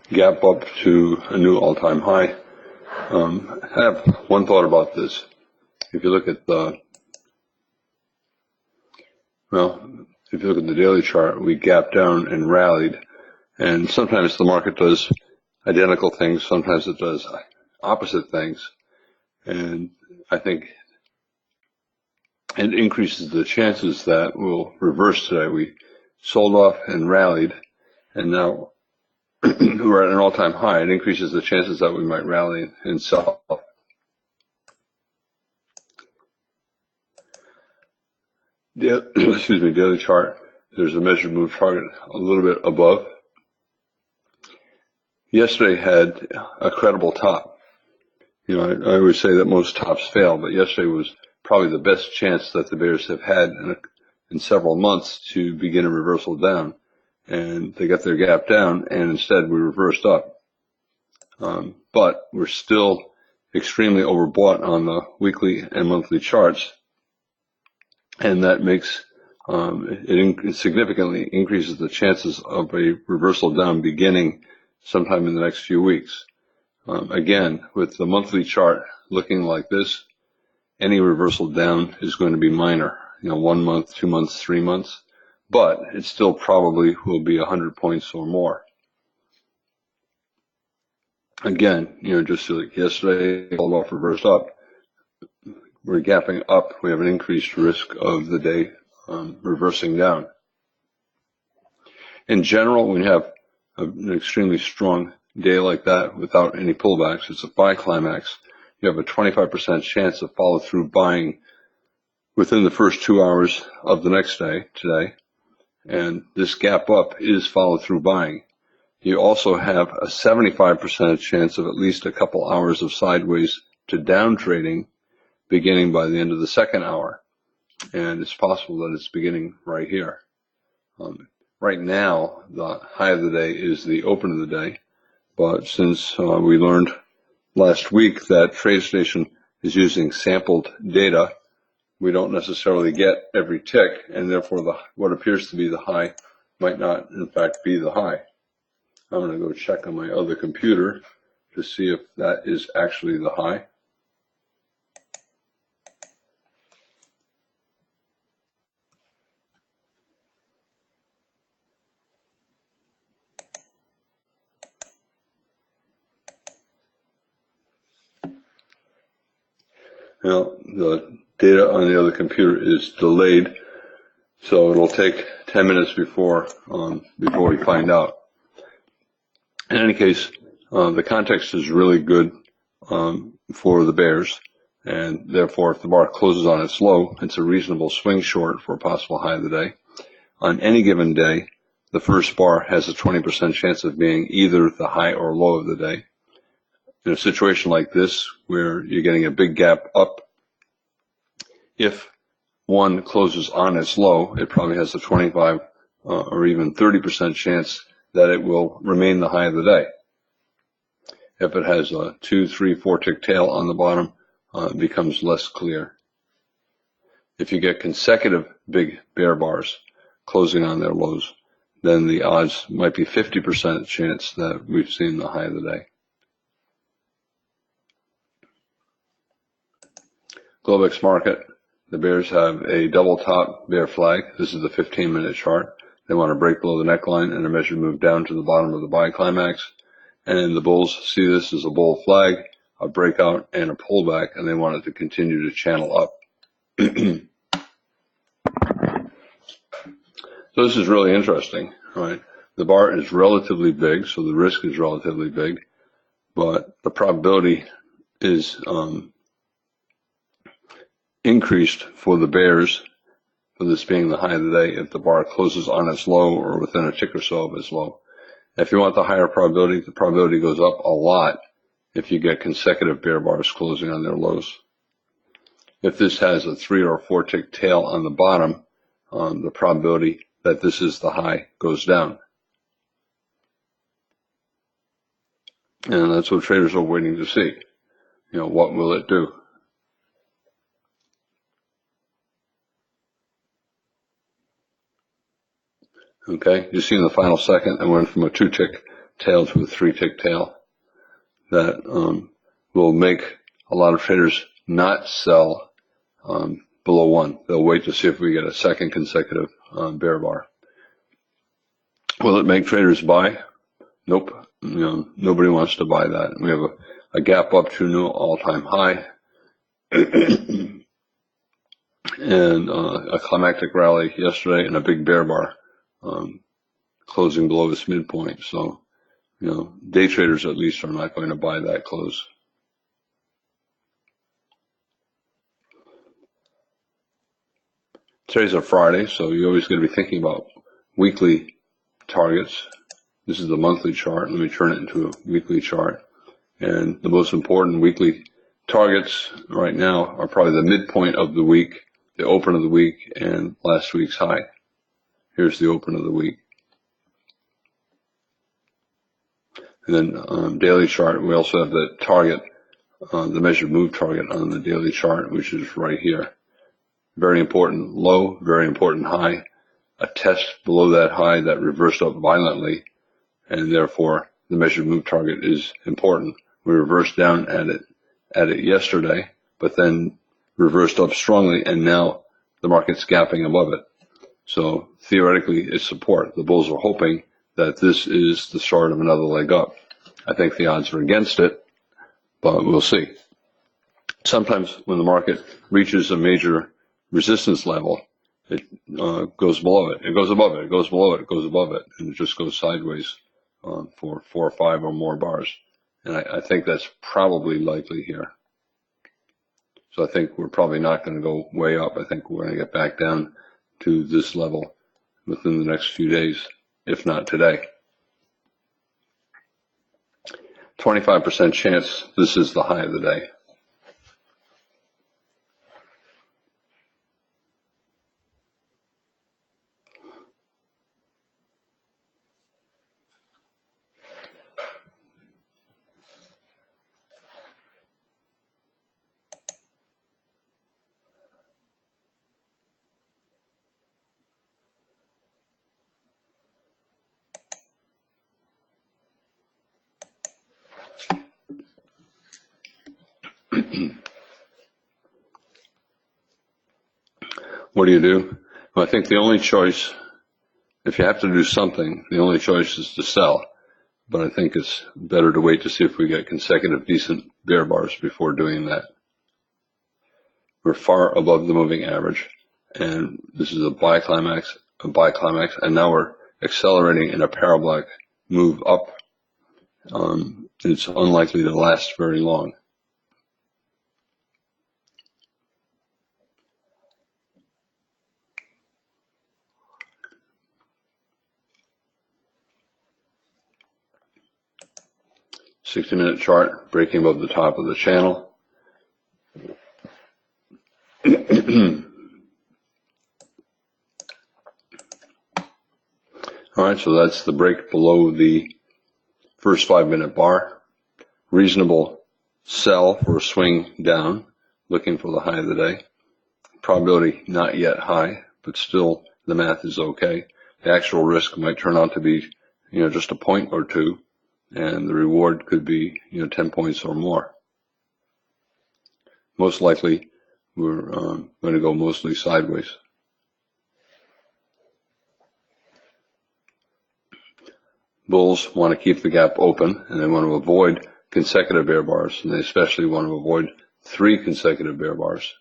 gap up to a new all-time high. I have one thought about this. If you look at the daily chart, we gapped down and rallied, and sometimes the market does identical things, sometimes it does opposite things, and I think it increases the chances that we'll reverse today. We sold off and rallied, and now we're at an all-time high. It increases the chances that we might rally and sell. Daily chart, there's a measured move target a little bit above. Yesterday had a credible top. I always say that most tops fail, but yesterday was probably the best chance that the bears have had in several months to begin a reversal down. And they got their gap down, and instead we reversed up. But we're still extremely overbought on the weekly and monthly charts, and that makes it significantly increases the chances of a reversal down beginning sometime in the next few weeks. Again, with the monthly chart looking like this, any reversal down is going to be minor, 1 month, 2 months, 3 months, but it still probably will be 100 points or more. Again, just like yesterday, all off reversed up. We're gapping up. We have an increased risk of the day reversing down. In general, when you have an extremely strong day like that without any pullbacks, it's a buy climax. You have a 25% chance of follow-through buying within the first 2 hours of the next day, today. And this gap up is follow-through buying. You also have a 75% chance of at least a couple hours of sideways to down trading beginning by the end of the second hour. And it's possible that it's beginning right here. Right now, the high of the day is the open of the day. But since we learned last week that TradeStation is using sampled data, we don't necessarily get every tick, and therefore what appears to be the high might not, in fact, be the high. I'm going to go check on my other computer to see if that is actually the high. Now, the data on the other computer is delayed, so it'll take 10 minutes before we find out. In any case, the context is really good for the bears, and therefore if the bar closes on its low, it's a reasonable swing short for a possible high of the day. On any given day, the first bar has a 20% chance of being either the high or low of the day. In a situation like this, where you're getting a big gap up, if one closes on its low, it probably has a 25 or even 30% chance that it will remain the high of the day. If it has a 2, 3, 4 tick tail on the bottom, it becomes less clear. If you get consecutive big bear bars closing on their lows, then the odds might be 50% chance that we've seen the high of the day. Globex market, the bears have a double top bear flag. This is the 15-minute chart. They want to break below the neckline and a measured move down to the bottom of the buy climax. And the bulls see this as a bull flag, a breakout, and a pullback, and they want it to continue to channel up. So this is really interesting, right? The bar is relatively big, so the risk is relatively big, but the probability is increased for the bears, for this being the high of the day, if the bar closes on its low or within a tick or so of its low. If you want the higher probability, the probability goes up a lot if you get consecutive bear bars closing on their lows. If this has a 3 or 4 tick tail on the bottom, the probability that this is the high goes down. And that's what traders are waiting to see. What will it do? Okay, you see in the final second, I went from a 2 tick tail to a 3-tick tail that will make a lot of traders not sell below 1. They'll wait to see if we get a second consecutive bear bar. Will it make traders buy? Nope. Nobody wants to buy that. We have a gap up to new all-time high and a climactic rally yesterday and a big bear bar closing below its midpoint. So, day traders at least are not going to buy that close. Today's a Friday, so you're always going to be thinking about weekly targets. This is the monthly chart. Let me turn it into a weekly chart. And the most important weekly targets right now are probably the midpoint of the week, the open of the week, and last week's high. Here's the open of the week. And then daily chart, we also have the target, the measured move target on the daily chart, which is right here. Very important low, very important high, a test below that high that reversed up violently, and therefore the measured move target is important. We reversed down at it yesterday, but then reversed up strongly, and now the market's gapping above it. So theoretically, it's support. The bulls are hoping that this is the start of another leg up. I think the odds are against it, but we'll see. Sometimes when the market reaches a major resistance level, it goes below it. It goes above it. It goes below it. It goes above it. And it just goes sideways for 4 or 5 or more bars. And I think that's probably likely here. So I think we're probably not going to go way up. I think we're going to get back down to this level within the next few days, if not today. 25% chance this is the high of the day. What do you do? Well, I think the only choice, if you have to do something, the only choice is to sell. But I think it's better to wait to see if we get consecutive decent bear bars before doing that. We're far above the moving average, and this is a biclimax, and now we're accelerating in a parabolic move up. It's unlikely to last very long. $60-minute chart breaking above the top of the channel. All right, so that's the break below the first 5-minute bar. Reasonable sell for a swing down, looking for the high of the day. Probability not yet high, but still the math is okay. The actual risk might turn out to be, just a point or two, and the reward could be, 10 points or more. Most likely, we're going to go mostly sideways. Bulls want to keep the gap open, and they want to avoid consecutive bear bars, and they especially want to avoid 3 consecutive bear bars.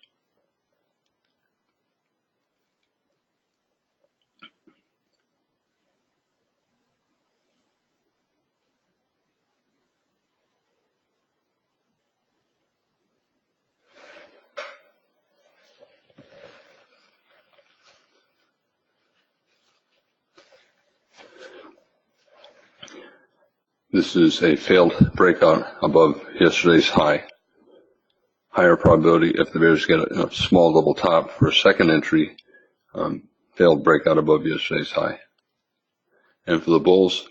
This is a failed breakout above yesterday's high. Higher probability if the bears get a small double top for a second entry, failed breakout above yesterday's high. And for the bulls,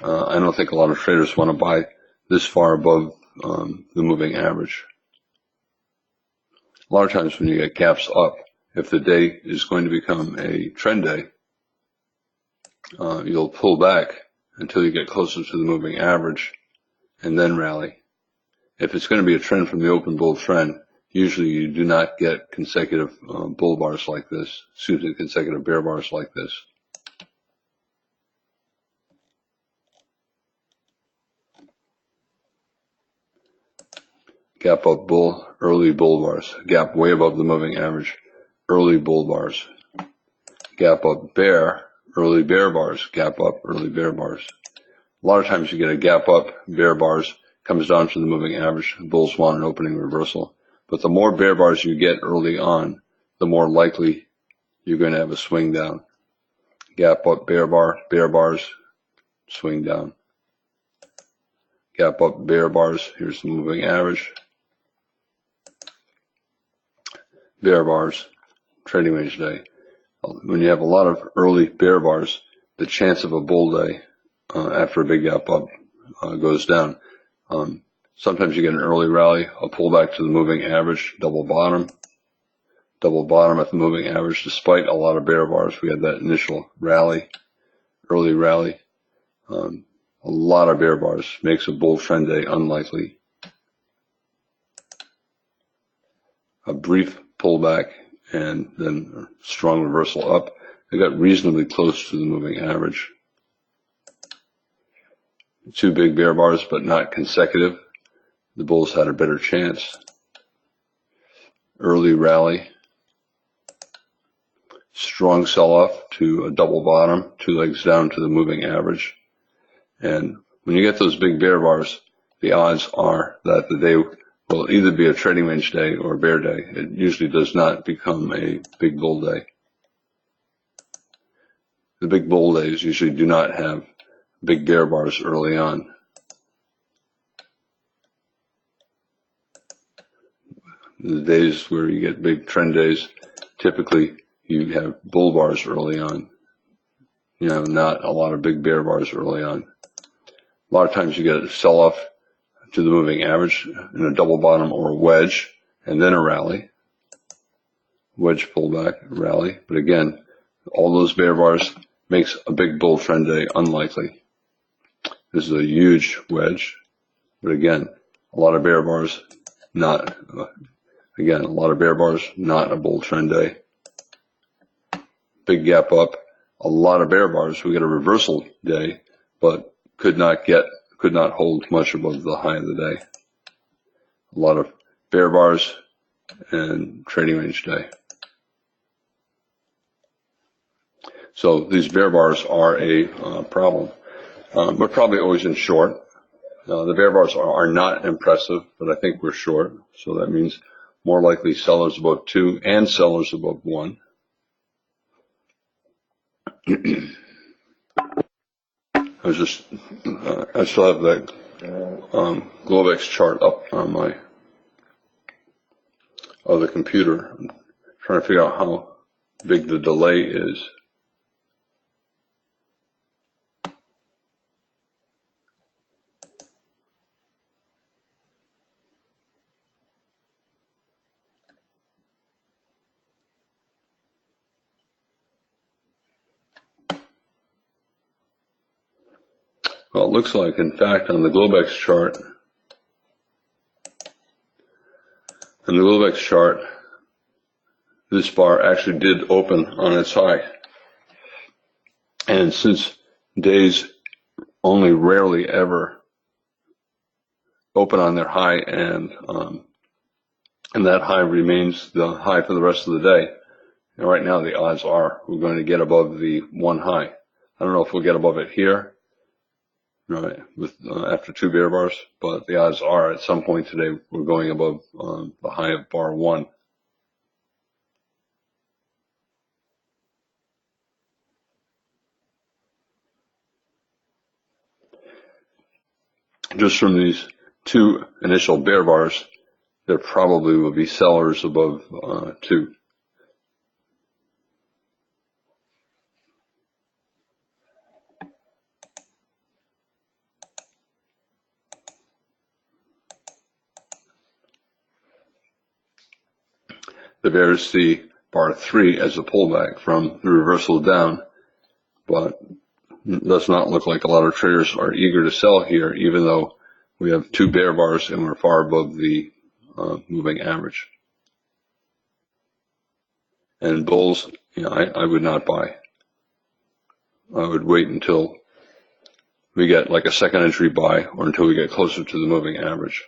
I don't think a lot of traders want to buy this far above the moving average. A lot of times when you get gaps up, if the day is going to become a trend day, you'll pull back until you get closer to the moving average and then rally. If it's going to be a trend from the open bull trend, usually you do not get consecutive bull bars like this, consecutive bear bars like this. Gap up bull, early bull bars. Gap way above the moving average, early bull bars. Gap up bear, early bear bars. Gap up, early bear bars. A lot of times you get a gap up, bear bars, comes down to the moving average. Bulls want an opening reversal. But the more bear bars you get early on, the more likely you're going to have a swing down. Gap up, bear bars, swing down. Gap up, bear bars, here's the moving average. Bear bars, trading range day. When you have a lot of early bear bars, the chance of a bull day after a big gap up goes down. Sometimes you get an early rally, a pullback to the moving average, double bottom at the moving average. Despite a lot of bear bars, we had that initial rally, early rally. A lot of bear bars makes a bull trend day unlikely. A brief pullback and then a strong reversal up. They got reasonably close to the moving average. Two big bear bars, but not consecutive. The bulls had a better chance. Early rally. Strong sell-off to a double bottom, two legs down to the moving average. And when you get those big bear bars, the odds are that the day will either be a trading range day or a bear day. It usually does not become a big bull day. The big bull days usually do not have big bear bars early on. The days where you get big trend days, typically you have bull bars early on. Not a lot of big bear bars early on. A lot of times you get a sell-off to the moving average in a double bottom or a wedge, and then a rally. Wedge pullback, rally. But again, all those bear bars makes a big bull trend day unlikely. This is a huge wedge, but again, a lot of bear bars, not a bull trend day. Big gap up, a lot of bear bars. We get a reversal day, but could not hold much above the high of the day. A lot of bear bars and trading range day. So these bear bars are a problem. We're probably always in short. The bear bars are not impressive, but I think we're short. So that means more likely sellers above 2 and sellers above 1. I still have that Globex chart up on my other computer. I'm trying to figure out how big the delay is. Well, it looks like, in fact, on the Globex chart, this bar actually did open on its high. And since days only rarely ever open on their high and that high remains the high for the rest of the day, and right now the odds are we're going to get above the 1 high. I don't know if we'll get above it here, right, after 2 bear bars, but the odds are at some point today we're going above the high of bar 1. Just from these 2 initial bear bars, there probably will be sellers above 2. The bears see bar 3 as a pullback from the reversal down, but does not look like a lot of traders are eager to sell here, even though we have two bear bars and we're far above the moving average. And bulls, I would not buy. I would wait until we get like a second entry buy or until we get closer to the moving average.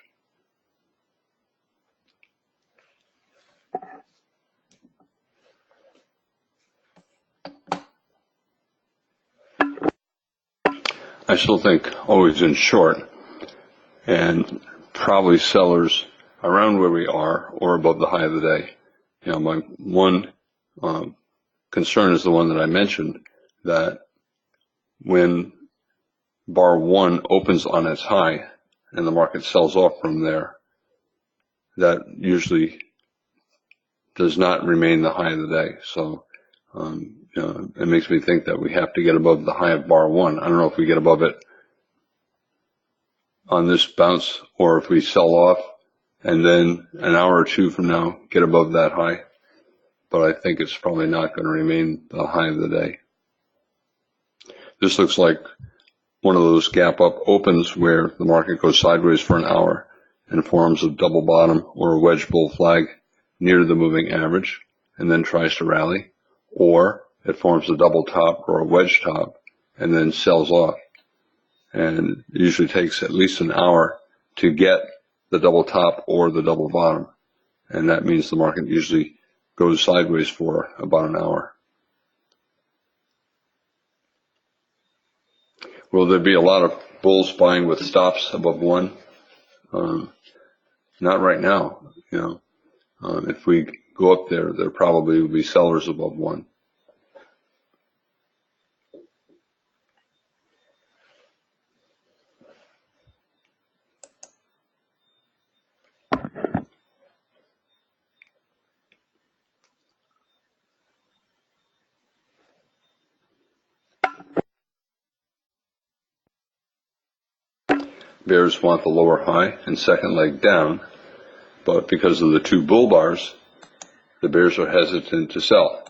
I still think always in short, and probably sellers around where we are or above the high of the day. My one concern is the one that I mentioned, that when bar 1 opens on its high and the market sells off from there, that usually does not remain the high of the day. So it makes me think that we have to get above the high of bar 1. I don't know if we get above it on this bounce or if we sell off and then an hour or two from now get above that high. But I think it's probably not going to remain the high of the day. This looks like one of those gap up opens where the market goes sideways for an hour and forms a double bottom or a wedge bull flag near the moving average and then tries to rally, or it forms a double top or a wedge top and then sells off. And it usually takes at least an hour to get the double top or the double bottom. And that means the market usually goes sideways for about an hour. Will there be a lot of bulls buying with stops above 1? Not right now. If we go up there, there probably will be sellers above 1. Bears want the lower high and second leg down, but because of the two bull bars, the bears are hesitant to sell.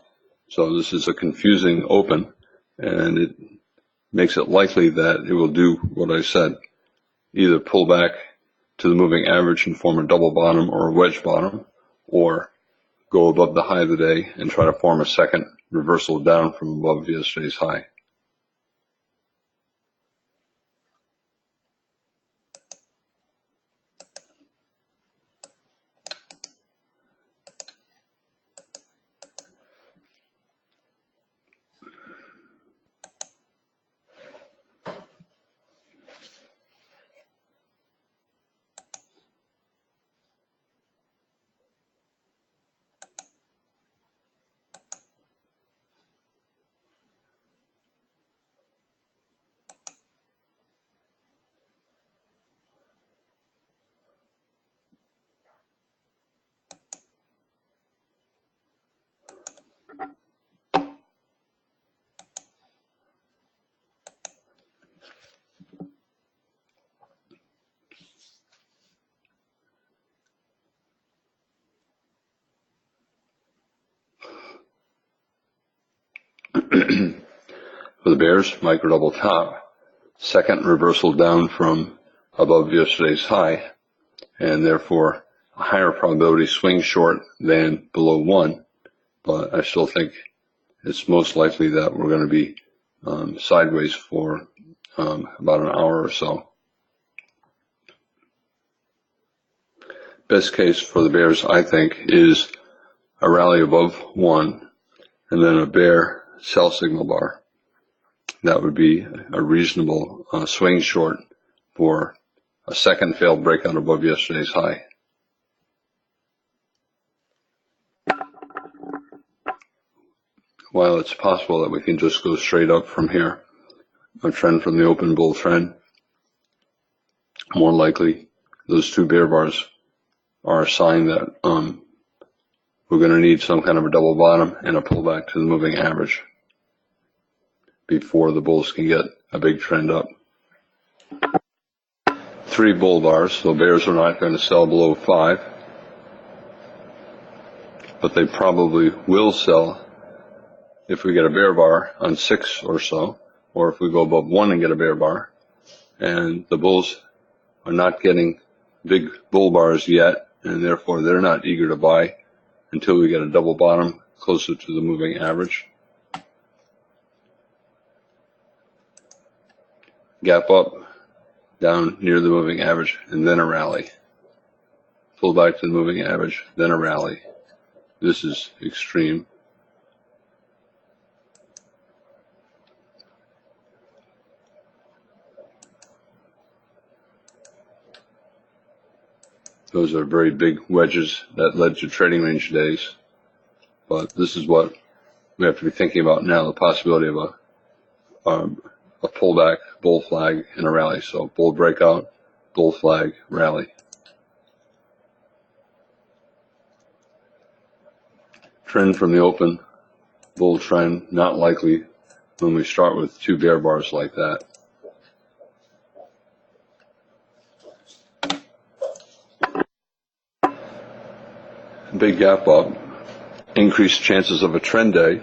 So this is a confusing open, and it makes it likely that it will do what I said, either pull back to the moving average and form a double bottom or a wedge bottom, or go above the high of the day and try to form a second reversal down from above yesterday's high. For the bears, micro double top, second reversal down from above yesterday's high, and therefore a higher probability swing short than below 1. But I still think it's most likely that we're going to be sideways for about an hour or so. Best case for the bears, I think, is a rally above 1 and then a bear sell signal bar. That would be a reasonable swing short for a second failed breakout above yesterday's high. While it's possible that we can just go straight up from here, a trend from the open bull trend, more likely those two bear bars are a sign that we're going to need some kind of a double bottom and a pullback to the moving average before the bulls can get a big trend up. 3 bull bars, so bears are not going to sell below 5, but they probably will sell if we get a bear bar on 6 or so, or if we go above 1 and get a bear bar, and the bulls are not getting big bull bars yet, and therefore they're not eager to buy until we get a double bottom closer to the moving average. Gap up, down near the moving average, and then a rally. Pull back to the moving average, then a rally. This is extreme. Those are very big wedges that led to trading range days. But this is what we have to be thinking about now, the possibility of a pullback, bull flag, and a rally. So bull breakout, bull flag, rally. Trend from the open, bull trend, not likely when we start with 2 bear bars like that. Big gap up, increased chances of a trend day.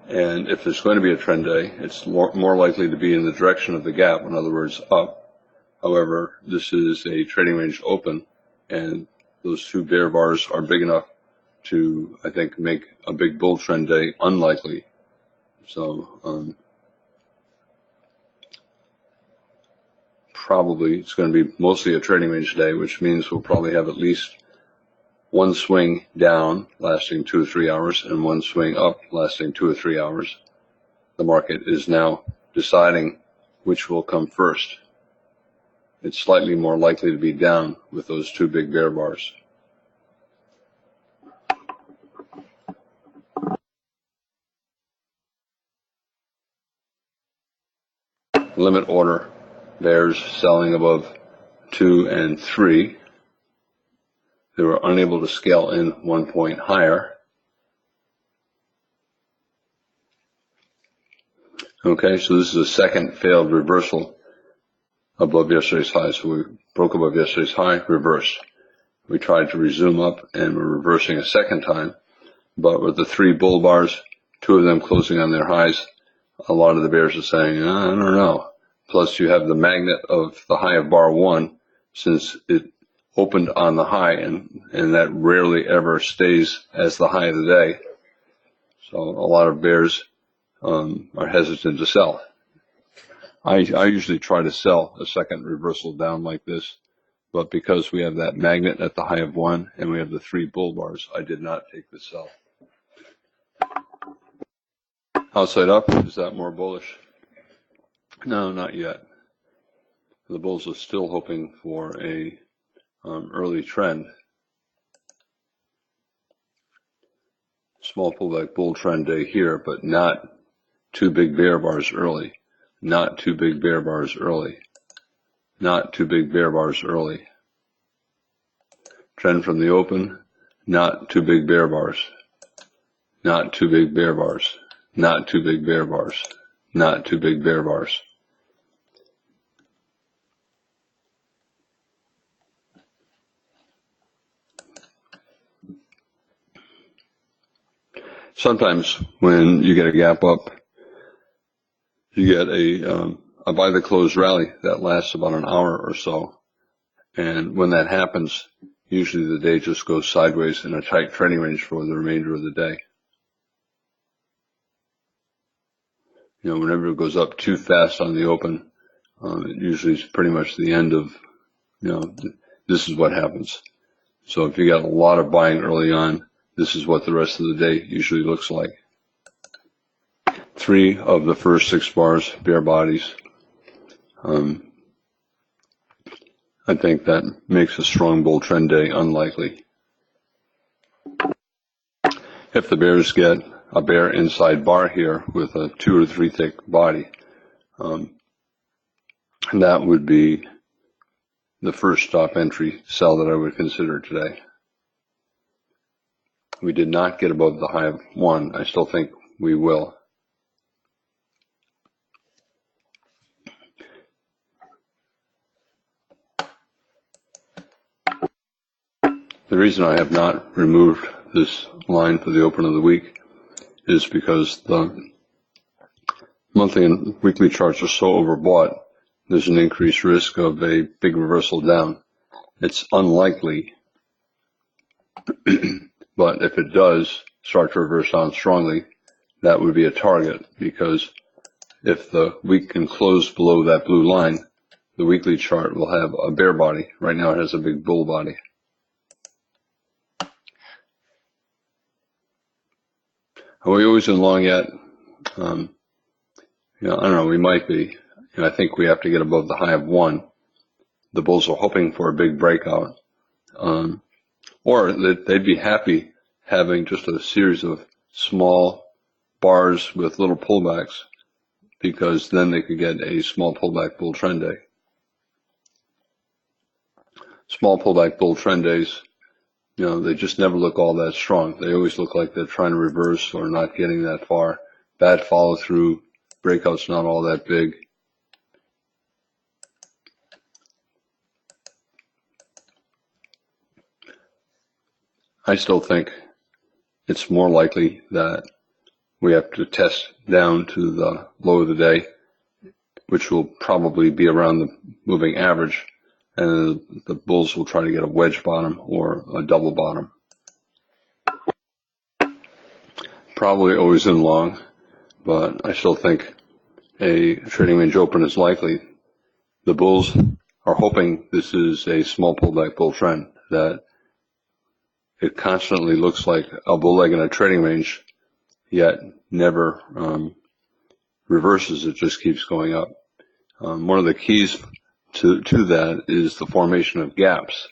And if there's going to be a trend day, it's more likely to be in the direction of the gap, in other words, up. However, this is a trading range open, and those 2 bear bars are big enough to, I think, make a big bull trend day unlikely. So probably it's going to be mostly a trading range day, which means we'll probably have at least 1 swing down lasting 2 or 3 hours and 1 swing up lasting 2 or 3 hours. The market is now deciding which will come first. It's slightly more likely to be down with those 2 big bear bars. Limit order, bears selling above 2 and 3. They were unable to scale in 1 point higher. Okay, so this is a second failed reversal above yesterday's high. So we broke above yesterday's high, reversed. We tried to resume up and we're reversing a second time. But with the 3 bull bars, 2 of them closing on their highs, a lot of the bears are saying, I don't know. Plus you have the magnet of the high of bar 1, since it opened on the high, and that rarely ever stays as the high of the day. So a lot of bears are hesitant to sell. I usually try to sell a second reversal down like this, but because we have that magnet at the high of 1 and we have the 3 bull bars, I did not take the sell. Outside up, is that more bullish? No, not yet. The bulls are still hoping for a early trend. Small pullback bull trend day here, but not 2 big bear bars early. Not 2 big bear bars early. Not 2 big bear bars early. Trend from the open, not 2 big bear bars. Not 2 big bear bars. Not 2 big bear bars. Not 2 big bear bars. Sometimes when you get a gap up, you get a buy the close rally that lasts about an hour or so. And when that happens, usually the day just goes sideways in a tight trading range for the remainder of the day. Whenever it goes up too fast on the open, it usually is pretty much the end of, this is what happens. So if you got a lot of buying early on, this is what the rest of the day usually looks like. 3 of the first 6 bars, bear bodies. I think that makes a strong bull trend day unlikely. If the bears get a bear inside bar here with a 2 or 3 thick body, that would be the first stop entry sell that I would consider today. We did not get above the high of 1. I still think we will. The reason I have not removed this line for the open of the week is because the monthly and weekly charts are so overbought, there's an increased risk of a big reversal down. It's unlikely, but if it does start to reverse down strongly, that would be a target, because if the week can close below that blue line, the weekly chart will have a bear body. Right now it has a big bull body. Are we always in long yet? I don't know, we might be. And I think we have to get above the high of 1. The bulls are hoping for a big breakout. Or they'd be happy having just a series of small bars with little pullbacks, because then they could get a small pullback bull trend day. Small pullback bull trend days, they just never look all that strong. They always look like they're trying to reverse or not getting that far. Bad follow through, breakout's not all that big. I still think it's more likely that we have to test down to the low of the day, which will probably be around the moving average, and the bulls will try to get a wedge bottom or a double bottom. Probably always in long, but I still think a trading range open is likely. The bulls are hoping this is a small pullback bull trend, that it constantly looks like a bull leg in a trading range, yet never reverses. It just keeps going up. One of the keys to that is the formation of gaps,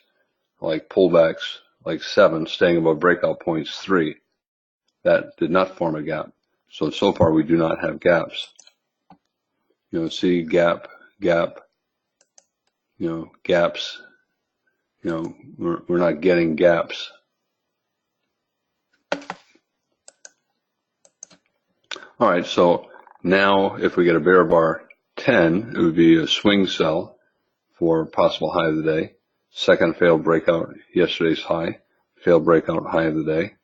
like pullbacks, like 7, staying above breakout points 3. That did not form a gap. So far we do not have gaps. See gap, gaps. We're not getting gaps. All right, so now if we get a bear bar 10, it would be a swing sell for possible high of the day. Second failed breakout, yesterday's high, failed breakout, high of the day.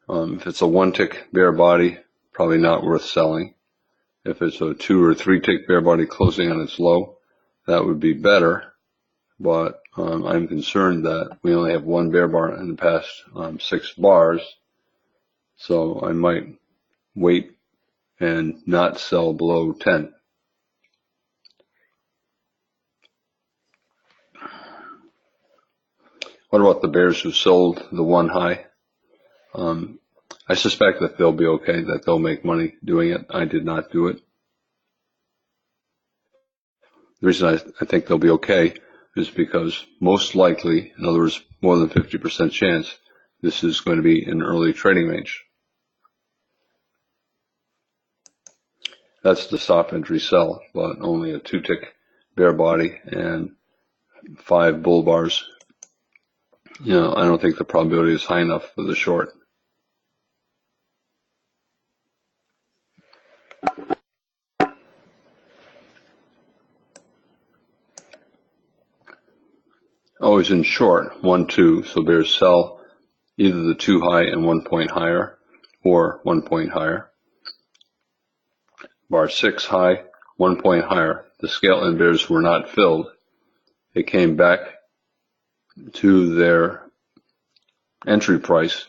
If it's a 1-tick bear body, probably not worth selling. If it's a 2 or 3-tick bear body closing on its low, that would be better. But I'm concerned that we only have 1 bear bar in the past 6 bars, so I might wait and not sell below 10. What about the bears who sold the 1 high? I suspect that they'll be okay, that they'll make money doing it. I did not do it. The reason I think they'll be okay is because most likely, in other words, more than 50% chance, this is going to be an early trading range. That's the stop entry sell, but only a 2-tick bear body and 5 bull bars. I don't think the probability is high enough for the short. Always in short, 1, 2, so bears sell either the 2 high and 1 point higher, or 1 point higher. Bar 6 high, 1 point higher. The scale end bears were not filled. They came back to their entry price,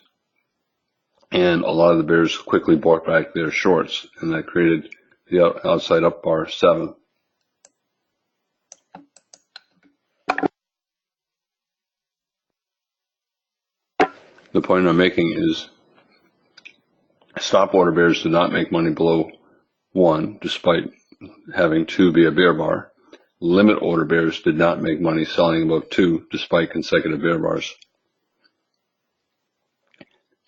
and a lot of the bears quickly bought back their shorts, and that created the outside up bar 7. The point I'm making is stop order bears did not make money below 1, despite having 2 be a bear bar. Limit order bears did not make money selling above 2, despite consecutive bear bars.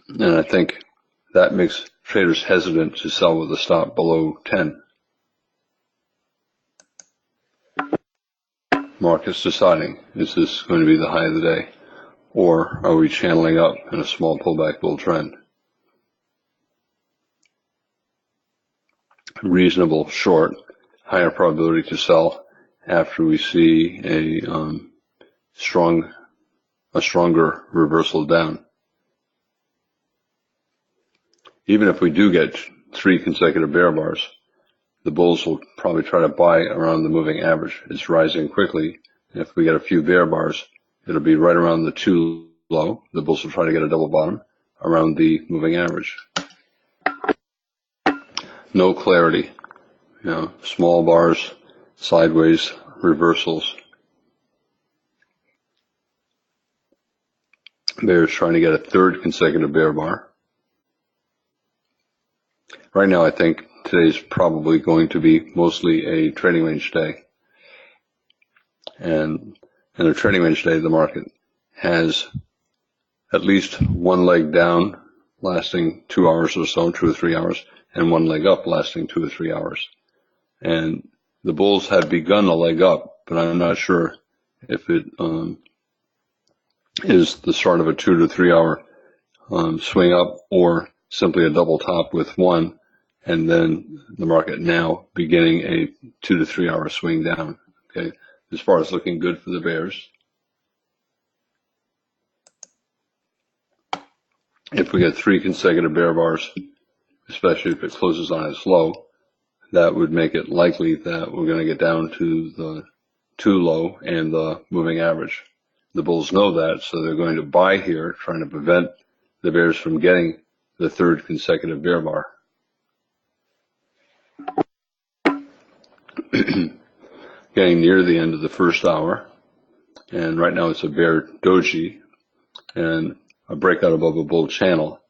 And I think that makes traders hesitant to sell with a stop below 10. Market's deciding, is this going to be the high of the day, or are we channeling up in a small pullback bull trend? Reasonable short, higher probability to sell after we see a stronger reversal down. Even if we do get 3 consecutive bear bars, the bulls will probably try to buy around the moving average. It's rising quickly. If we get a few bear bars, it'll be right around the 2 low. The bulls will try to get a double bottom around the moving average. No clarity. Small bars, sideways, reversals. Bears trying to get a 3rd consecutive bear bar. Right now, I think today's probably going to be mostly a trading range day. And in a trading range day, the market has at least one leg down lasting 2 hours or so, 2 or 3 hours, and one leg up lasting 2 or 3 hours. And the bulls have begun a leg up, but I'm not sure if it is the start of a 2 to 3 hour swing up or simply a double top with one, and then the market now beginning a 2 to 3 hour swing down. Okay, as far as looking good for the bears. If we get 3 consecutive bear bars, especially if it closes on its low, that would make it likely that we're going to get down to the 2 low and the moving average. The bulls know that, so they're going to buy here, trying to prevent the bears from getting the 3rd consecutive bear bar. Getting near the end of the first hour, and right now it's a bear doji and a breakout above a bull channel.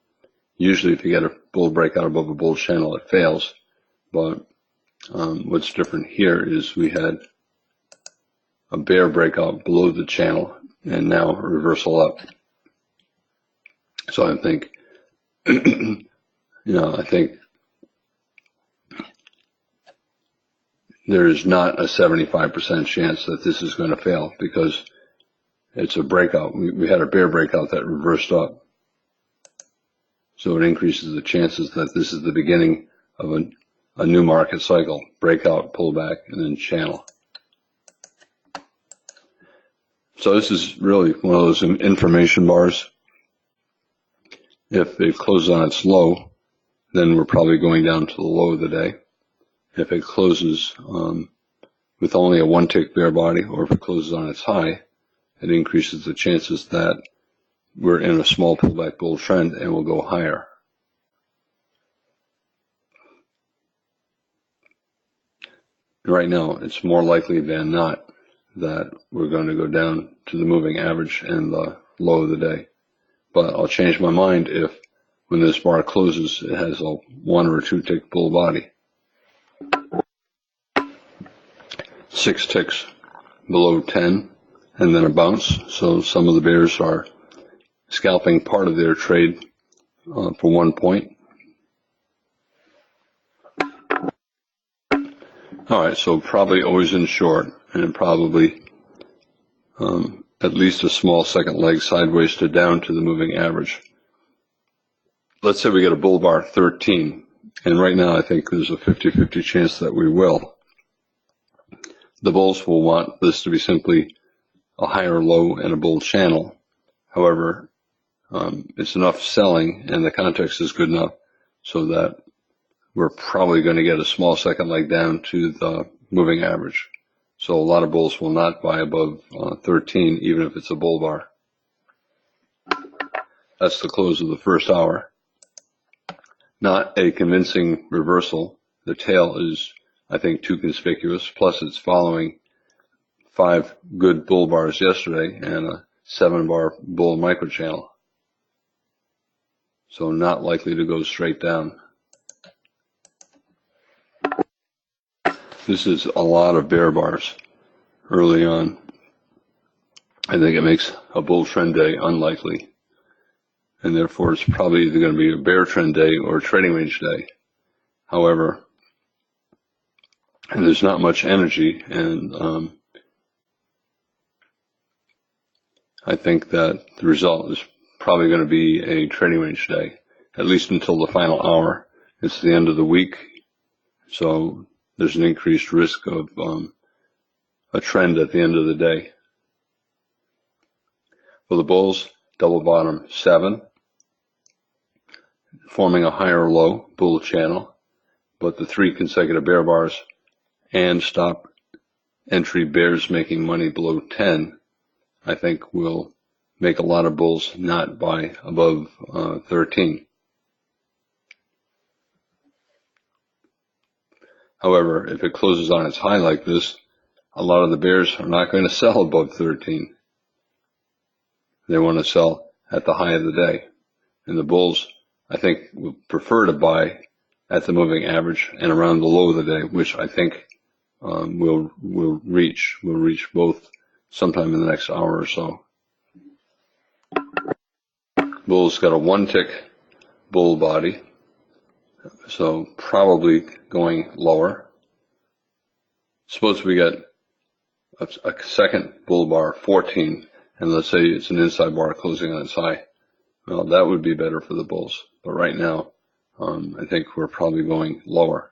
Usually if you get a bull breakout above a bull channel, it fails, but what's different here is we had a bear breakout below the channel and now a reversal up. So I think, I think there is not a 75% chance that this is going to fail because it's a breakout. We had a bear breakout that reversed up. So it increases the chances that this is the beginning of a new market cycle, breakout, pullback, and then channel. So this is really one of those information bars. If it closes on its low, then we're probably going down to the low of the day. If it closes with only a 1-tick bear body, or if it closes on its high, it increases the chances that we're in a small pullback bull trend and will go higher. Right now, it's more likely than not that we're going to go down to the moving average and the low of the day. But I'll change my mind if, when this bar closes, it has a 1 or 2 tick bull body. 6 ticks below 10, and then a bounce. So some of the bears are scalping part of their trade for 1 point. All right, so probably always in short, and probably at least a small second leg sideways to down to the moving average. Let's say we get a bull bar 13, and right now I think there's a 50-50 chance that we will. The bulls will want this to be simply a higher low and a bull channel. However, it's enough selling and the context is good enough so that we're probably going to get a small second leg down to the moving average. So a lot of bulls will not buy above 13, even if it's a bull bar. That's the close of the first hour. Not a convincing reversal. The tail is, I think, too conspicuous. Plus, it's following 5 good bull bars yesterday and a 7-bar bull microchannel. So not likely to go straight down. This is a lot of bear bars early on. I think it makes a bull trend day unlikely. And therefore, it's probably either going to be a bear trend day or a trading range day. However, there's not much energy, and I think that the result is probably going to be a trading range day, at least until the final hour. It's the end of the week, so there's an increased risk of a trend at the end of the day. For the bulls, double bottom 7, forming a higher low bull channel, but the 3 consecutive bear bars and stop entry bears making money below 10, I think will make a lot of bulls not buy above 13. However, if it closes on its high like this, a lot of the bears are not going to sell above 13. They want to sell at the high of the day. And the bulls, I think, would prefer to buy at the moving average and around the low of the day, which I think we'll reach both sometime in the next hour or so. Bull's got a 1-tick bull body, so probably going lower. Suppose we get a second bull bar 14, and let's say it's an inside bar closing on its high. Well, that would be better for the bulls. But right now, I think we're probably going lower.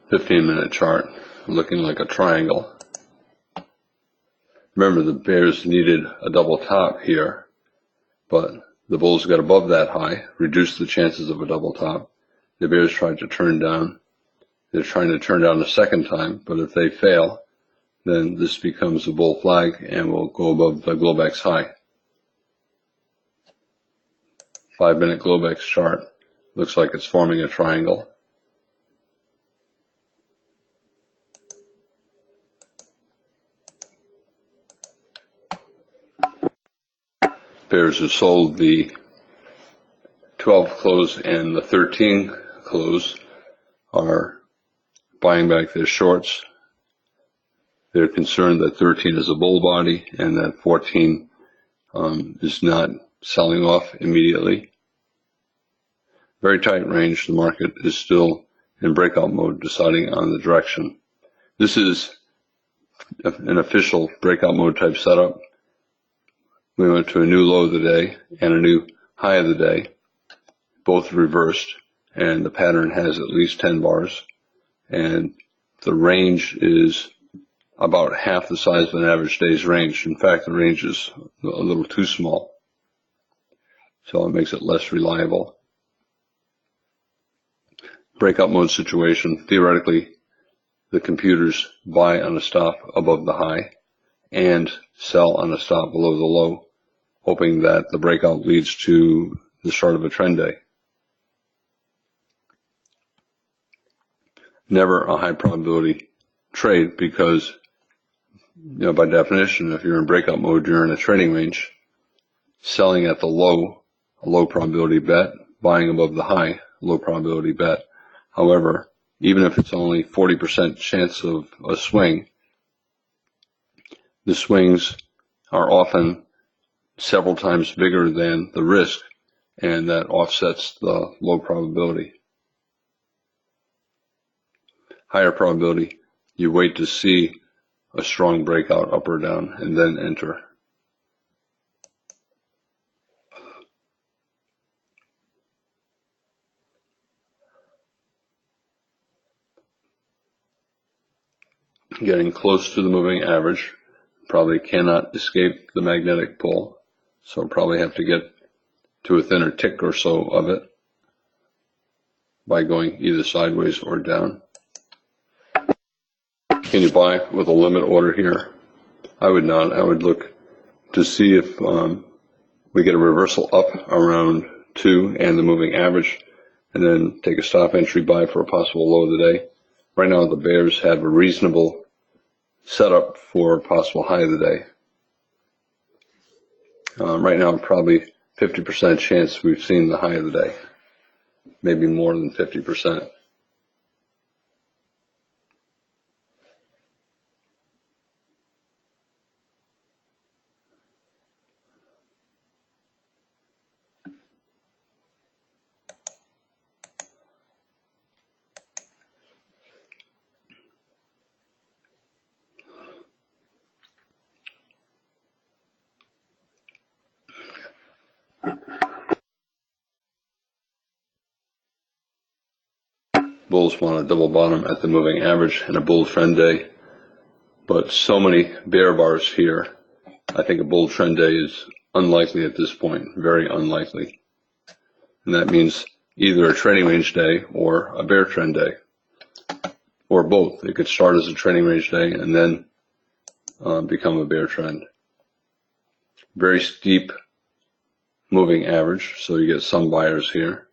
"15-minute chart, looking like a triangle. Remember, the bears needed a double top here, but the bulls got above that high, reduced the chances of a double top. The bears tried to turn down. They're trying to turn down a second time, but if they fail, then this becomes a bull flag and will go above the Globex high. 5-minute Globex chart looks like it's forming a triangle. Bears who sold the 12 close and the 13 close are buying back their shorts. They're concerned that 13 is a bull body and that 14 is not selling off immediately. Very tight range. The market is still in breakout mode, deciding on the direction. This is an official breakout mode type setup. We went to a new low of the day and a new high of the day, both reversed, and the pattern has at least 10 bars, and the range is about half the size of an average day's range. In fact, the range is a little too small, so it makes it less reliable. Breakout mode situation, theoretically, the computers buy on a stop above the high and sell on a stop below the low, hoping that the breakout leads to the start of a trend day. Never a high probability trade because, by definition, if you're in breakout mode, you're in a trading range. Selling at the low, a low probability bet. Buying above the high, low probability bet. However, even if it's only 40% chance of a swing, the swings are often several times bigger than the risk, and that offsets the low probability. Higher probability, you wait to see a strong breakout up or down and then enter. Getting close to the moving average, probably cannot escape the magnetic pull, so probably have to get to a thinner tick or so of it by going either sideways or down. Can you buy with a limit order here? I would not. I would look to see if we get a reversal up around 2 and the moving average, and then take a stop entry buy for a possible low of the day. Right now, the bears have a reasonable setup for a possible high of the day. Right now, probably 50% chance we've seen the high of the day, maybe more than 50%. Bulls want a double bottom at the moving average and a bull trend day, but so many bear bars here. I think a bull trend day is unlikely at this point, very unlikely. And that means either a trading range day or a bear trend day, or both. It could start as a trading range day and then become a bear trend. Very steep moving average, so you get some buyers here.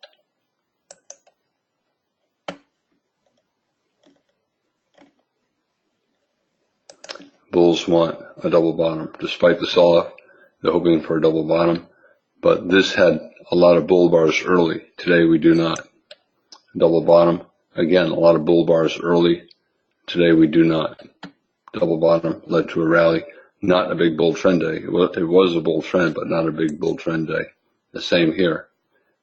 Bulls want a double bottom. Despite the sell-off, they're hoping for a double bottom, but this had a lot of bull bars early. Today we do not. Double bottom, again, a lot of bull bars early. Today we do not. Double bottom led to a rally. Not a big bull trend day. It was a bull trend, but not a big bull trend day. The same here.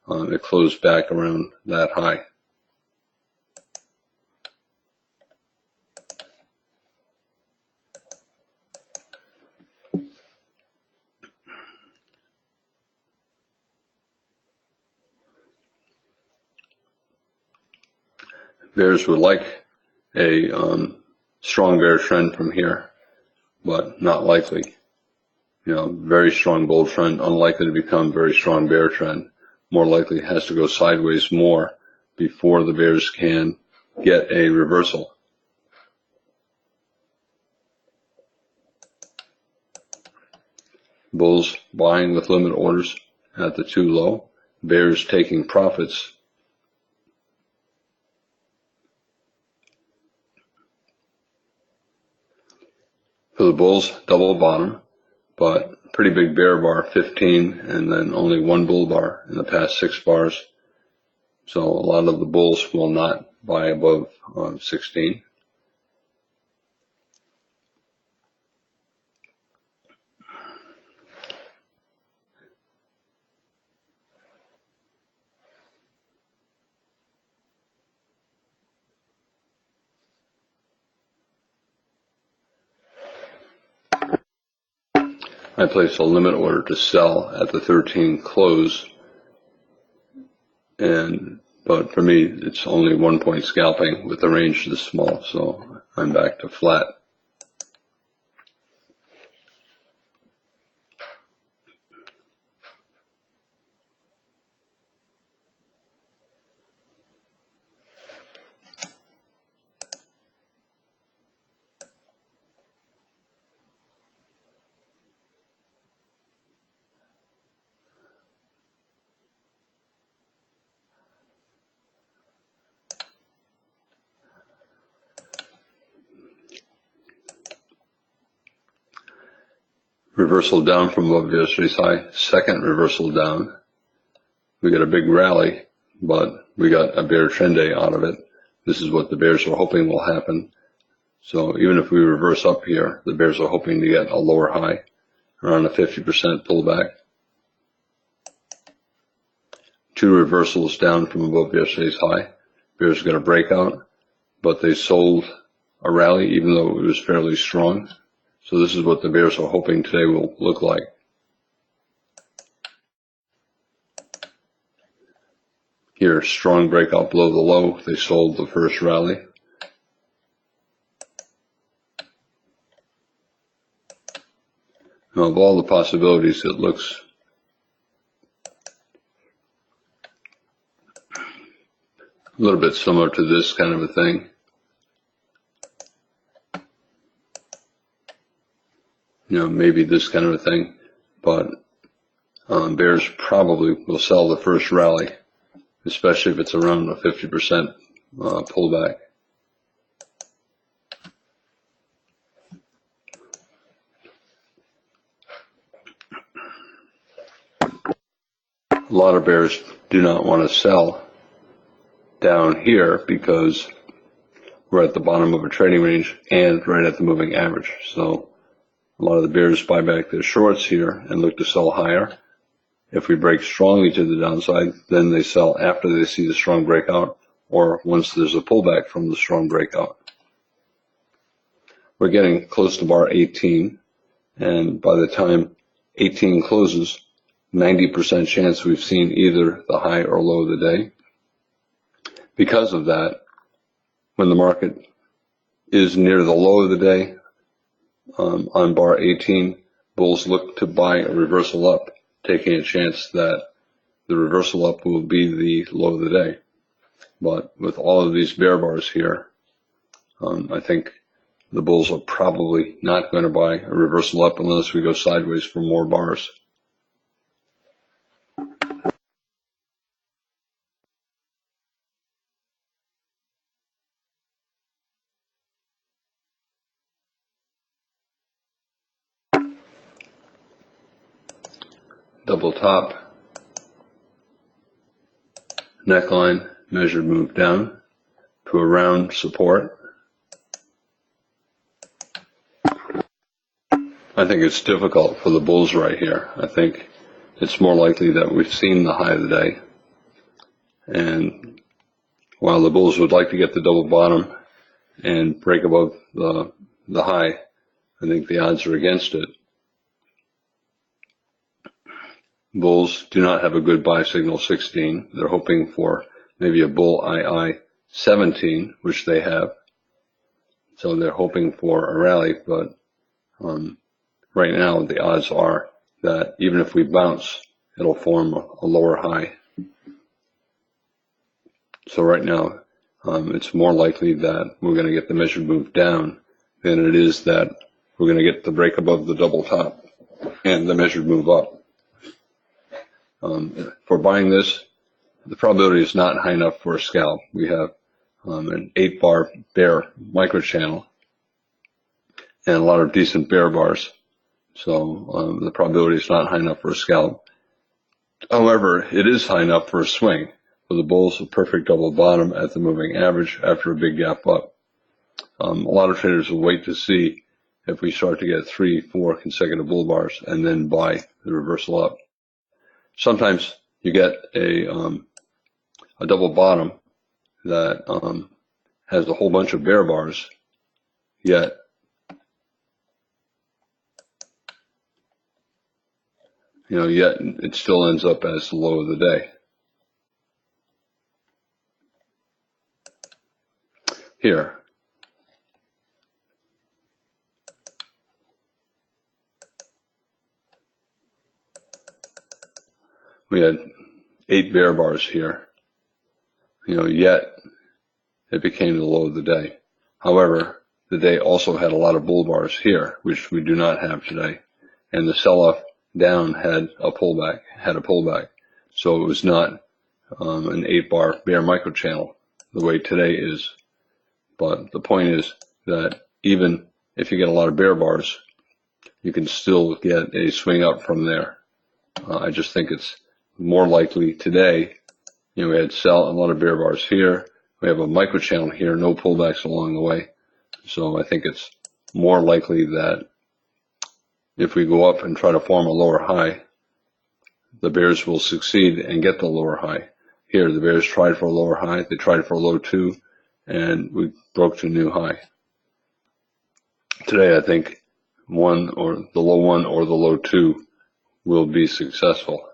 It closed back around that high. Bears would like a strong bear trend from here, but not likely. Very strong bull trend, unlikely to become very strong bear trend. More likely has to go sideways more before the bears can get a reversal. Bulls buying with limit orders at the 2 low. Bears taking profits. For the bulls, double bottom, but pretty big bear bar, 15, and then only one bull bar in the past 6 bars. So a lot of the bulls will not buy above 16. I placed a limit order to sell at the 13 close, but for me, it's only 1 point scalping with the range this small, so I'm back to flat. Reversal down from above yesterday's high, second reversal down. We got a big rally, but we got a bear trend day out of it. This is what the bears are hoping will happen. So even if we reverse up here, the bears are hoping to get a lower high, around a 50% pullback. 2 reversals down from above yesterday's high. Bears are going to break out, but they sold a rally even though it was fairly strong. So this is what the bears are hoping today will look like. Here, strong breakout below the low. They sold the first rally. Now, of all the possibilities, it looks a little bit similar to this kind of a thing. Maybe this kind of a thing, but bears probably will sell the first rally, especially if it's around a 50% pullback. A lot of bears do not want to sell down here because we're at the bottom of a trading range and right at the moving average. So a lot of the bears buy back their shorts here and look to sell higher. If we break strongly to the downside, then they sell after they see the strong breakout or once there's a pullback from the strong breakout. We're getting close to bar 18, and by the time 18 closes, 90% chance we've seen either the high or low of the day. Because of that, when the market is near the low of the day, on bar 18, bulls look to buy a reversal up, taking a chance that the reversal up will be the low of the day. But with all of these bear bars here, I think the bulls are probably not going to buy a reversal up unless we go sideways for more bars. Double top, neckline, measured move down to a round support. I think it's difficult for the bulls right here. I think it's more likely that we've seen the high of the day. And while the bulls would like to get the double bottom and break above the high, I think the odds are against it. Bulls do not have a good buy signal 16. They're hoping for maybe a bull II 17, which they have. So they're hoping for a rally, but right now the odds are that even if we bounce, it'll form a lower high. So right now, it's more likely that we're going to get the measured move down than it is that we're going to get the break above the double top and the measured move up. For buying this, the probability is not high enough for a scalp. We have an 8-bar bear microchannel and a lot of decent bear bars. So the probability is not high enough for a scalp. However, it is high enough for a swing. For the bulls, a perfect double bottom at the moving average after a big gap up. A lot of traders will wait to see if we start to get 3-4 consecutive bull bars and then buy the reversal up. Sometimes you get a double bottom that has a whole bunch of bear bars, yet it still ends up as the low of the day. Here, we had 8 bear bars here, yet it became the low of the day. However, the day also had a lot of bull bars here, which we do not have today. And the sell-off down had a pullback. So it was not an 8-bar bear microchannel the way today is. But the point is that even if you get a lot of bear bars, you can still get a swing up from there. I just think it's more likely today. We had a lot of bear bars here. We have a microchannel here, no pullbacks along the way. So I think it's more likely that if we go up and try to form a lower high, the bears will succeed and get the lower high. Here, the bears tried for a lower high. They tried for a low 2, and we broke to a new high. Today, I think the low 1 or the low 2 will be successful.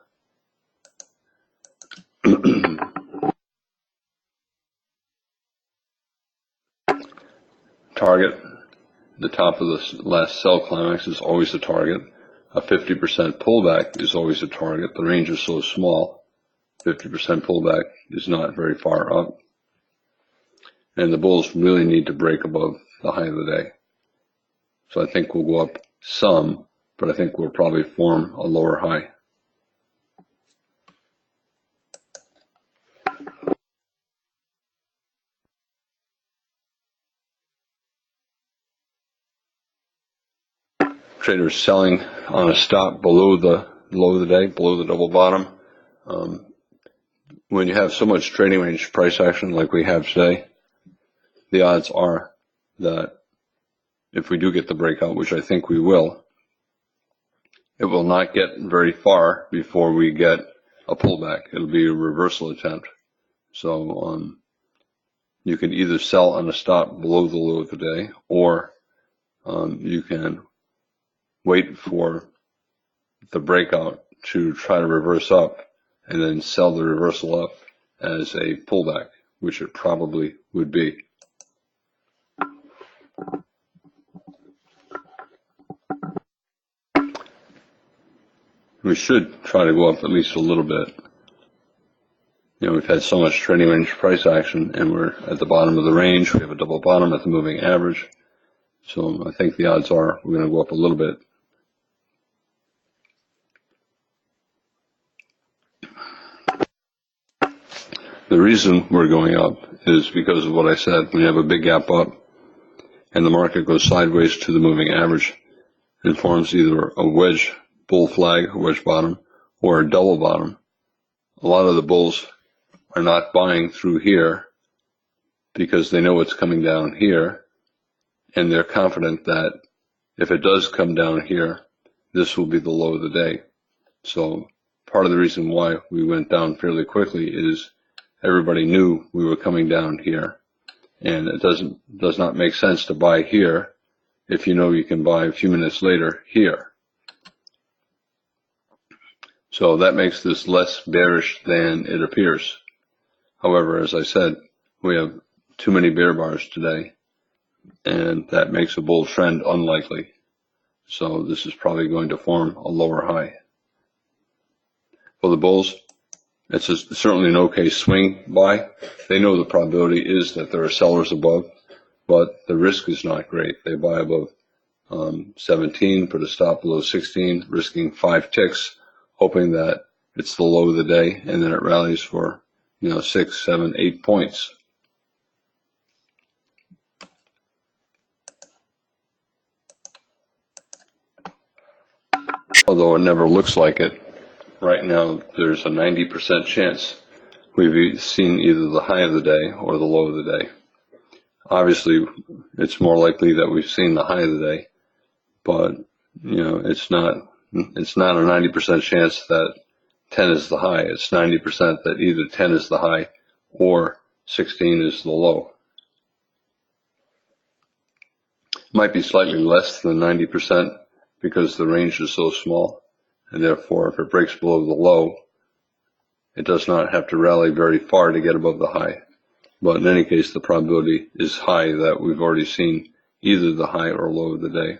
Target, the top of the last sell climax is always a target. A 50% pullback is always a target. The range is so small, 50% pullback is not very far up. And the bulls really need to break above the high of the day. So I think we'll go up some, but I think we'll probably form a lower high. Traders selling on a stop below the low of the day, below the double bottom. When you have so much trading range price action like we have today, the odds are that if we do get the breakout, which I think we will, it will not get very far before we get a pullback. It'll be a reversal attempt. So you can either sell on a stop below the low of the day, or you can wait for the breakout to try to reverse up and then sell the reversal up as a pullback, which it probably would be. We should try to go up at least a little bit. You know, we've had so much trading range price action, and we're at the bottom of the range. We have a double bottom at the moving average. So I think the odds are we're going to go up a little bit. The reason we're going up is because of what I said. We have a big gap up, and the market goes sideways to the moving average and forms either a wedge bull flag, a wedge bottom, or a double bottom. A lot of the bulls are not buying through here because they know it's coming down here, and they're confident that if it does come down here, this will be the low of the day. So part of the reason why we went down fairly quickly is everybody knew we were coming down here, and it does not make sense to buy here if you know you can buy a few minutes later here. So that makes this less bearish than it appears. However, as I said, we have too many bear bars today, and that makes a bull trend unlikely. So this is probably going to form a lower high. For the bulls, it's certainly an okay swing buy. They know the probability is that there are sellers above, but the risk is not great. They buy above 17, put a stop below 16, risking 5 ticks, hoping that it's the low of the day, and then it rallies for 6, 7, 8 points. Although it never looks like it, right now there's a 90% chance we've seen either the high of the day or the low of the day. Obviously, it's more likely that we've seen the high of the day, but it's not a 90% chance that 10 is the high. It's 90% that either 10 is the high or 16 is the low. Might be slightly less than 90% because the range is so small, and therefore if it breaks below the low, it does not have to rally very far to get above the high. But in any case, the probability is high that we've already seen either the high or low of the day.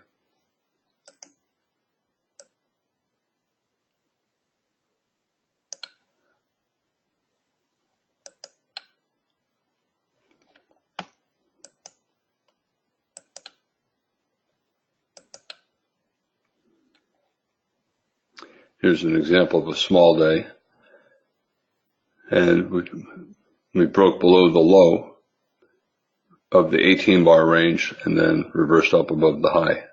Here's an example of a small day, and we broke below the low of the 18 bar range and then reversed up above the high.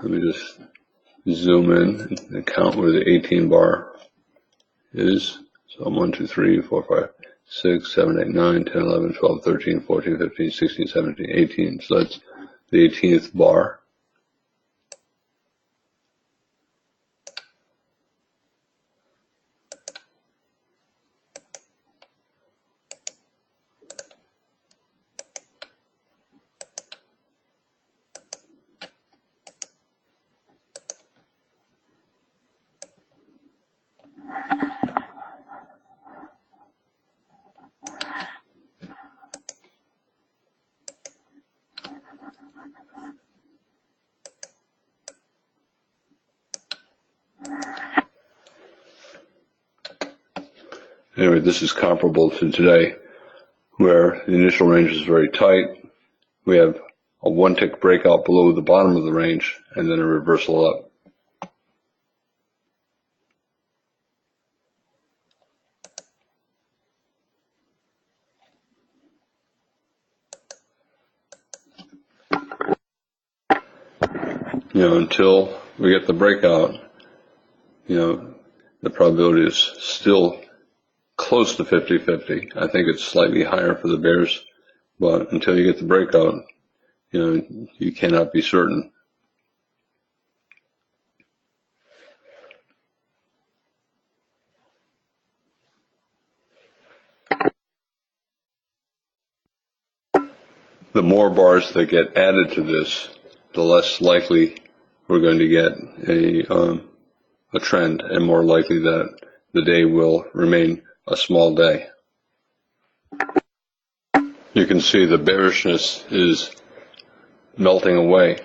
Let me just zoom in and count where the 18 bar is. So 1, 2, 3, 4, 5, 6, 7, 8, 9, 10, 11, 12, 13, 14, 15, 16, 17, 18. So that's the 18th bar. Anyway, this is comparable to today, where the initial range is very tight. We have a 1 tick breakout below the bottom of the range and then a reversal up. Until we get the breakout, the probability is still close to 50-50. I think it's slightly higher for the bears, but until you get the breakout, you cannot be certain. The more bars that get added to this, the less likely we're going to get a trend, and more likely that the day will remain a small day. You can see the bearishness is melting away.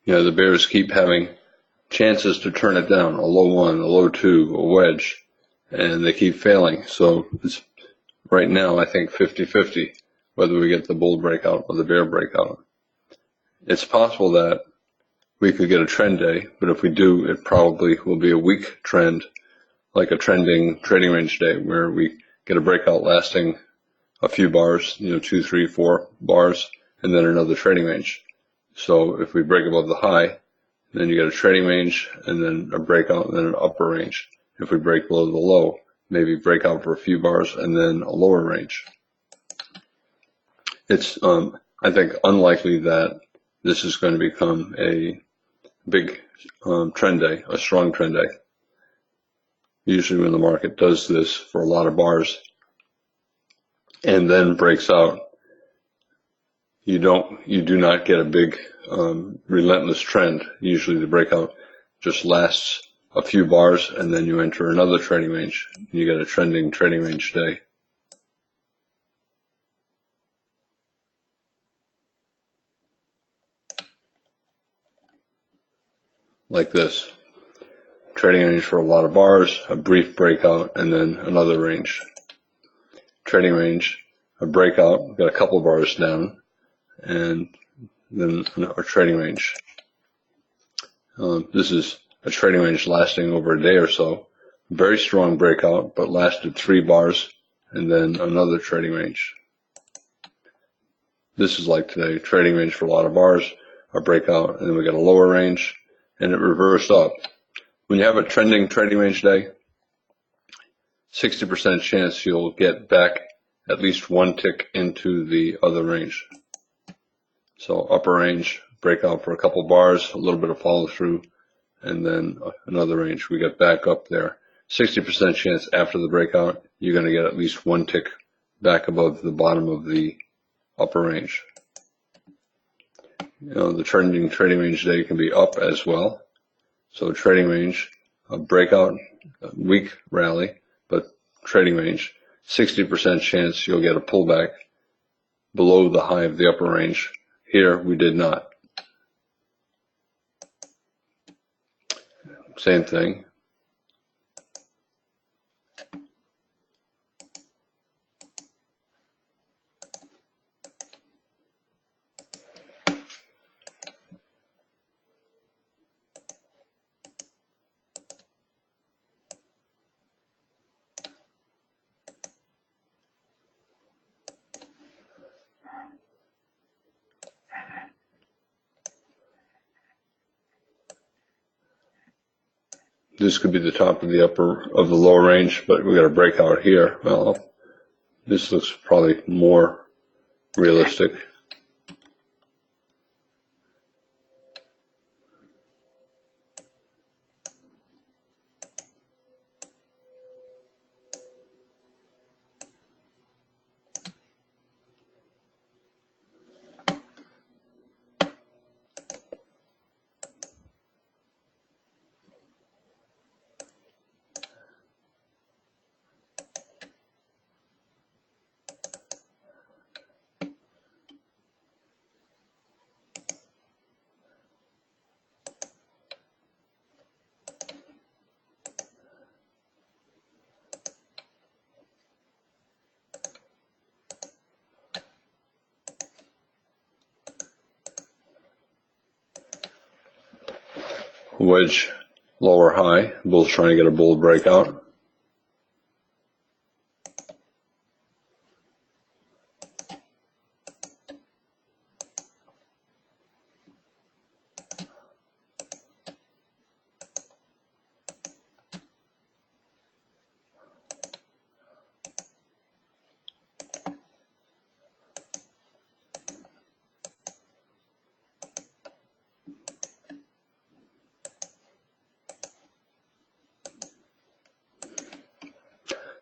The bears keep having chances to turn it down, a low one, a low two, a wedge, and they keep failing. So it's right now, I think 50-50 whether we get the bull breakout or the bear breakout. It's possible that we could get a trend day, but if we do, it probably will be a weak trend, like a trending trading range day, where we get a breakout lasting a few bars, 2, 3, 4 bars, and then another trading range. So if we break above the high, then you get a trading range, and then a breakout, and then an upper range. If we break below the low, maybe break out for a few bars, and then a lower range. It's, I think, unlikely that this is going to become a big trend day, a strong trend day. Usually when the market does this for a lot of bars and then breaks out, you do not get a big relentless trend. Usually the breakout just lasts a few bars, and then you enter another trading range. You get a trending trading range day. Like this. Trading range for a lot of bars, a brief breakout, and then another range. Trading range, a breakout, got a couple of bars down, and then a trading range. This is a trading range lasting over a day or so. Very strong breakout, but lasted 3 bars, and then another trading range. This is like today, trading range for a lot of bars, a breakout, and then we got a lower range, and it reversed up. When you have a trending trading range day, 60% chance you'll get back at least one tick into the other range. So upper range, breakout for a couple bars, a little bit of follow through, and then another range. We get back up there. 60% chance after the breakout, you're going to get at least one tick back above the bottom of the upper range. The trending trading range day can be up as well. So trading range, a breakout, a weak rally, but trading range, 60% chance you'll get a pullback below the high of the upper range. Here we did not. Same thing. This could be the top of the lower range, but we got a breakout here. Well, this looks probably more realistic. Wedge lower high, bull's trying to get a bull breakout.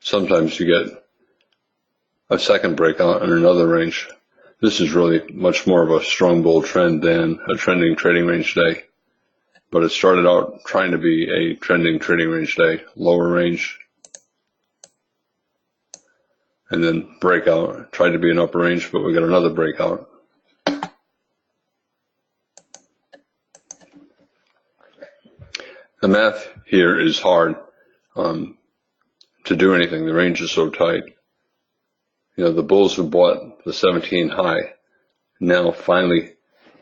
Sometimes you get a second breakout in another range. This is really much more of a strong bull trend than a trending trading range day. but it started out trying to be a trending trading range day, lower range, and then breakout, tried to be an upper range, but we got another breakout. The math here is hard to do anything. The range is so tight. You know, the bulls who bought the 17 high now finally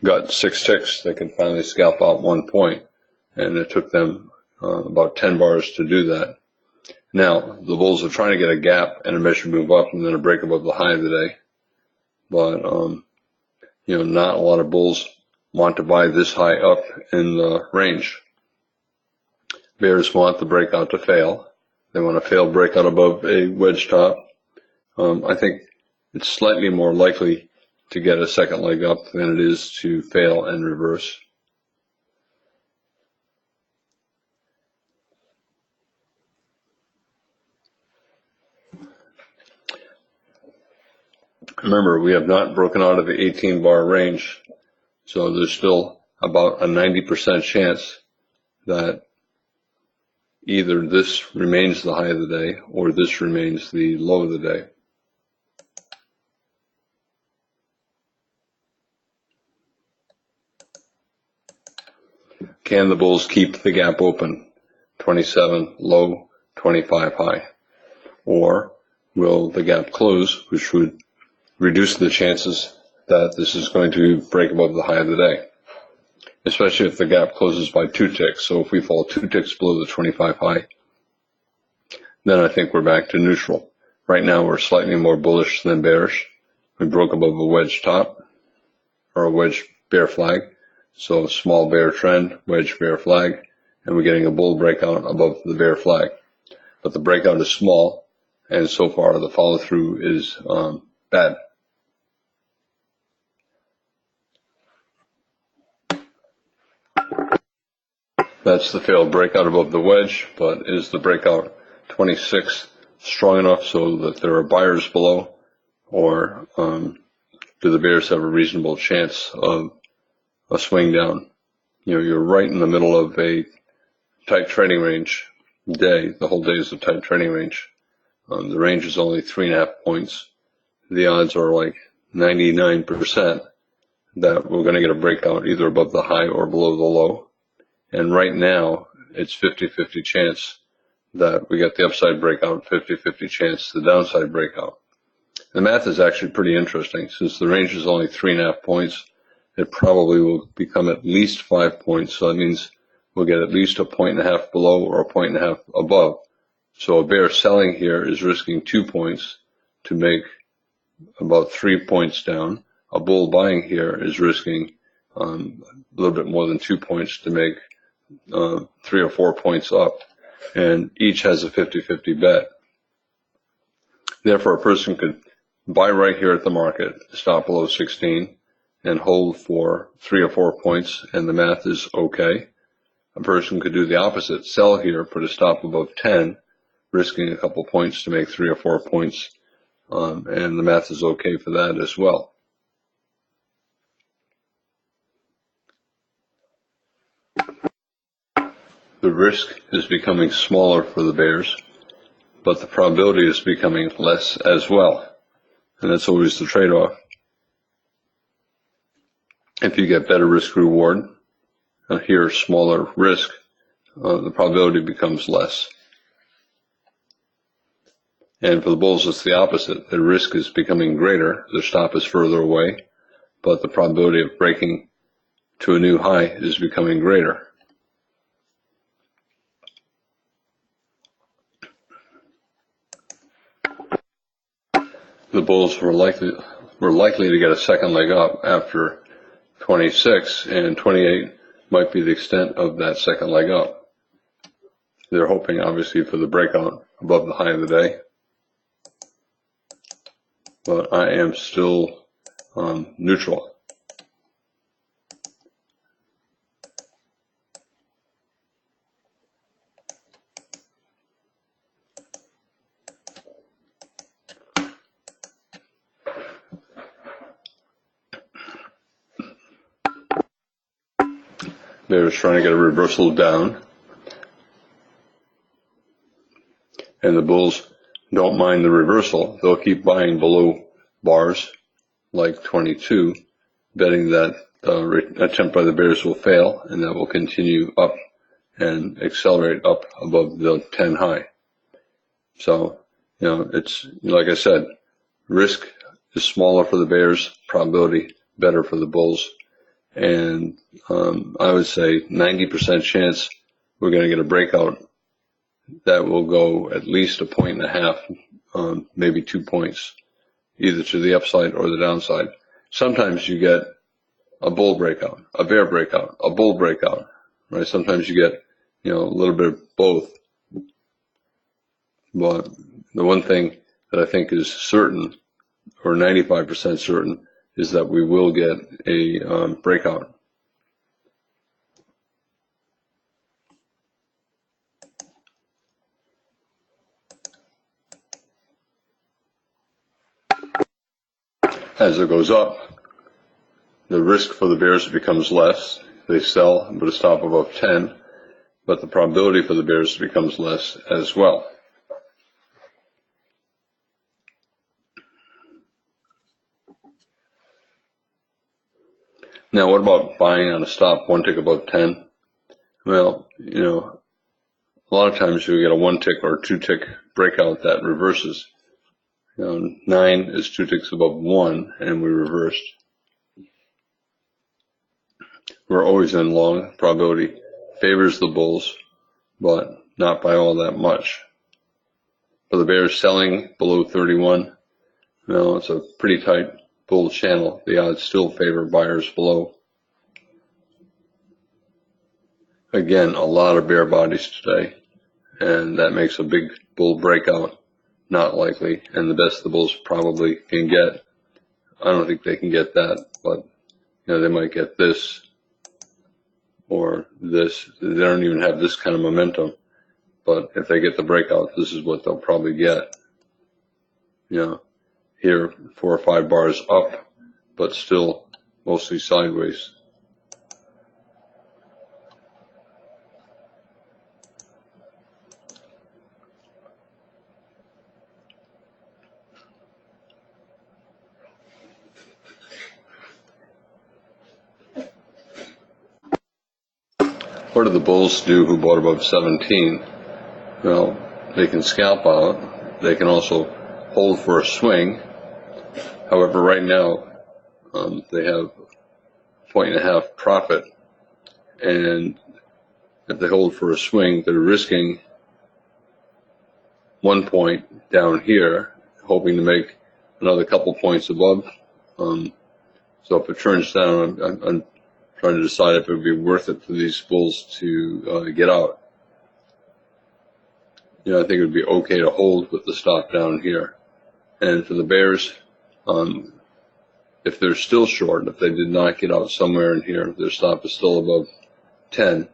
got 6 ticks. They can finally scalp out 1 point, and it took them about 10 bars to do that. Now, the bulls are trying to get a gap and a measured move up and then a break above the high of the day. But, you know, not a lot of bulls want to buy this high up in the range. Bears want the breakout to fail. They want a failed breakout above a wedge top. I think it's slightly more likely to get a second leg up than it is to fail and reverse. Remember, we have not broken out of the 18 bar range, so there's still about a 90% chance that either this remains the high of the day or this remains the low of the day. Can the bulls keep the gap open? 27 low, 25 high. Or will the gap close, which would reduce the chances that this is going to break above the high of the day, especially if the gap closes by 2 ticks. So if we fall 2 ticks below the 25 high, then I think we're back to neutral. Right now we're slightly more bullish than bearish. We broke above a wedge top or a wedge bear flag. So small bear trend, wedge bear flag, and we're getting a bull breakout above the bear flag. But the breakout is small, and so far the follow through is bad. That's the failed breakout above the wedge, but is the breakout 26 strong enough so that there are buyers below, or do the bears have a reasonable chance of a swing down? You know, you're right in the middle of a tight trading range day. The whole day is a tight trading range. The range is only 3.5 points. The odds are like 99% that we're going to get a breakout either above the high or below the low. And right now, it's 50-50 chance that we get the upside breakout, 50-50 chance the downside breakout. The math is actually pretty interesting. Since the range is only 3.5 points, it probably will become at least 5 points. So that means we'll get at least 1.5 points below or 1.5 points above. So a bear selling here is risking 2 points to make about 3 points down. A bull buying here is risking a little bit more than 2 points to make 3 or 4 points up. And each has a 50-50 bet. Therefore, a person could buy right here at the market, stop below 16, and hold for 3 or 4 points, and the math is okay. A person could do the opposite, sell here, put a stop above 10, risking a couple points to make 3 or 4 points, and the math is okay for that as well. The risk is becoming smaller for the bears, but the probability is becoming less as well, and that's always the trade-off. If you get better risk reward, here smaller risk, the probability becomes less. And for the bulls, it's the opposite. The risk is becoming greater. The stop is further away, but the probability of breaking to a new high is becoming greater. The bulls were likely to get a second leg up after 26, and 28 might be the extent of that second leg up. They're hoping, obviously, for the breakout above the high of the day. But I am still neutral. Bears trying to get a reversal down. And the bulls don't mind the reversal. They'll keep buying below bars like 22, betting that the attempt by the bears will fail, and that will continue up and accelerate up above the 10 high. So, it's, like I said, risk is smaller for the bears, probability better for the bulls. And I would say 90% chance we're going to get a breakout that will go at least 1.5 points, maybe 2 points, either to the upside or the downside. Sometimes you get a bull breakout, a bear breakout, a bull breakout, right? Sometimes you get, a little bit of both. But the one thing that I think is certain, or 95% certain, is that we will get a breakout. As it goes up, the risk for the bears becomes less. They sell with a stop above 10, but the probability for the bears becomes less as well. Now, what about buying on a stop 1 tick above 10? Well, a lot of times you get a 1 tick or 2 tick breakout that reverses. 9 is 2 ticks above 1, and we reversed. We're always in long. Probability favors the bulls, but not by all that much. For the bears selling below 31, it's a pretty tight bull channel. The odds still favor buyers below. Again, a lot of bear bodies today, and that makes a big bull breakout not likely, and the best the bulls probably can get. I don't think they can get that, but they might get this or this. They don't even have this kind of momentum, but if they get the breakout, this is what they'll probably get. Here 4 or 5 bars up, but still mostly sideways. What do the bulls do who bought above 17? Well, they can scalp out. They can also hold for a swing. However, right now, they have 1.5 profit. And if they hold for a swing, they're risking 1 point down here, hoping to make another couple points above. So if it turns down, I'm trying to decide if it would be worth it for these bulls to get out. I think it would be okay to hold with the stop down here. And for the bears, if they're still short, if they did not get out somewhere in here, their stop is still above 10.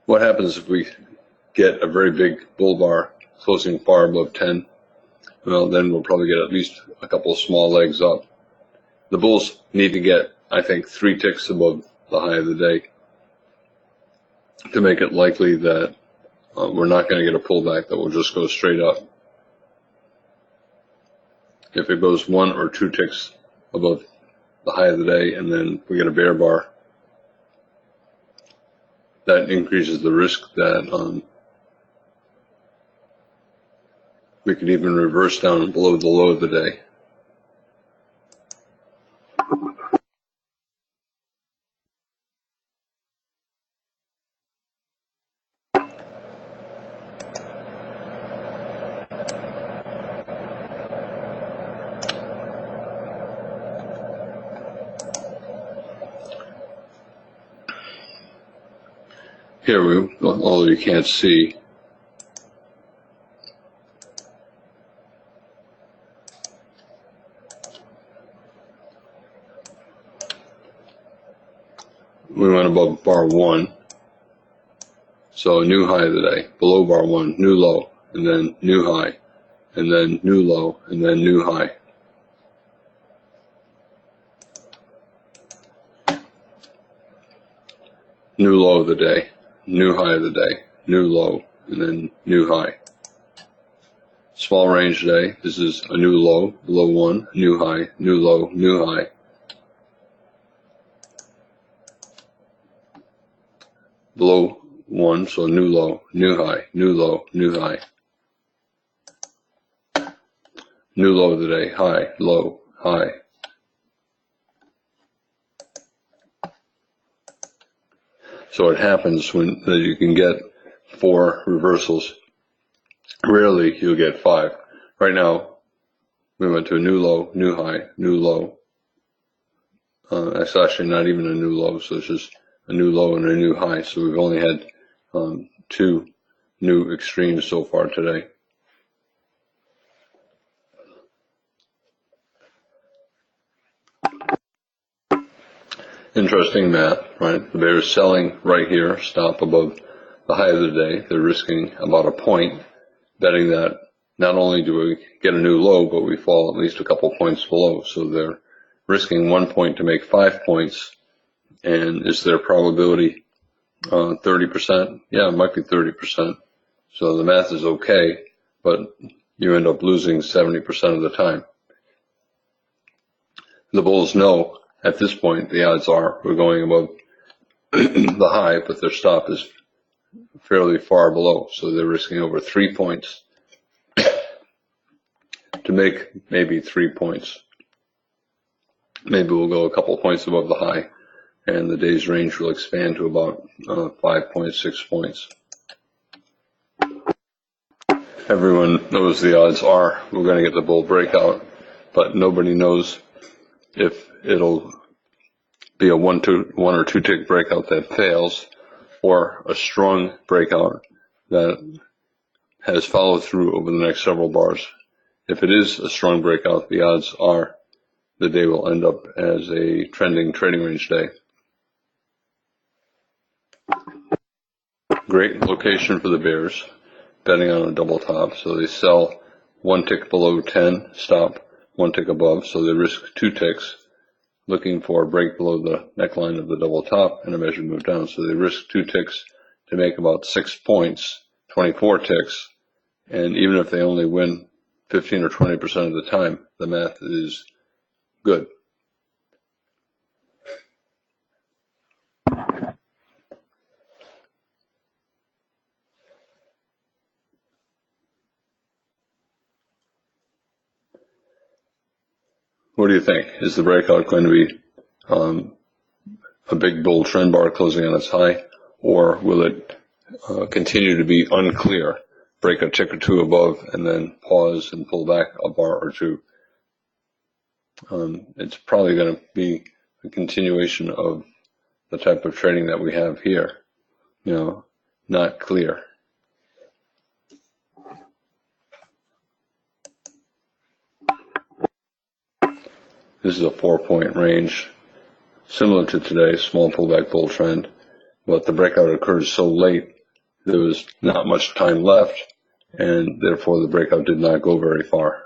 What happens if we get a very big bull bar closing far above 10? Well, then we'll probably get at least a couple of small legs up. The bulls need to get, I think, 3 ticks above the high of the day to make it likely that we're not going to get a pullback that will just go straight up. If it goes 1 or 2 ticks above the high of the day and then we get a bear bar, that increases the risk that we could even reverse down below the low of the day. Here, although you can't see, we went above bar 1, so a new high of the day, below bar 1, new low, and then new high, and then new low, and then new high. new low of the day, new high of the day, new low, and then new high. Small range today, this is a new low, below 1, new high, new low, new high. Below 1, so new low, new high, new low, new high. New low of the day, high, low, high. So it happens when that you can get 4 reversals. Rarely you'll get 5. Right now, we went to a new low, new high, new low. It's actually not even a new low, so it's just a new low and a new high. So we've only had 2 new extremes so far today. Interesting math, right? The bear is selling right here, stop above the high of the day. They're risking about a point, betting that not only do we get a new low, but we fall at least a couple points below. So they're risking 1 point to make 5 points. And is their probability 30%? Yeah, it might be 30%. So the math is okay, but you end up losing 70% of the time. The bulls know at this point the odds are we're going above the high, but their stop is fairly far below. So they're risking over 3 points to make maybe 3 points. Maybe we'll go a couple points above the high, and the day's range will expand to about 5.6 points. Everyone knows the odds are we're going to get the bull breakout, but nobody knows if it'll be a one or two tick breakout that fails, or a strong breakout that has followed through over the next several bars. If it is a strong breakout, the odds are the day will end up as a trending trading range day. Great location for the bears, betting on a double top. So they sell 1 tick below 10, stop 1 tick above, so they risk 2 ticks, looking for a break below the neckline of the double top and a measured move down. So they risk 2 ticks to make about 6 points, 24 ticks, and even if they only win 15 or 20% of the time, the math is good. What do you think? Is the breakout going to be a big bull trend bar closing on its high, or will it continue to be unclear, break a tick or two above, and then pause and pull back a bar or two? It's probably going to be a continuation of the type of trading that we have here, not clear. This is a 4-point range, similar to today's small pullback bull trend, but the breakout occurred so late, there was not much time left, and therefore the breakout did not go very far.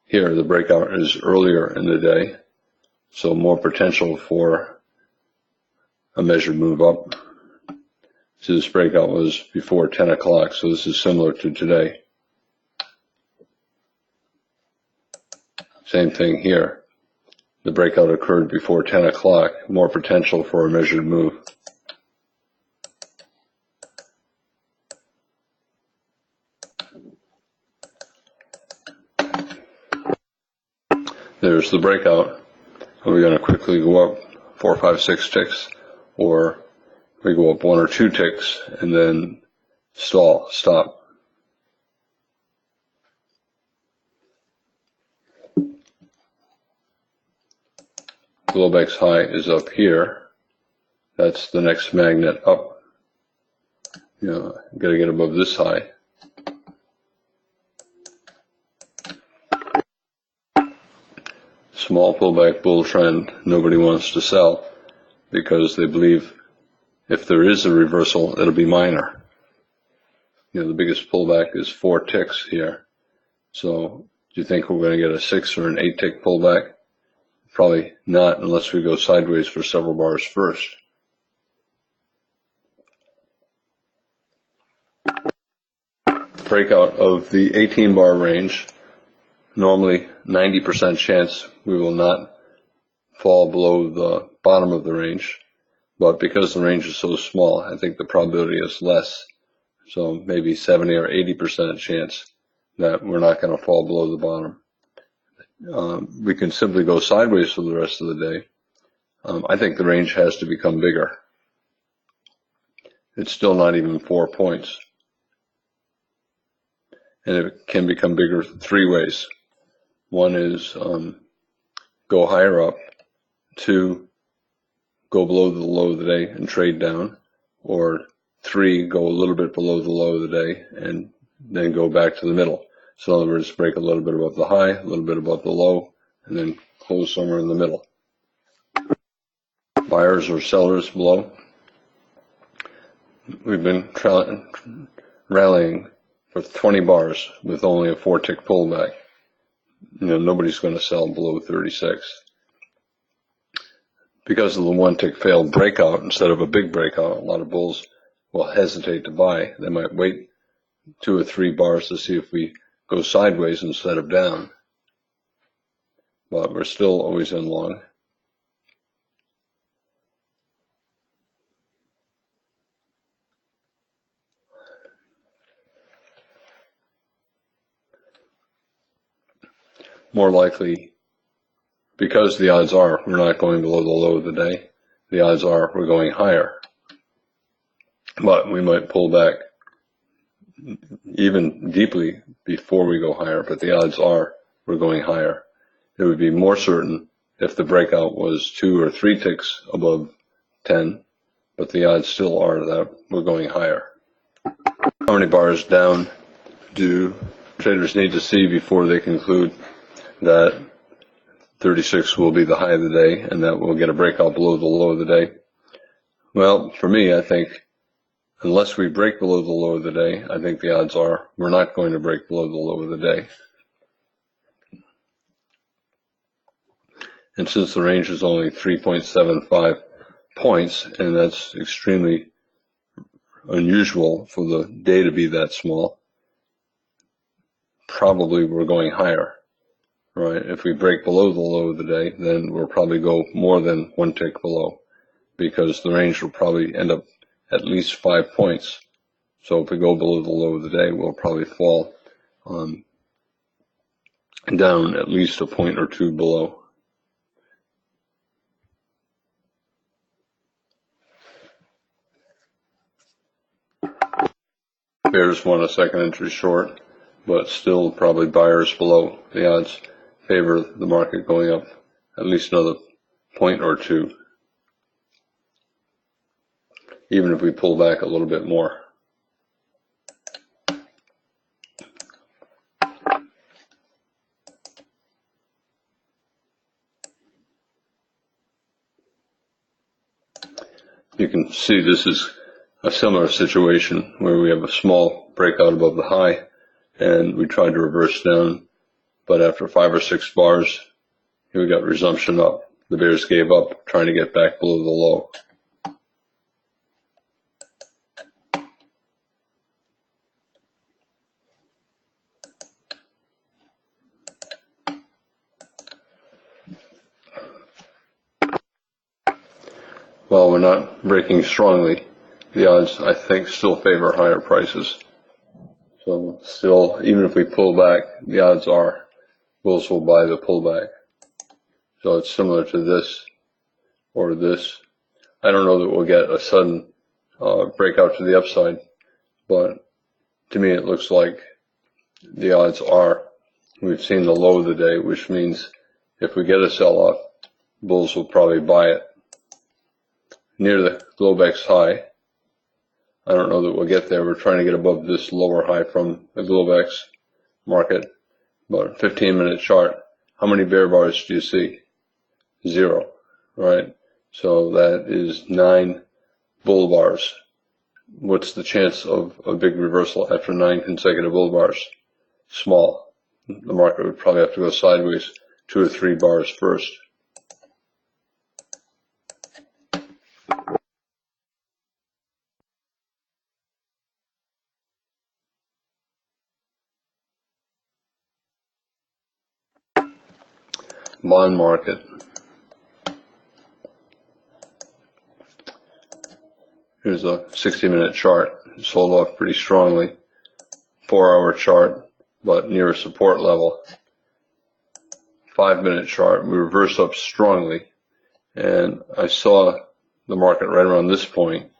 Here, the breakout is earlier in the day, so more potential for a measured move up. So this breakout was before 10 o'clock, so this is similar to today. Same thing here. The breakout occurred before 10 o'clock, more potential for a measured move. There's the breakout. Are we going to quickly go up 4, 5, 6 ticks, or we go up 1 or 2 ticks and then stop? Globex high is up here. That's the next magnet up. Got to get above this high. Small pullback bull trend. Nobody wants to sell because they believe if there is a reversal, it'll be minor. the biggest pullback is 4 ticks here. So do you think we're going to get a 6 or an 8 tick pullback? Probably not, unless we go sideways for several bars first. Breakout of the 18 bar range, normally 90% chance we will not fall below the bottom of the range, but because the range is so small, I think the probability is less. So maybe 70 or 80% chance that we're not going to fall below the bottom. We can simply go sideways for the rest of the day. I think the range has to become bigger. It's still not even 4 points. And it can become bigger 3 ways. One is go higher up. 2, go below the low of the day and trade down. Or 3, go a little bit below the low of the day and then go back to the middle. So in other words, break a little bit above the high, a little bit above the low, and then close somewhere in the middle. Buyers or sellers below. We've been rallying for 20 bars with only a 4 tick pullback. Nobody's going to sell below 36. Because of the 1 tick failed breakout instead of a big breakout, a lot of bulls will hesitate to buy. They might wait 2 or 3 bars to see if we go sideways instead of down. But we're still always in long. More likely, because the odds are we're not going below the low of the day, the odds are we're going higher. But we might pull back even deeply before we go higher, but the odds are we're going higher. It would be more certain if the breakout was 2 or 3 ticks above 10, but the odds still are that we're going higher. How many bars down do traders need to see before they conclude that 36 will be the high of the day and that we'll get a breakout below the low of the day? Well, for me, I think unless we break below the low of the day, I think the odds are we're not going to break below the low of the day. And since the range is only 3.75 points, and that's extremely unusual for the day to be that small, probably we're going higher, right? If we break below the low of the day, then we'll probably go more than 1 tick below, because the range will probably end up at least 5 points. So if we go below the low of the day, we'll probably fall down at least a point or 2 below. Bears want a second entry short, but still probably buyers below. The odds favor the market going up at least another point or 2, even if we pull back a little bit more. You can see this is a similar situation where we have a small breakout above the high and we tried to reverse down, but after 5 or 6 bars, we got resumption up. The bears gave up trying to get back below the low. While we're not breaking strongly, the odds, I think, still favor higher prices. So still, even if we pull back, the odds are bulls will buy the pullback. So it's similar to this or this. I don't know that we'll get a sudden breakout to the upside, but to me it looks like the odds are we've seen the low of the day, which means if we get a sell-off, bulls will probably buy it near the Globex high. I don't know that we'll get there. We're trying to get above this lower high from the Globex market. But 15-minute chart, how many bear bars do you see? 0, right? So that is 9 bull bars what's the chance of a big reversal after 9 consecutive bull bars? Small. The market would probably have to go sideways 2 or 3 bars first. Bond market. Here's a 60-minute chart. It sold off pretty strongly. 4-hour chart, but near a support level. 5-minute chart, we reversed up strongly, and I saw the market right around this point,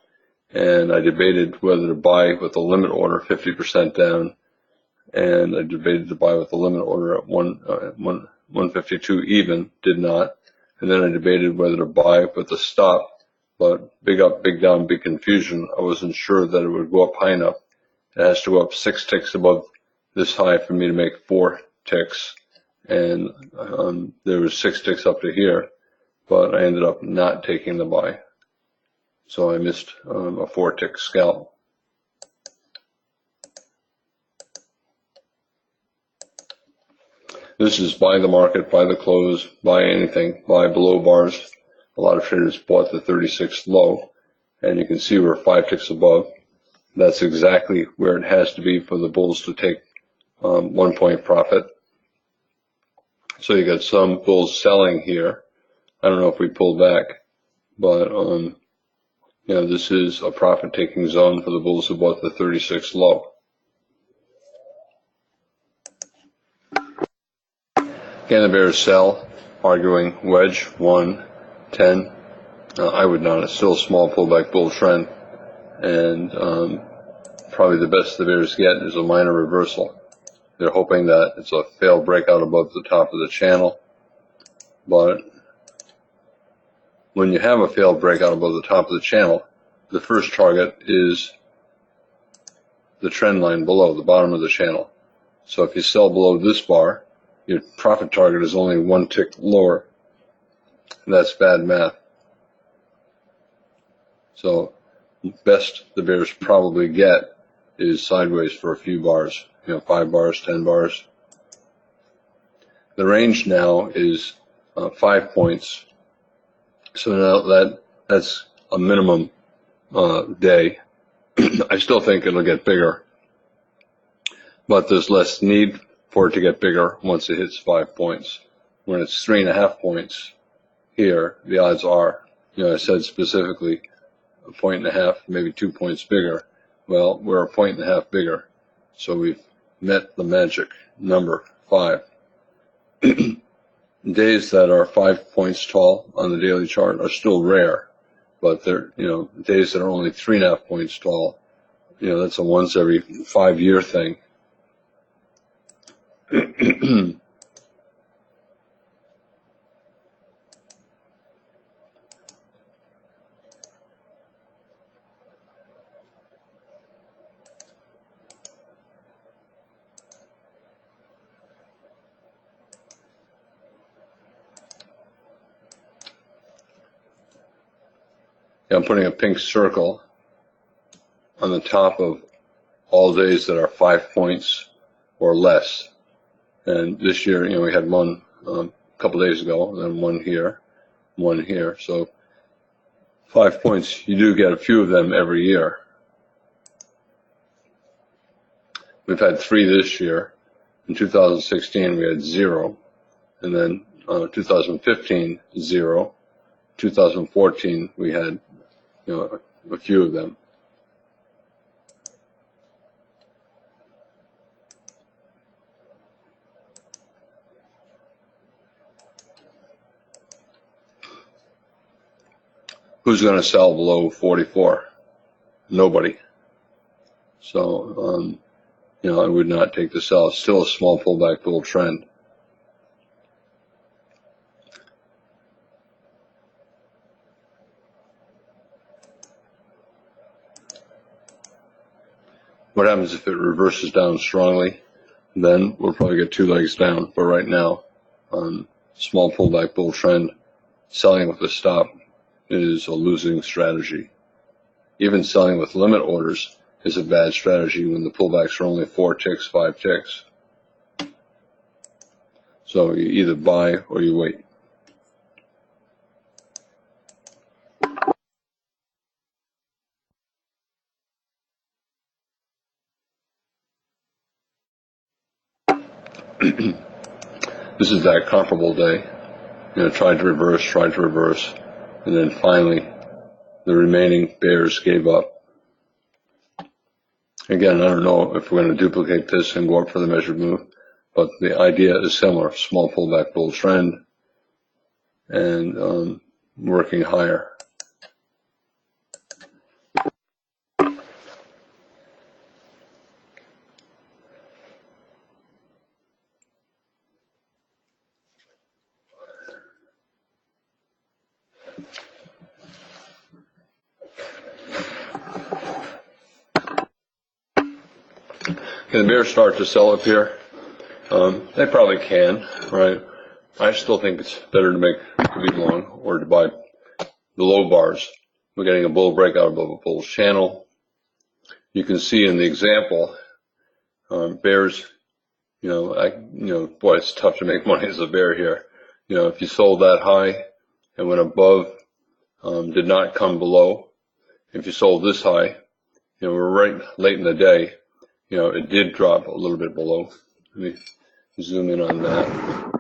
and I debated whether to buy with a limit order 50% down, and I debated to buy with a limit order at 152 even, did not, and then I debated whether to buy with a stop, but big up, big down, big confusion. I wasn't sure that it would go up high enough. It has to go up 6 ticks above this high for me to make 4 ticks, and there was 6 ticks up to here, but I ended up not taking the buy, so I missed a 4-tick scalp. This is buy the market, buy the close, buy anything, buy below bars. A lot of traders bought the 36th low, and you can see we're 5 ticks above. That's exactly where it has to be for the bulls to take 1 point profit. So you got some bulls selling here. I don't know if we pull back, but this is a profit-taking zone for the bulls who bought the 36th low. Again, the bears sell, arguing wedge 1, 10. I would not. It's still a small pullback bull trend, and probably the best the bears get is a minor reversal. They're hoping that it's a failed breakout above the top of the channel, but when you have a failed breakout above the top of the channel, the first target is the trend line below, the bottom of the channel. So if you sell below this bar, your profit target is only 1 tick lower. That's bad math. So best the bears probably get is sideways for a few bars, 5 bars, 10 bars. The range now is 5 points. So now that's a minimum day. I still think it'll get bigger, but there's less need for it to get bigger once it hits 5 points. When it's 3.5 points here, the odds are, I said specifically 1.5 points, maybe 2 points bigger. Well, we're 1.5 points bigger, so we've met the magic number 5. Days that are 5 points tall on the daily chart are still rare, but they're, days that are only 3.5 points tall, that's a once every 5-year thing. I'm putting a pink circle on the top of all days that are 5 points or less. And this year, we had one a couple days ago, and then one here. So 5 points, you do get a few of them every year. We've had 3 this year. In 2016, we had 0. And then 2015, 0. 2014, we had a few of them. Who's going to sell below 44? Nobody. So, I would not take the sell. It's still a small pullback bull trend. What happens if it reverses down strongly? Then we'll probably get 2 legs down. But right now, small pullback bull trend, selling with a stop is a losing strategy. even selling with limit orders is a bad strategy when the pullbacks are only 4 ticks, 5 ticks. So you either buy or you wait. This is that comparable day. Tried to reverse, and then finally the remaining bears gave up. Again, I don't know if we're going to duplicate this and go up for the measured move, but the idea is similar. Small pullback bull trend and working higher. Can the bears start to sell up here? They probably can, right? I still think it's better to be long or to buy the low bars. We're getting a bull breakout above a bull's channel. You can see in the example, bears, boy, it's tough to make money as a bear here. If you sold that high and went above, did not come below. If you sold this high, we're right late in the day. It did drop a little bit below. Let me zoom in on that.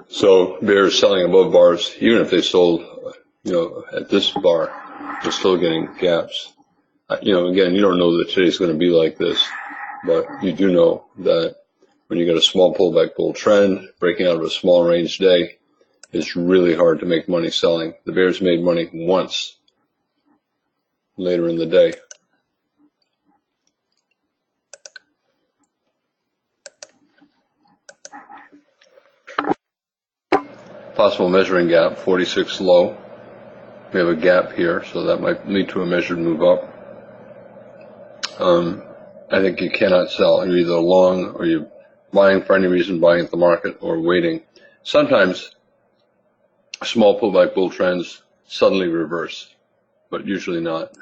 So bears selling above bars, even if they sold, at this bar, they're still getting gaps. Again, you don't know that today's going to be like this, but you do know that when you get a small pullback bull trend, breaking out of a small range day, it's really hard to make money selling. The bears made money once later in the day. Possible measuring gap, 46 low. We have a gap here, so that might lead to a measured move up. I think you cannot sell. You're either long or you're buying for any reason, buying at the market, or waiting. Sometimes small pullback bull trends suddenly reverse, but usually not.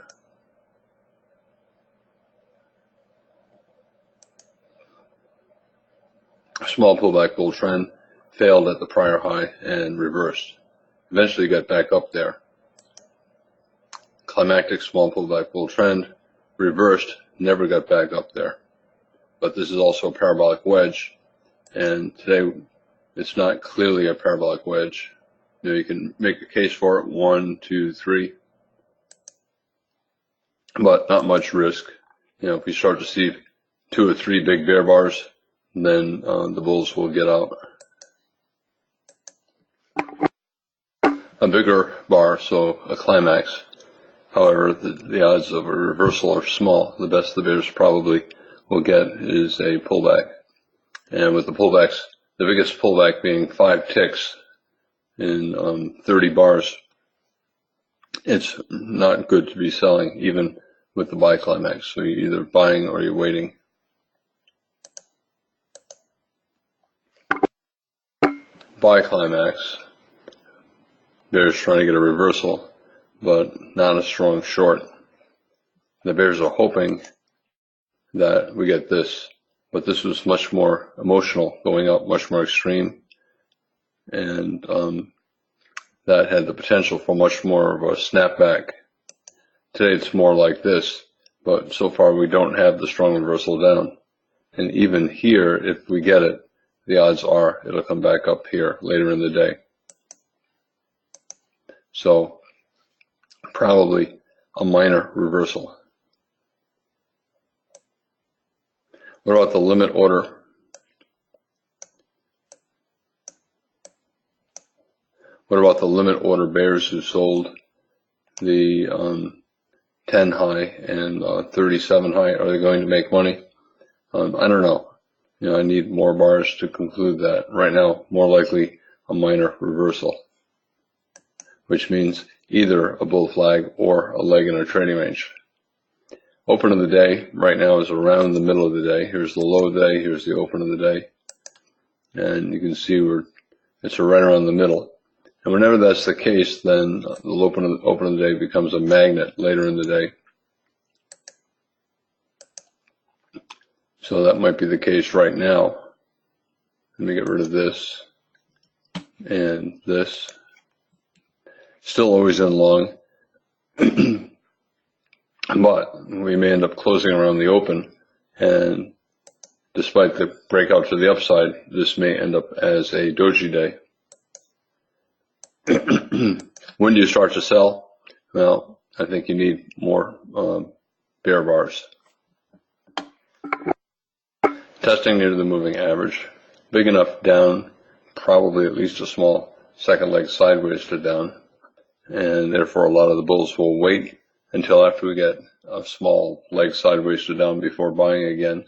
A small pullback bull trend failed at the prior high and reversed. Eventually got back up there. Climactic small pullback bull trend reversed, never got back up there. But this is also a parabolic wedge, and today it's not clearly a parabolic wedge. You can make a case for it, 1, 2, 3, but not much risk. If we start to see 2 or 3 big bear bars, then the bulls will get out. A bigger bar, so a climax. However, the odds of a reversal are small. The best the bears probably will get is a pullback. And with the pullbacks, the biggest pullback being 5 ticks in 30 bars, it's not good to be selling, even with the buy climax. So you're either buying or you're waiting. Buy climax, bears trying to get a reversal, but not a strong short. The bears are hoping that we get this, but this was much more emotional, going up, much more extreme, and that had the potential for much more of a snapback. Today it's more like this, but so far we don't have the strong reversal down. And even here, if we get it, the odds are it'll come back up here later in the day. So probably a minor reversal. What about the limit order? What about the limit order bears who sold the 10 high and 37 high, are they going to make money? I don't know. I need more bars to conclude that. Right now, more likely a minor reversal, which means either a bull flag or a leg in a trading range. Open of the day right now is around the middle of the day. Here's the low of the day, here's the open of the day. And you can see it's right around the middle. And whenever that's the case, then the open of the day becomes a magnet later in the day. So that might be the case right now. Let me get rid of this and this. Still always in long, but we may end up closing around the open, and despite the breakout to the upside, this may end up as a doji day. When do you start to sell? Well, I think you need more bear bars. Testing near the moving average, big enough down, probably at least a small second leg sideways to down, and therefore a lot of the bulls will wait until after we get a small leg sideways to down before buying again.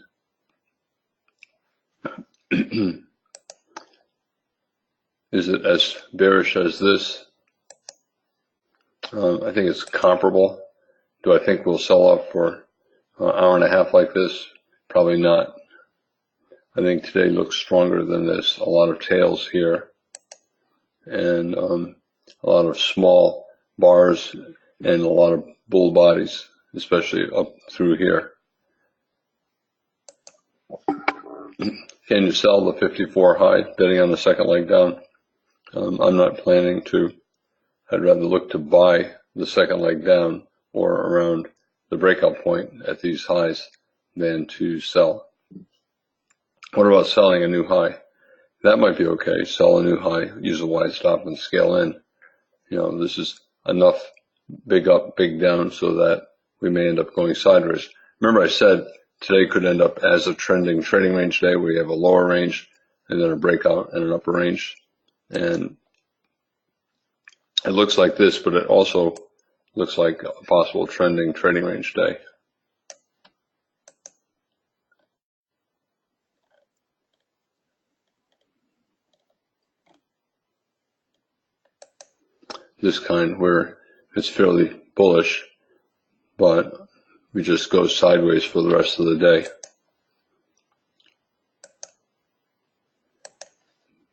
Is it as bearish as this? I think it's comparable. Do I think we'll sell off for an hour and a half like this? Probably not. I think today looks stronger than this. A lot of tails here, and a lot of small bars, and a lot of bull bodies, especially up through here. Can you sell the 54 high, betting on the second leg down? I'm not planning to. I'd rather look to buy the second leg down or around the breakout point at these highs than to sell. What about selling a new high? That might be okay. Sell a new high, use a wide stop and scale in. This is enough big up, big down so that we may end up going sideways. Remember I said today could end up as a trending trading range day where you have a lower range and then a breakout and an upper range. And it looks like this, but it also looks like a possible trending trading range day. This kind where it's fairly bullish, but we just go sideways for the rest of the day.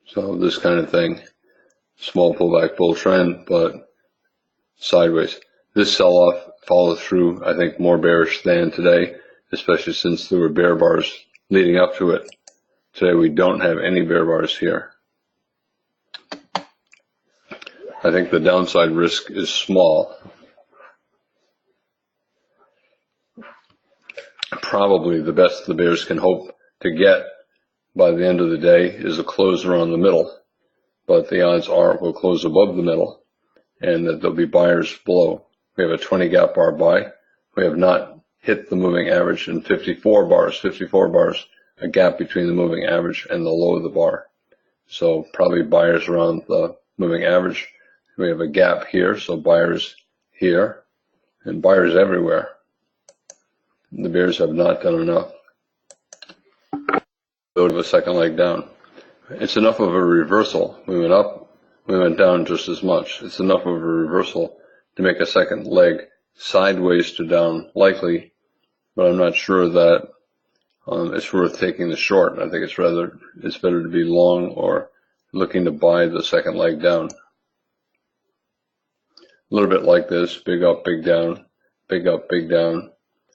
So this kind of thing, small pullback bull trend, but sideways. This sell-off followed through, I think, more bearish than today, especially since there were bear bars leading up to it. Today we don't have any bear bars here. I think the downside risk is small. Probably the best the bears can hope to get by the end of the day is a close around the middle, but the odds are we'll close above the middle and that there'll be buyers below. We have a 20 gap bar buy. We have not hit the moving average in 54 bars, a gap between the moving average and the low of the bar. So probably buyers around the moving average. We have a gap here, so buyers here and buyers everywhere. The bears have not done enough. Go to a second leg down. It's enough of a reversal. We went up, we went down just as much. It's enough of a reversal to make a second leg sideways to down likely, but I'm not sure that it's worth taking the short. I think it's better to be long or looking to buy the second leg down. A little bit like this, big up, big down, big up, big down.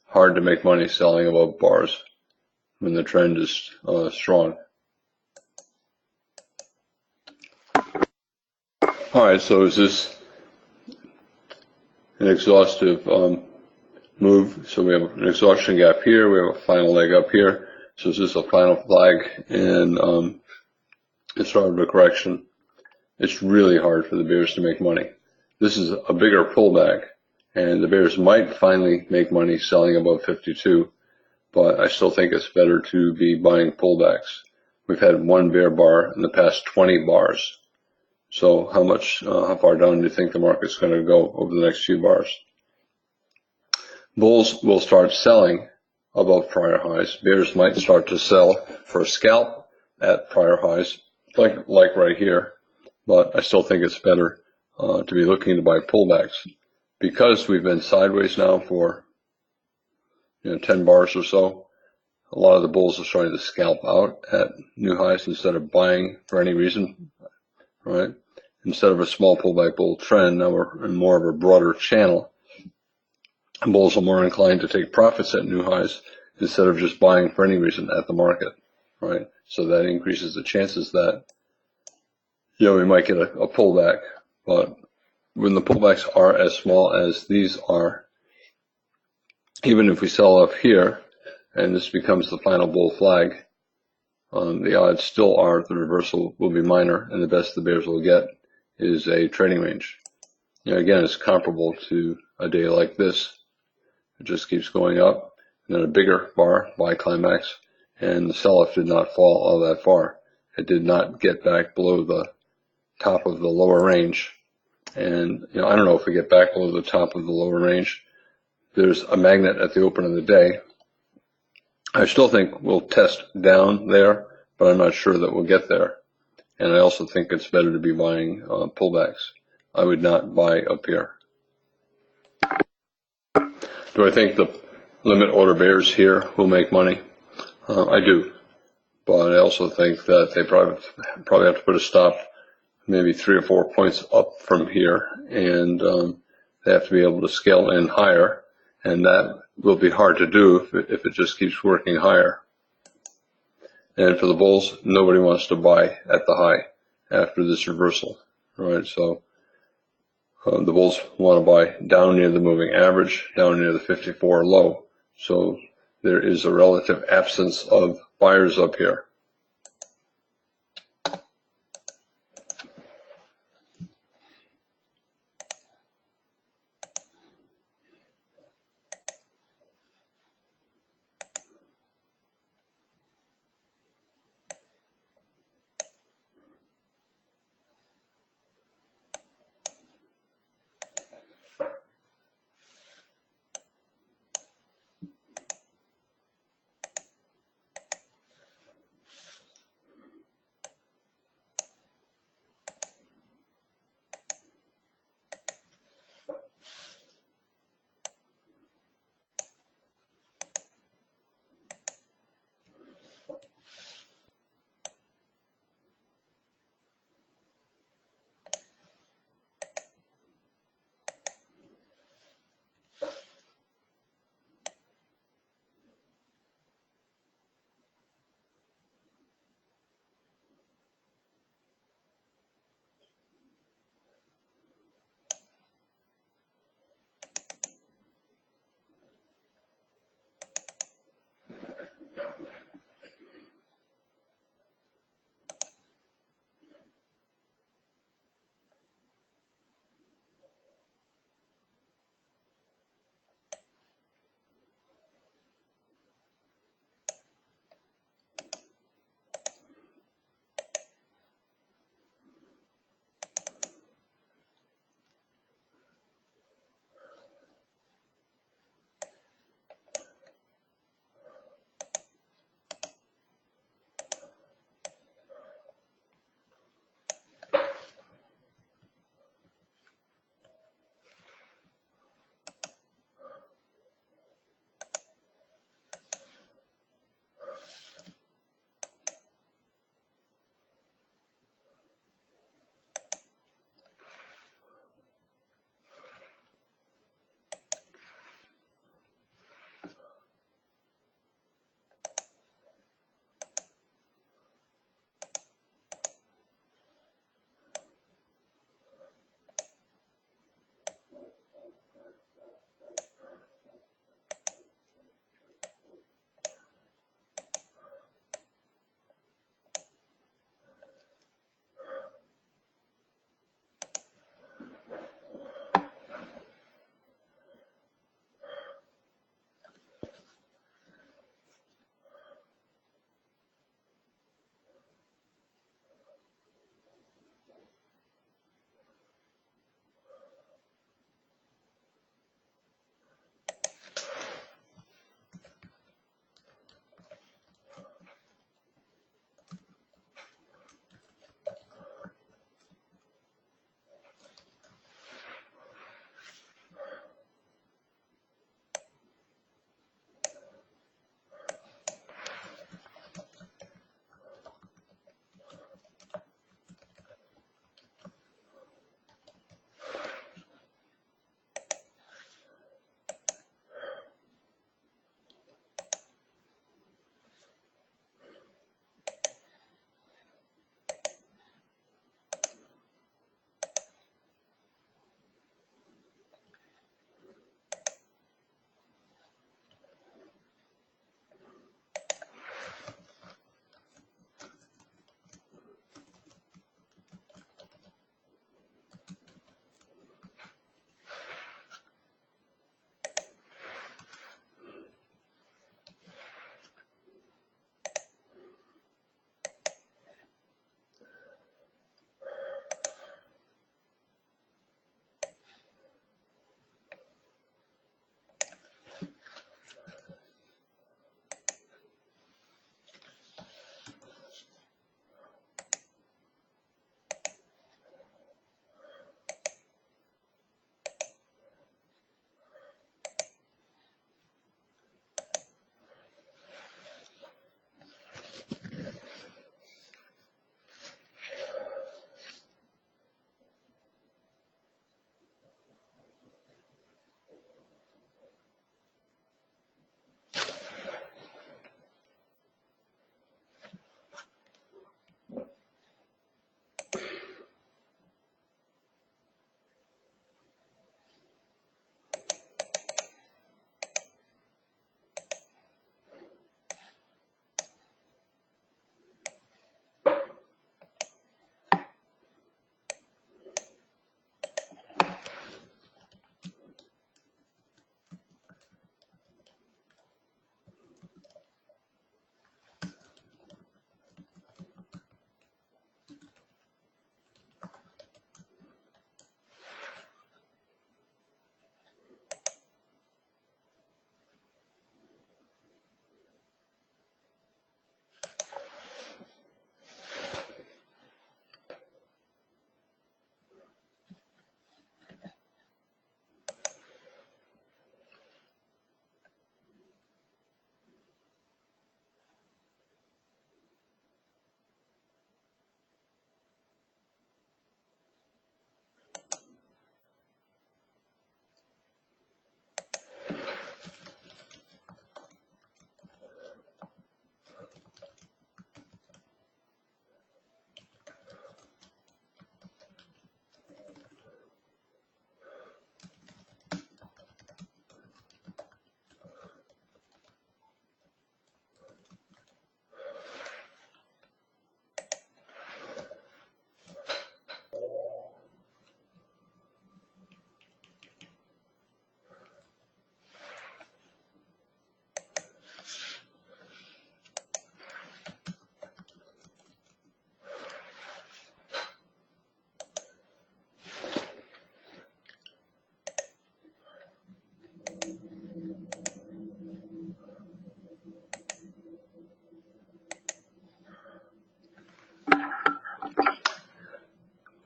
Hard to make money selling above bars when the trend is strong. All right, so is this an exhaustive move? So we have an exhaustion gap here, we have a final leg up here. So is this a final flag and it's sort of a correction? It's really hard for the bears to make money. This is a bigger pullback, and the bears might finally make money selling above 52, but I still think it's better to be buying pullbacks. We've had one bear bar in the past 20 bars, So how far down do you think the market's going to go over the next few bars? Bulls will start selling above prior highs. Bears might start to sell for a scalp at prior highs, like right here. But I still think it's better to be looking to buy pullbacks because we've been sideways now for 10 bars or so. A lot of the bulls are starting to scalp out at new highs instead of buying for any reason, right? Instead of a small pullback bull trend, now we're in more of a broader channel. Bulls are more inclined to take profits at new highs instead of just buying for any reason at the market, right? So that increases the chances that, we might get a pullback. But when the pullbacks are as small as these are, even if we sell up here and this becomes the final bull flag, the odds still are the reversal will be minor, and the best the bears will get is a trading range. Again, it's comparable to a day like this. It just keeps going up, and then a bigger bar by climax, and the sell-off did not fall all that far. It did not get back below the top of the lower range. And I don't know if we get back below the top of the lower range. There's a magnet at the open of the day. I still think we'll test down there, but I'm not sure that we'll get there. And I also think it's better to be buying pullbacks. I would not buy up here. Do I think the limit order bears here will make money? I do, but I also think that they probably have to put a stop maybe 3 or 4 points up from here, and they have to be able to scale in higher, and that will be hard to do if it just keeps working higher. And for the bulls, nobody wants to buy at the high after this reversal, right? So the bulls want to buy down near the moving average, down near the 54 low. So there is a relative absence of buyers up here.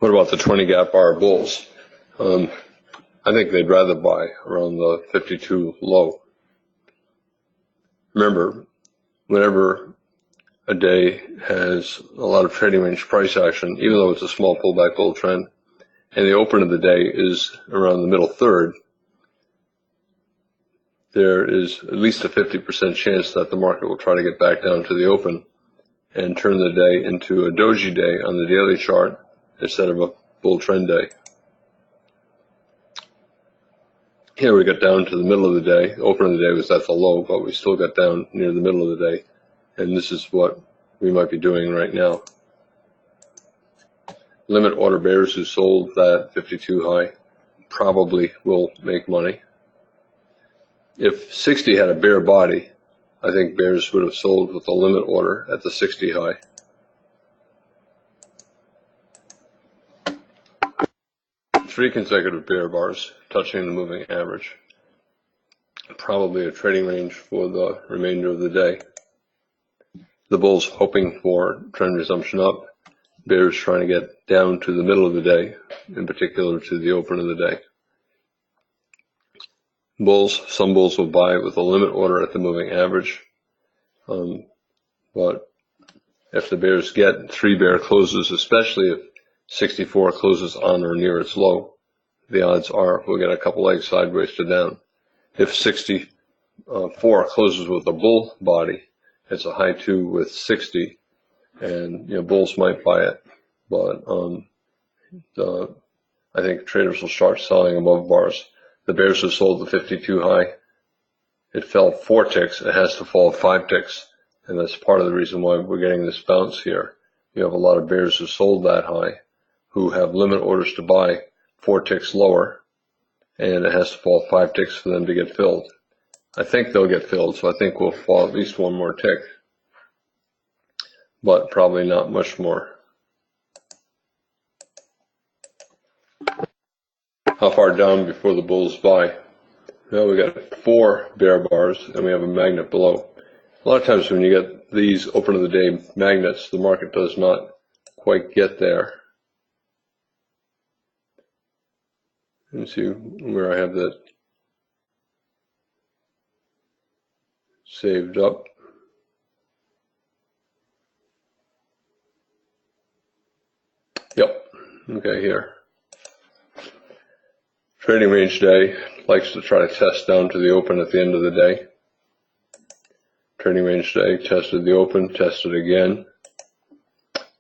What about the 20 gap bar bulls? I think they'd rather buy around the 52 low. Remember, whenever a day has a lot of trading range price action, even though it's a small pullback bull trend, and the open of the day is around the middle third, there is at least a 50% chance that the market will try to get back down to the open and turn the day into a doji day on the daily chart instead of a bull trend day. Here we got down to the middle of the day. Open of the day was at the low, but we still got down near the middle of the day. And this is what we might be doing right now. Limit order bears who sold that 52 high probably will make money. If 60 had a bear body, I think bears would have sold with a limit order at the 60 high. Three consecutive bear bars touching the moving average. Probably a trading range for the remainder of the day. The bulls hoping for trend resumption up. Bears trying to get down to the middle of the day, in particular to the open of the day. Some bulls will buy with a limit order at the moving average. But if the bears get three bear closes, especially if 64 closes on or near its low, the odds are we'll get a couple legs sideways to down. If 64 closes with a bull body, it's a high 2 with 60, and bulls might buy it, but I think traders will start selling above bars. The bears have sold the 52 high. It fell 4 ticks. It has to fall 5 ticks, and that's part of the reason why we're getting this bounce here. You have a lot of bears who sold that high, who have limit orders to buy 4 ticks lower, and it has to fall 5 ticks for them to get filled. I think they'll get filled, so I think we'll fall at least 1 more tick, but probably not much more. How far down before the bulls buy? Well, we got 4 bear bars, and we have a magnet below. A lot of times when you get these open of the day magnets, the market does not quite get there. Let me see where I have that saved up. Yep, okay, here. Trading range day likes to try to test down to the open at the end of the day. Trading range day tested the open, tested again.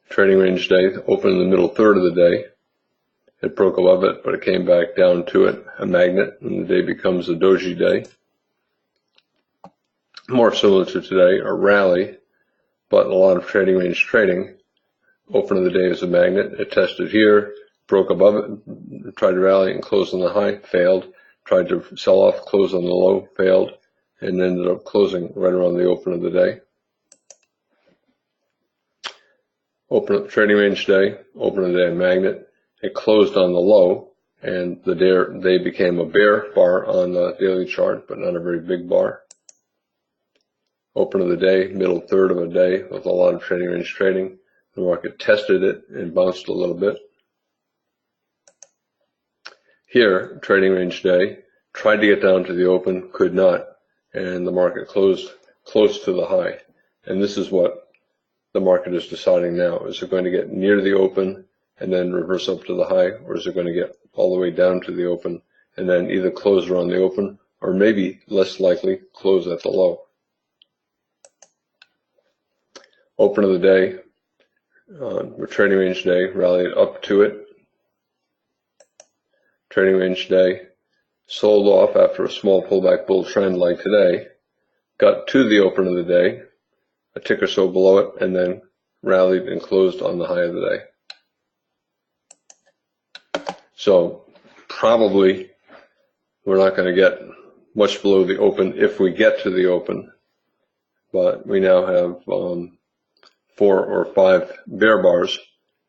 Trading range day open in the middle third of the day. It broke above it, but it came back down to it, a magnet, and the day becomes a doji day. More similar to today, a rally, but a lot of trading range trading. Open of the day is a magnet. It tested here, broke above it, tried to rally and close on the high, failed. Tried to sell off, close on the low, failed, and ended up closing right around the open of the day. Open trading range day, open of the day magnet. It closed on the low, and the day became a bear bar on the daily chart, but not a very big bar. Open of the day, middle third of a day with a lot of trading range trading. The market tested it and bounced a little bit. Here, trading range day, tried to get down to the open, could not, and the market closed close to the high. And this is what the market is deciding now. Is it going to get near the open and then reverse up to the high, or is it going to get all the way down to the open and then either close around the open, or maybe less likely close at the low? Open of the day, trading range day, rallied up to it. Trading range day, sold off after a small pullback bull trend like today, got to the open of the day, a tick or so below it, and then rallied and closed on the high of the day. So probably we're not going to get much below the open if we get to the open, but we now have 4 or 5 bear bars,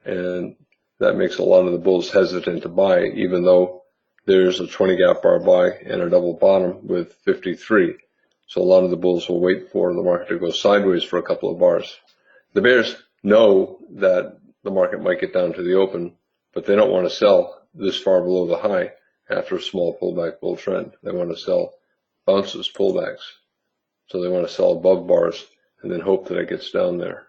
and that makes a lot of the bulls hesitant to buy, even though there's a 20 gap bar buy and a double bottom with 53. So a lot of the bulls will wait for the market to go sideways for a couple of bars. The bears know that the market might get down to the open, but they don't want to sell this far below the high after a small pullback bull trend. They want to sell bounces, pullbacks. So they want to sell above bars and then hope that it gets down there.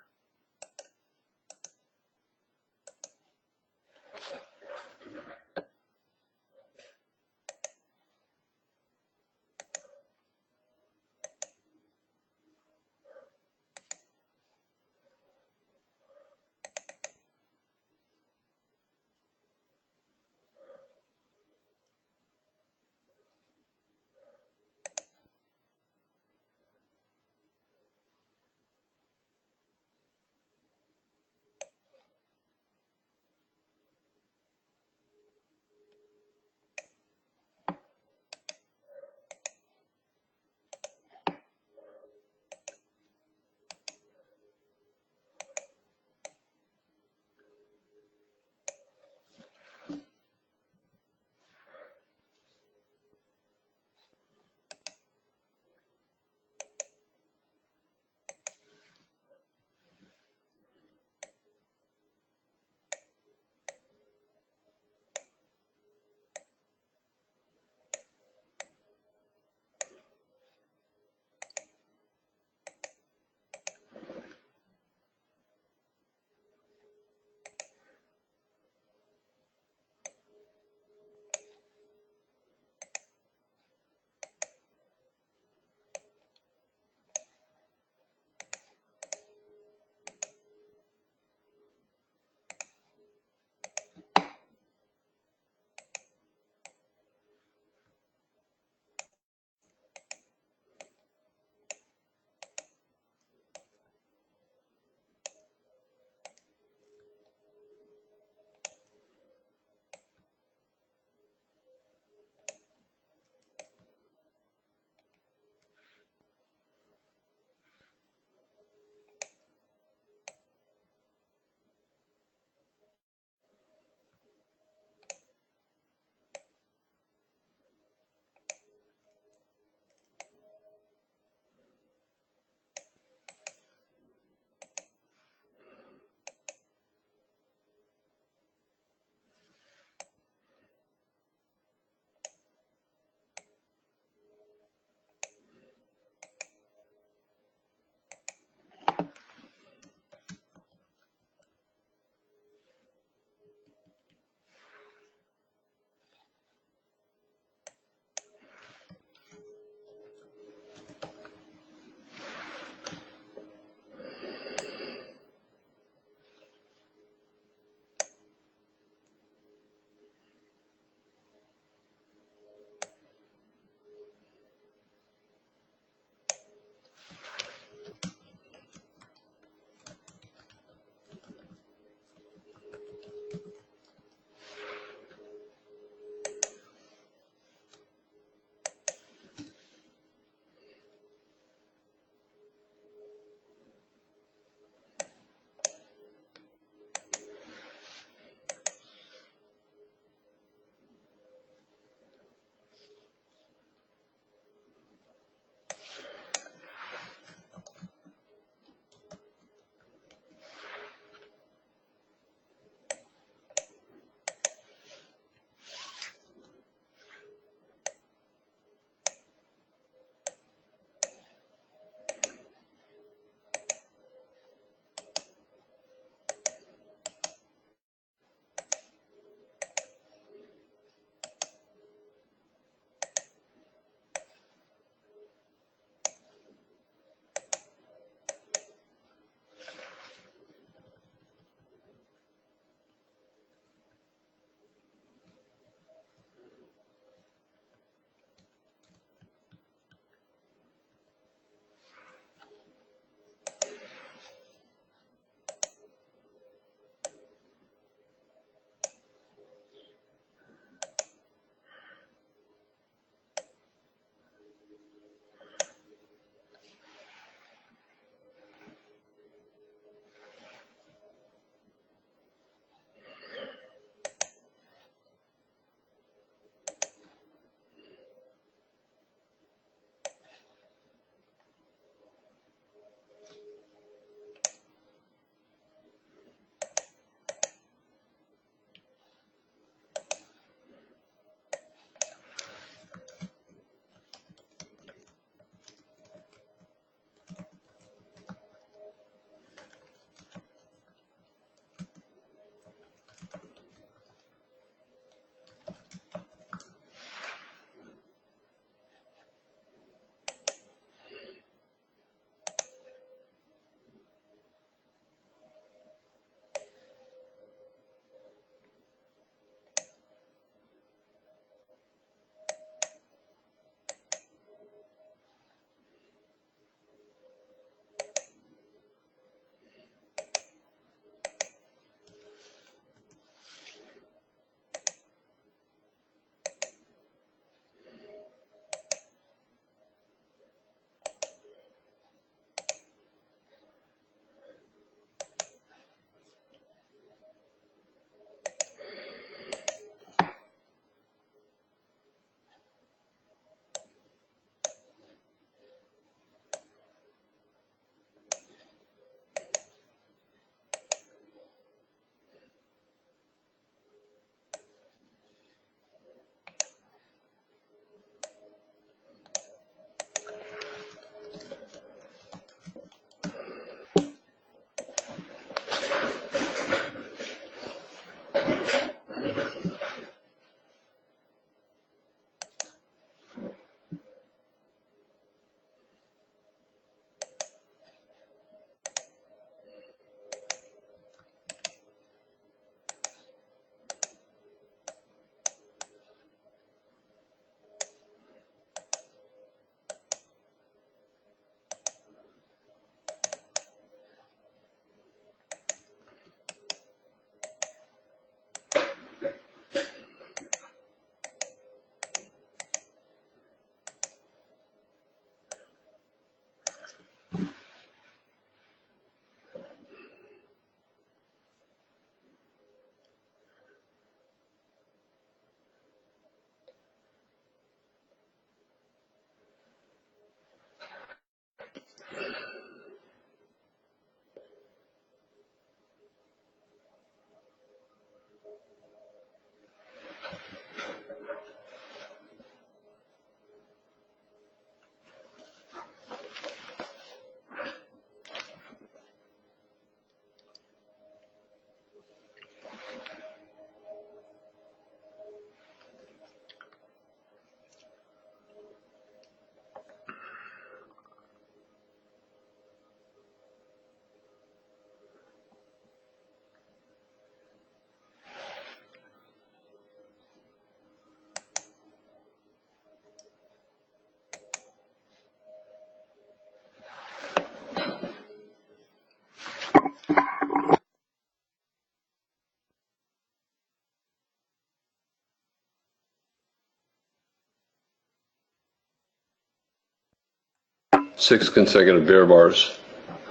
6 consecutive bear bars.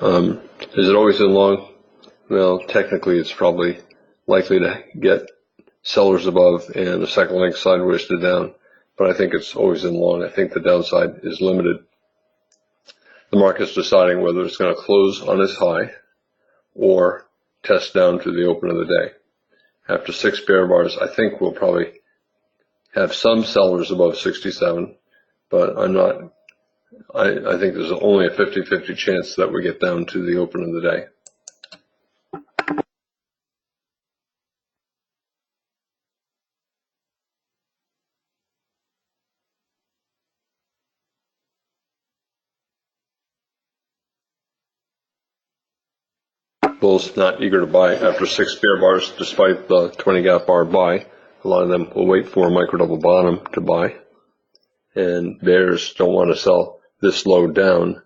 Is it always in long? Well, technically it's probably likely to get sellers above and a second leg sideways to down, but I think it's always in long. I think the downside is limited. The market's deciding whether it's going to close on its high or test down to the open of the day. After 6 bear bars, I think we'll probably have some sellers above 67, but I think there's only a 50-50 chance that we get down to the open of the day. Bulls not eager to buy after 6 bear bars, despite the 20 gap bar buy. A lot of them will wait for a micro double bottom to buy. And bears don't want to sell this low down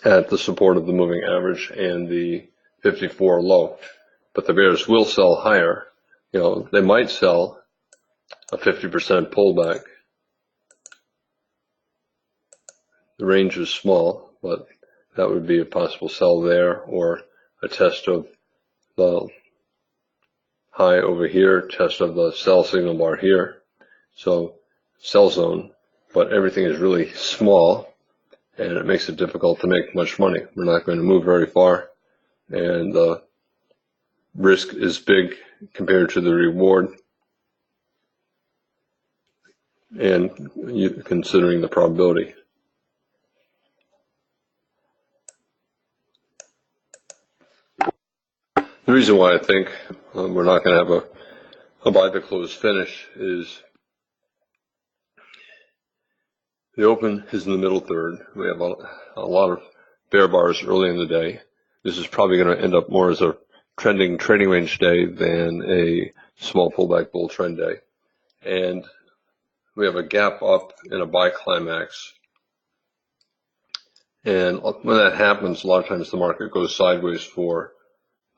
at the support of the moving average and the 54 low. But the bears will sell higher. They might sell a 50% pullback. The range is small, but that would be a possible sell there, or a test of the high over here, test of the sell signal bar here. So sell zone, but everything is really small and it makes it difficult to make much money. We're not going to move very far, and the risk is big compared to the reward, and considering the probability. The reason why I think we're not going to have a buy the close finish is the open is in the middle third. We have a lot of bear bars early in the day. This is probably going to end up more as a trending trading range day than a small pullback bull trend day. And we have a gap up and a buy climax. And when that happens, a lot of times the market goes sideways for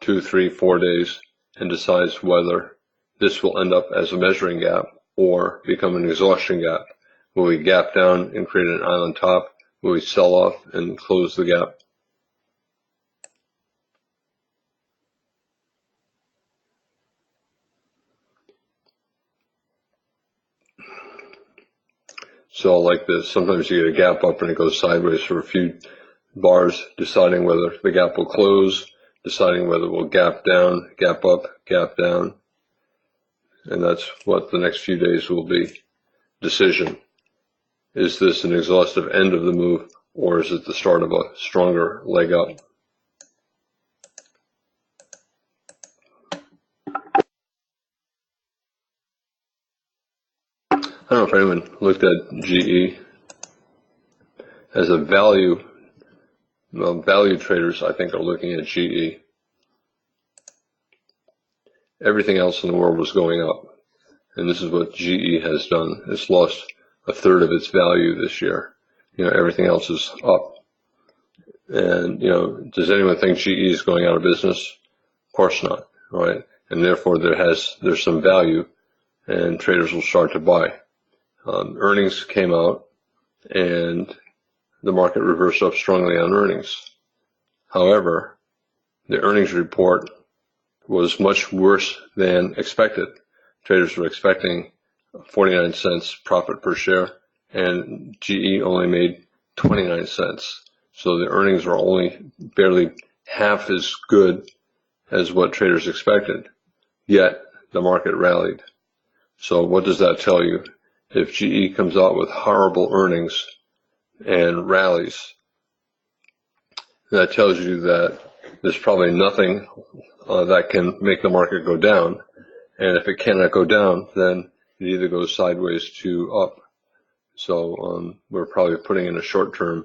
2, 3, 4 days and decides whether this will end up as a measuring gap or become an exhaustion gap. Will we gap down and create an island top? Will we sell off and close the gap? So like this, sometimes you get a gap up and it goes sideways for a few bars, deciding whether the gap will close, deciding whether we'll gap down, gap up, gap down. And that's what the next few days will be. Decision. Is this an exhaustive end of the move, or is it the start of a stronger leg up? I don't know if anyone looked at GE as a value. Well, value traders, I think, are looking at GE. Everything else in the world was going up, and this is what GE has done. It's lost a third of its value this year. Everything else is up. And, does anyone think GE is going out of business? Of course not, right? And therefore there's some value, and traders will start to buy. Earnings came out, and the market reversed up strongly on earnings. However, the earnings report was much worse than expected. Traders were expecting 49 cents profit per share, and GE only made 29 cents. So the earnings were only barely half as good as what traders expected, yet the market rallied. So what does that tell you? If GE comes out with horrible earnings and rallies, that tells you that there's probably nothing that can make the market go down. And if it cannot go down, then it either goes sideways to up. So we're probably putting in a short-term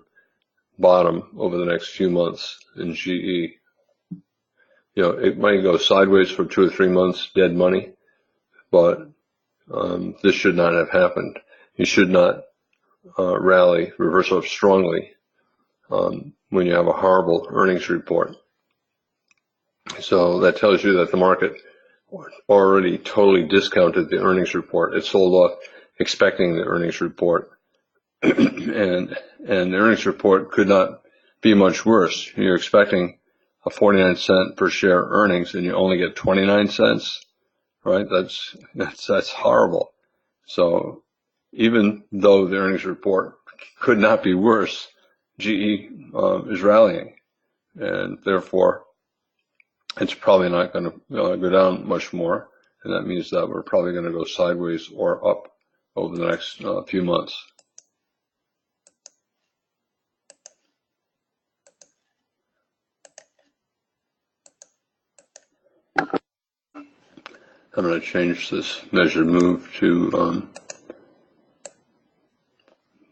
bottom over the next few months in GE. It might go sideways for 2 or 3 months, dead money, but this should not have happened. You should not rally, reverse up strongly when you have a horrible earnings report. So that tells you that the market already totally discounted the earnings report. It sold off expecting the earnings report. And and the earnings report could not be much worse. You're expecting a 49-cent per share earnings, and you only get 29 cents, right? That's horrible. So even though the earnings report could not be worse, GE is rallying, and therefore it's probably not going to go down much more, and that means that we're probably going to go sideways or up over the next few months. I'm going to change this measured move to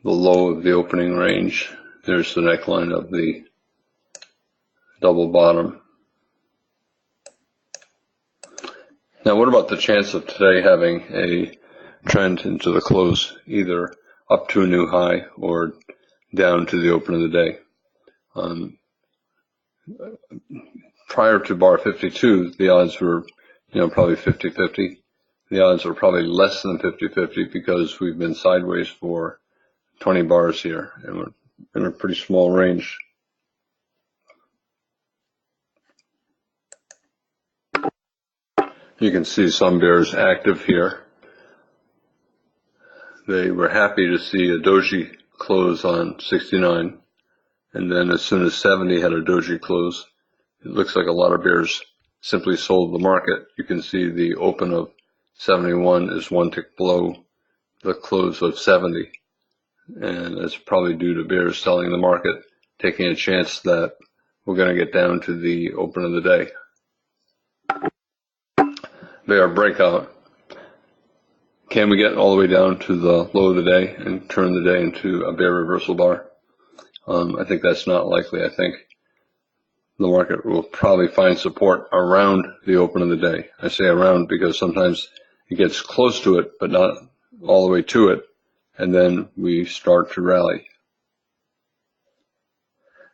the low of the opening range. There's the neckline of the double bottom. Now, what about the chance of today having a trend into the close, either up to a new high or down to the open of the day? Prior to bar 52, the odds were probably 50-50. The odds are probably less than 50-50 because we've been sideways for 20 bars here, and we're in a pretty small range. You can see some bears active here. They were happy to see a doji close on 69, and then as soon as 70 had a doji close, it looks like a lot of bears simply sold the market. You can see the open of 71 is one tick below the close of 70, and it's probably due to bears selling the market, taking a chance that we're going to get down to the open of the day. Bear breakout. Can we get all the way down to the low of the day and turn the day into a bear reversal bar? I think that's not likely. I think the market will probably find support around the open of the day. I say around because sometimes it gets close to it, but not all the way to it, and then we start to rally.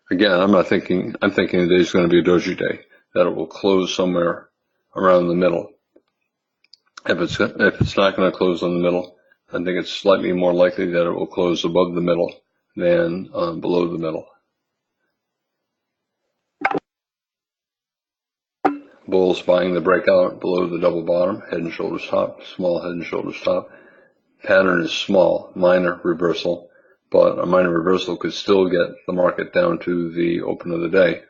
Again, I'm thinking the day is going to be a doji day, that it will close somewhere around the middle. If it's not going to close on the middle, I think it's slightly more likely that it will close above the middle than below the middle. Bulls buying the breakout below the double bottom, head and shoulders top, small head and shoulders top. Pattern is small, minor reversal, but a minor reversal could still get the market down to the open of the day.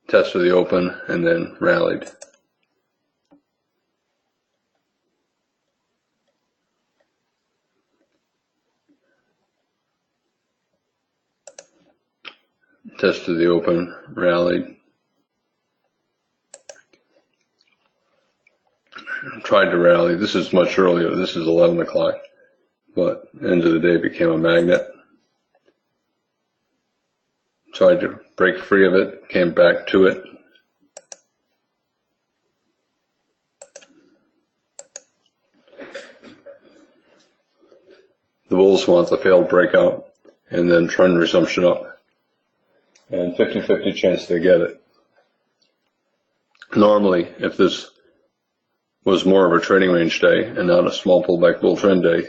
Test for the open and then rallied. Test to the open, rallied. Tried to rally. This is much earlier. This is 11 o'clock, but end of the day became a magnet. Tried to break free of it, came back to it. The bulls want the failed breakout and then trend resumption up. And 50-50 chance they get it. Normally, if this was more of a trading range day and not a small pullback bull trend day,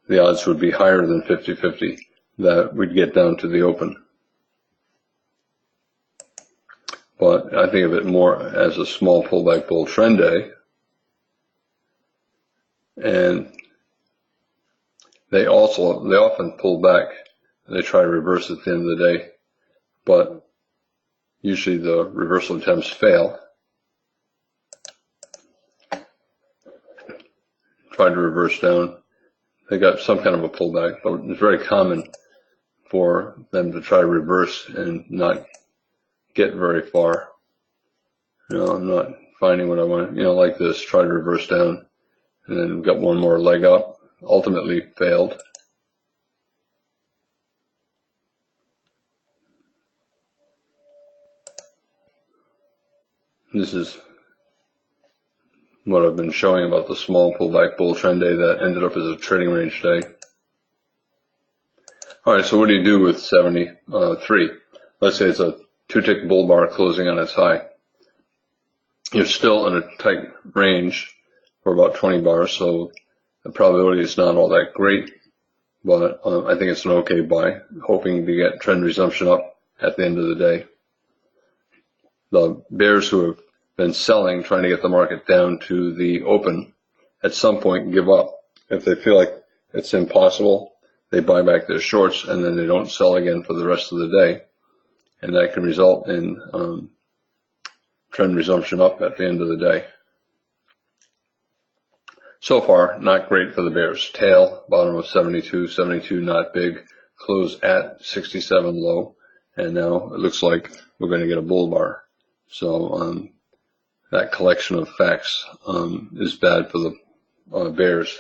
the odds would be higher than 50-50 that we'd get down to the open. But I think of it more as a small pullback bull trend day, and they often pull back. They try to reverse at the end of the day, but usually the reversal attempts fail. Tried to reverse down. They got some kind of a pullback, but it's very common for them to try to reverse and not get very far. I'm not finding what I want. Like this, try to reverse down, and then got one more leg up. Ultimately failed. This is what I've been showing about the small pullback bull trend day that ended up as a trading range day. All right, so what do you do with 73? Let's say it's a 2-tick bull bar closing on its high. You're still in a tight range for about 20 bars, so the probability is not all that great, but I think it's an okay buy, hoping to get trend resumption up at the end of the day. The bears who have been selling, trying to get the market down to the open, at some point give up. If they feel like it's impossible, they buy back their shorts and then they don't sell again for the rest of the day. And that can result in trend resumption up at the end of the day. So far, not great for the bears. Tail, bottom of 72, 72 not big, close at 67 low, and now it looks like we're going to get a bull bar. So that collection of facts is bad for the bears.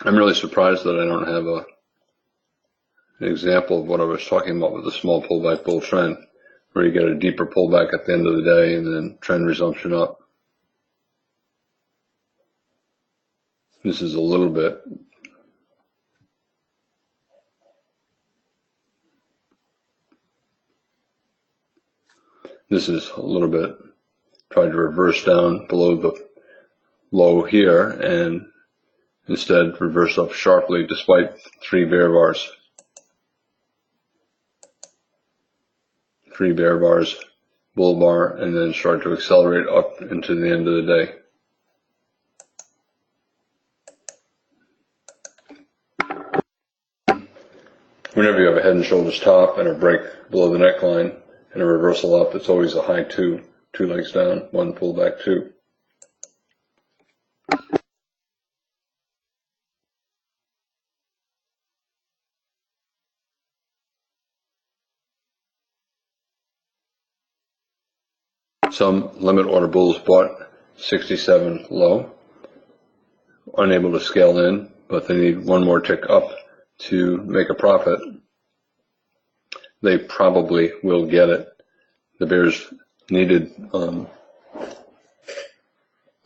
I'm really surprised that I don't have an example of what I was talking about with the small pullback bull trend, where you get a deeper pullback at the end of the day and then trend resumption up. This is a little bit. This is a little bit. Tried to reverse down below the low here and instead reverse up sharply despite 3 bear bars. 3 bear bars, bull bar, and then start to accelerate up into the end of the day. Whenever you have a head and shoulders top and a break below the neckline and a reversal up, it's always a high 2 legs down, 1 pullback 2. Some limit order bulls bought 67 low, unable to scale in, but they need 1 more tick up to make a profit. They probably will get it. The bears needed a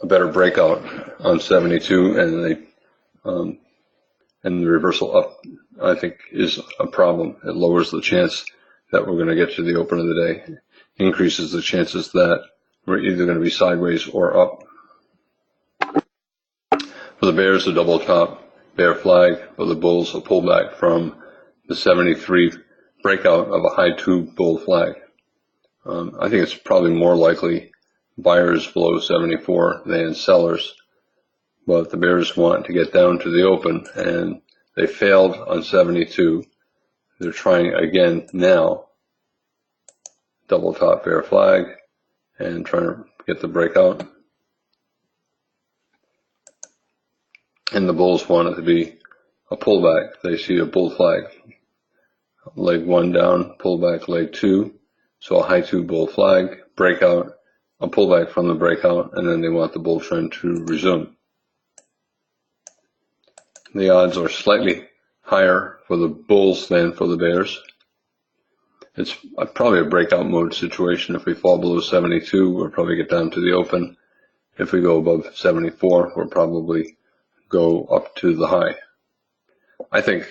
better breakout on 72, and the reversal up, I think, is a problem. It lowers the chance that we're going to get to the open of the day, increases the chances that we're either going to be sideways or up. For the bears, a double top bear flag. For the bulls, a pullback from the 73 breakout of a high 2 bull flag. I think it's probably more likely buyers below 74 than sellers, but the bears want to get down to the open, and they failed on 72. They're trying again now. Double top bear flag and trying to get the breakout. And the bulls want it to be a pullback. They see a bull flag. Leg 1 down, pullback leg 2. So a high 2 bull flag, breakout, a pullback from the breakout, and then they want the bull trend to resume. The odds are slightly higher for the bulls than for the bears. It's probably a breakout mode situation. If we fall below 72, we'll probably get down to the open. If we go above 74, we'll probably go up to the high. I think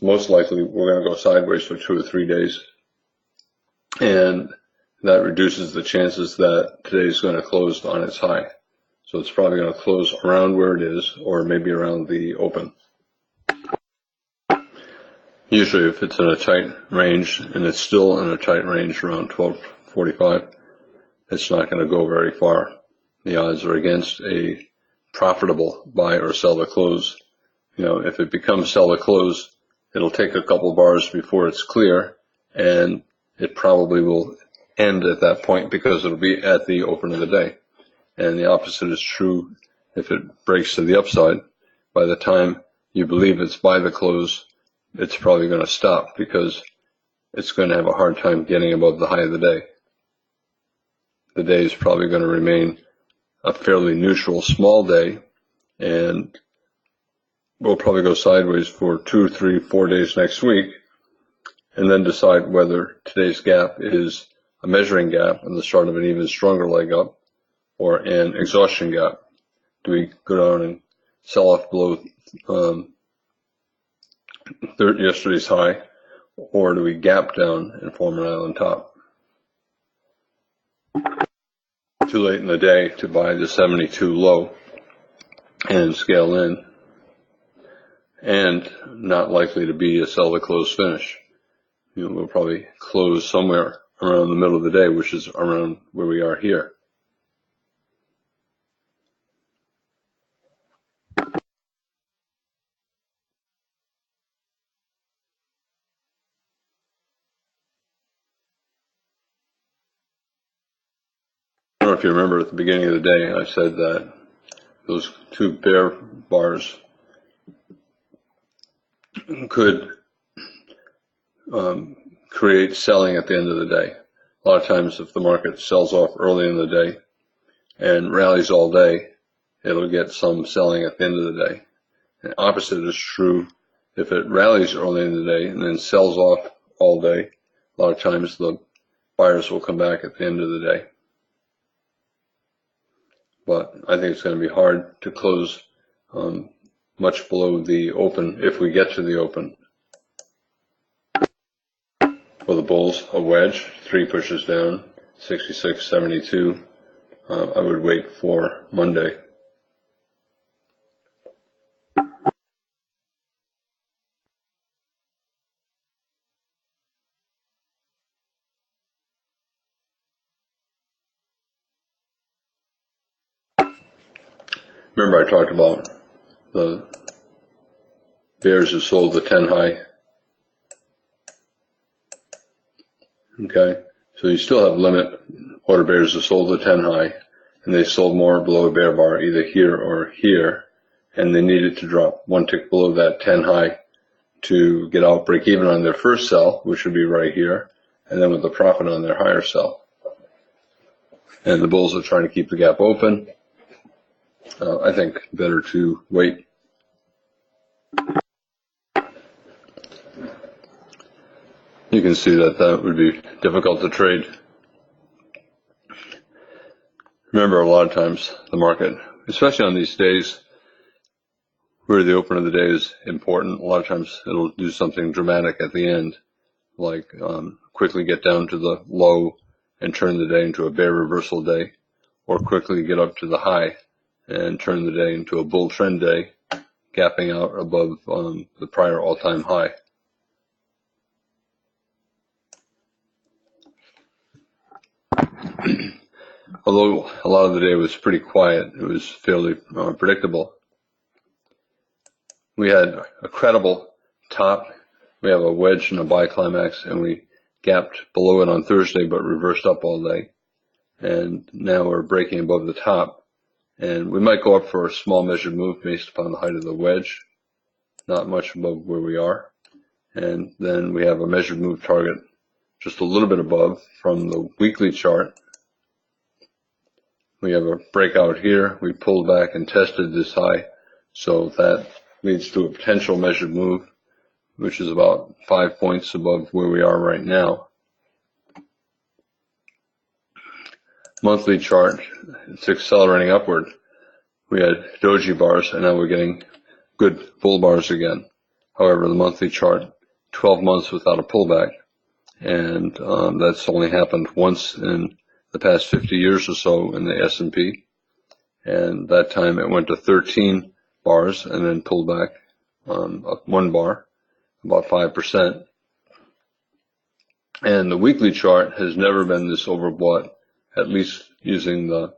most likely we're going to go sideways for 2 or 3 days, and that reduces the chances that today's going to close on its high. So it's probably going to close around where it is, or maybe around the open. Usually if it's in a tight range, and it's still in a tight range around 1245, it's not going to go very far. The odds are against a profitable buy or sell to close. You know, if it becomes sell to close, it'll take a couple bars before it's clear, and it probably will end at that point because it'll be at the open of the day. And the opposite is true if it breaks to the upside. By the time you believe it's by the close, it's probably going to stop because it's going to have a hard time getting above the high of the day. The day is probably going to remain a fairly neutral small day, and we'll probably go sideways for 2, 3, 4 days next week, and then decide whether today's gap is a measuring gap and the start of an even stronger leg up, or an exhaustion gap. Do we go down and sell off below yesterday's high, or do we gap down and form an island top? Too late in the day to buy the 72 low and scale in, and not likely to be a sell to close finish. We'll probably close somewhere around the middle of the day, which is around where we are here. I don't know if you remember at the beginning of the day, I said that those two bear bars could create selling at the end of the day. A lot of times if the market sells off early in the day and rallies all day, it'll get some selling at the end of the day. And opposite is true if it rallies early in the day and then sells off all day. A lot of times the buyers will come back at the end of the day. But I think it's going to be hard to close much below the open if we get to the open. For the bulls, a wedge, 3 pushes down, 66.72. I would wait for Monday. Remember I talked about the bears who sold the 10 high. Okay, so you still have limit order bears who sold the 10 high, and they sold more below a bear bar either here or here, and they needed to drop 1 tick below that 10 high to get out break even on their first sell, which would be right here, and then with the profit on their higher sell. And the bulls are trying to keep the gap open. I think better to wait. You can see that that would be difficult to trade. Remember, a lot of times the market, especially on these days where the open of the day is important, a lot of times it'll do something dramatic at the end, like quickly get down to the low and turn the day into a bear reversal day, or quickly get up to the high and turn the day into a bull trend day, gapping out above the prior all-time high. Although a lot of the day was pretty quiet, it was fairly predictable. We had a credible top. We have a wedge and a buy climax, and we gapped below it on Thursday but reversed up all day. And now we're breaking above the top. And we might go up for a small measured move based upon the height of the wedge, not much above where we are. And then we have a measured move target just a little bit above from the weekly chart. We have a breakout here. We pulled back and tested this high, so that leads to a potential measured move, which is about 5 points above where we are right now. Monthly chart, it's accelerating upward. We had doji bars, and now we're getting good bull bars again. However, the monthly chart, 12 months without a pullback, and that's only happened once in the past 50 years or so in the S&P, and that time it went to 13 bars and then pulled back up 1 bar, about 5%. And the weekly chart has never been this overbought, at least using the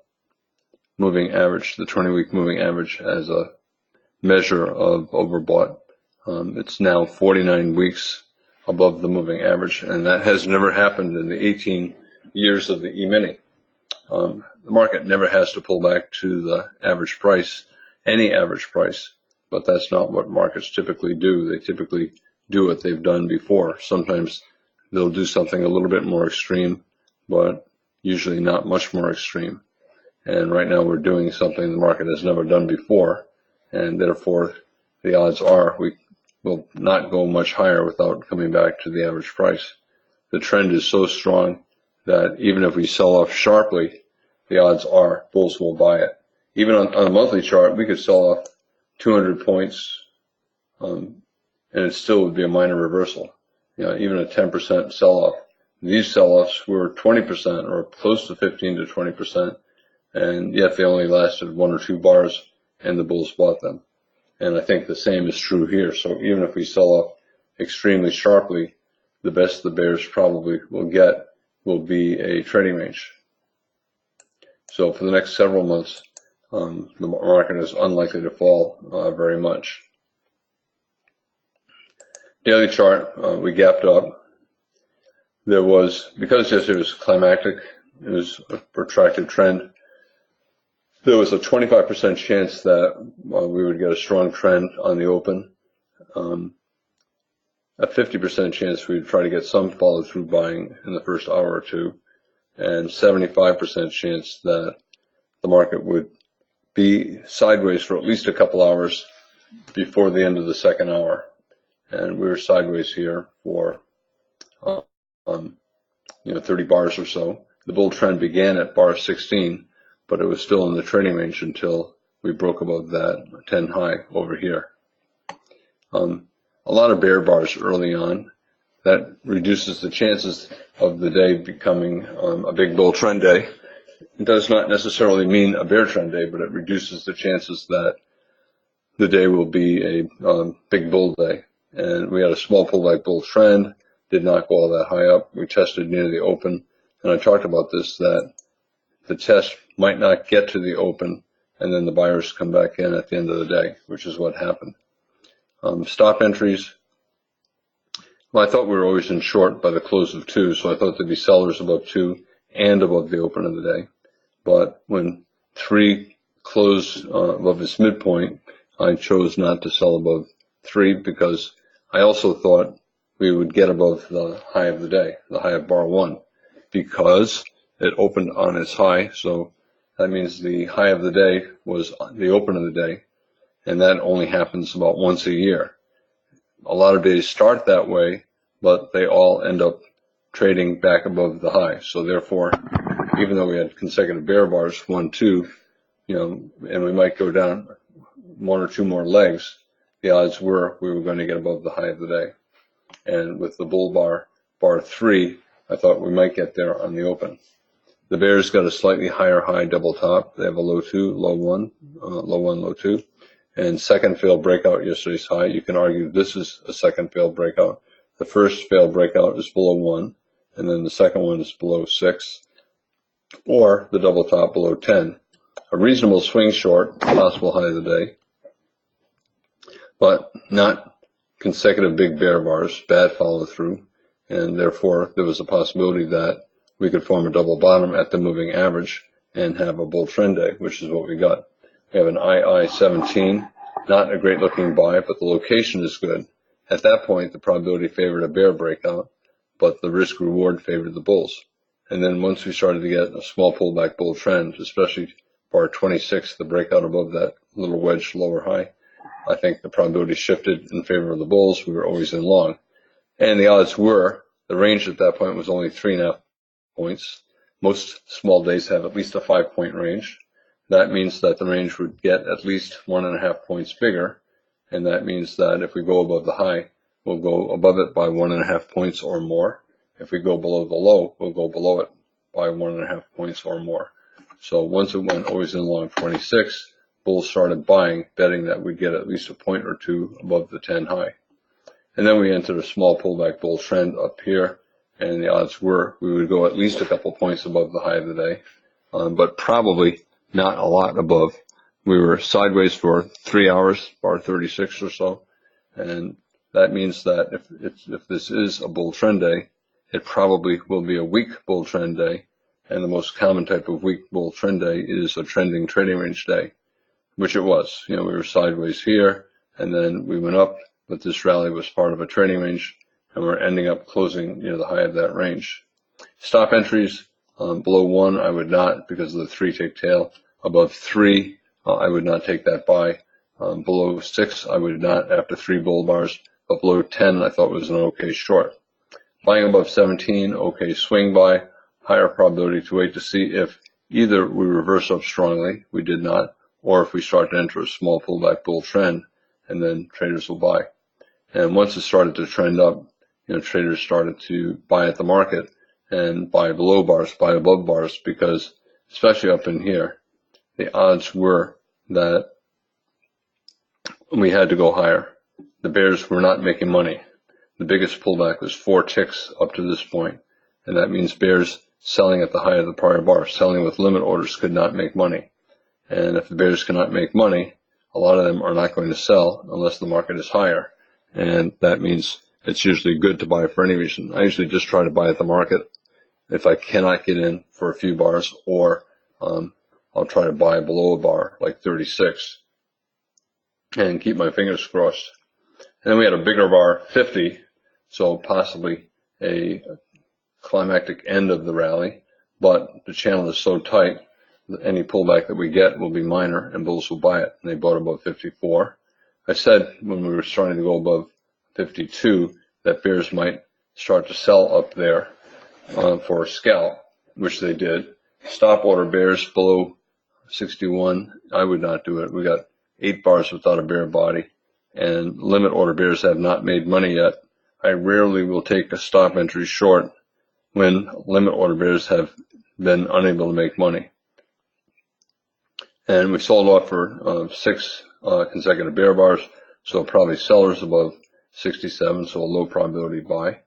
moving average, the 20-week moving average as a measure of overbought. It's now 49 weeks above the moving average, and that has never happened in the 18 years of the E-mini. The market never has to pull back to the average price, any average price, but that's not what markets typically do. They typically do what they've done before. Sometimes they'll do something a little bit more extreme, but usually not much more extreme. And right now we're doing something the market has never done before, and therefore the odds are we will not go much higher without coming back to the average price. The trend is so strong that even if we sell off sharply, the odds are bulls will buy it. Even on a monthly chart, we could sell off 200 points, and it still would be a minor reversal. even a 10% sell-off. These sell-offs were 20% or close to 15 to 20%, and yet they only lasted 1 or 2 bars, and the bulls bought them. And I think the same is true here. So even if we sell off extremely sharply, the best the bears probably will get will be a trading range. So for the next several months, the market is unlikely to fall very much. Daily chart, we gapped up. There was, because yesterday was climactic, it was a protracted trend, there was a 25% chance that we would get a strong trend on the open, a 50% chance we'd try to get some follow-through buying in the first hour or two, and 75% chance that the market would be sideways for at least a couple hours before the end of the second hour. And we were sideways here for 30 bars or so. The bull trend began at bar 16, but it was still in the trading range until we broke above that 10 high over here. A lot of bear bars early on. That reduces the chances of the day becoming a big bull trend day. It does not necessarily mean a bear trend day, but it reduces the chances that the day will be a big bull day. And we had a small pullback bull trend, did not go all that high up. We tested near the open, and I talked about this, that the test might not get to the open, and then the buyers come back in at the end of the day, which is what happened. Stop entries. Well, I thought we were always in short by the close of 2, so I thought there'd be sellers above 2 and above the open of the day. But when 3 closed above its midpoint, I chose not to sell above 3 because I also thought we would get above the high of the day, the high of bar 1, because it opened on its high. So that means the high of the day was the open of the day, and that only happens about once a year. A lot of days start that way, but they all end up trading back above the high. So therefore, even though we had consecutive bear bars, 1, 2, and we might go down 1 or 2 more legs, the odds were we were going to get above the high of the day. And with the bull bar, bar 3, I thought we might get there on the open. The bears got a slightly higher high double top. They have a low 2, low 1, low 2. And second failed breakout yesterday's high. You can argue this is a second failed breakout. The first failed breakout is below 1, and then the second one is below 6, or the double top below 10. A reasonable swing short, possible high of the day, but not consecutive big bear bars, bad follow through, and therefore there was a possibility that we could form a double bottom at the moving average and have a bull trend day, which is what we got. We have an II-17, not a great looking buy, but the location is good. At that point, the probability favored a bear breakout, but the risk reward favored the bulls. And then once we started to get a small pullback bull trend, especially bar 26, the breakout above that little wedge lower high, I think the probability shifted in favor of the bulls. We were always in long. And the odds were, the range at that point was only 3.5 points. Most small days have at least a 5-point range. That means that the range would get at least 1.5 points bigger, and that means that if we go above the high, we'll go above it by 1.5 points or more. If we go below the low, we'll go below it by 1.5 points or more. So once it went always in long 26, bulls started buying, betting that we'd get at least a point or 2 above the 10 high. And then we entered a small pullback bull trend up here, and the odds were we would go at least a couple points above the high of the day, but probably not a lot above. We were sideways for 3 hours, bar 36 or so, and that means that if this is a bull trend day, it probably will be a weak bull trend day, and the most common type of weak bull trend day is a trending trading range day, which it was. We were sideways here, and then we went up, but this rally was part of a trading range, and we're ending up closing near the high of that range. Stop entries, below 1, I would not because of the 3-tick tail. Above 3, I would not take that buy. Below 6, I would not after 3 bull bars, but below 10, I thought was an okay short. Buying above 17, okay swing buy, higher probability to wait to see if either we reverse up strongly, we did not, or if we start to enter a small pullback bull trend, and then traders will buy. And once it started to trend up, traders started to buy at the market and buy below bars, buy above bars, because especially up in here, the odds were that we had to go higher. The bears were not making money. The biggest pullback was 4 ticks up to this point, and that means bears selling at the high of the prior bar, selling with limit orders, could not make money. And if the bears cannot make money, a lot of them are not going to sell unless the market is higher, and that means it's usually good to buy for any reason. I usually just try to buy at the market if I cannot get in for a few bars, or I'll try to buy below a bar like 36 and keep my fingers crossed. And then we had a bigger bar, 50, so possibly a climactic end of the rally, but the channel is so tight that any pullback that we get will be minor and bulls will buy it. And they bought above 54. I said when we were starting to go above 52 that bears might start to sell up there for a scalp, which they did. Stop order bears below 61, I would not do it. We got 8 bars without a bear body, and limit order bears have not made money yet. I rarely will take a stop entry short when limit order bears have been unable to make money. And we sold off for 6 consecutive bear bars, so probably sellers above 67, so a low probability buy.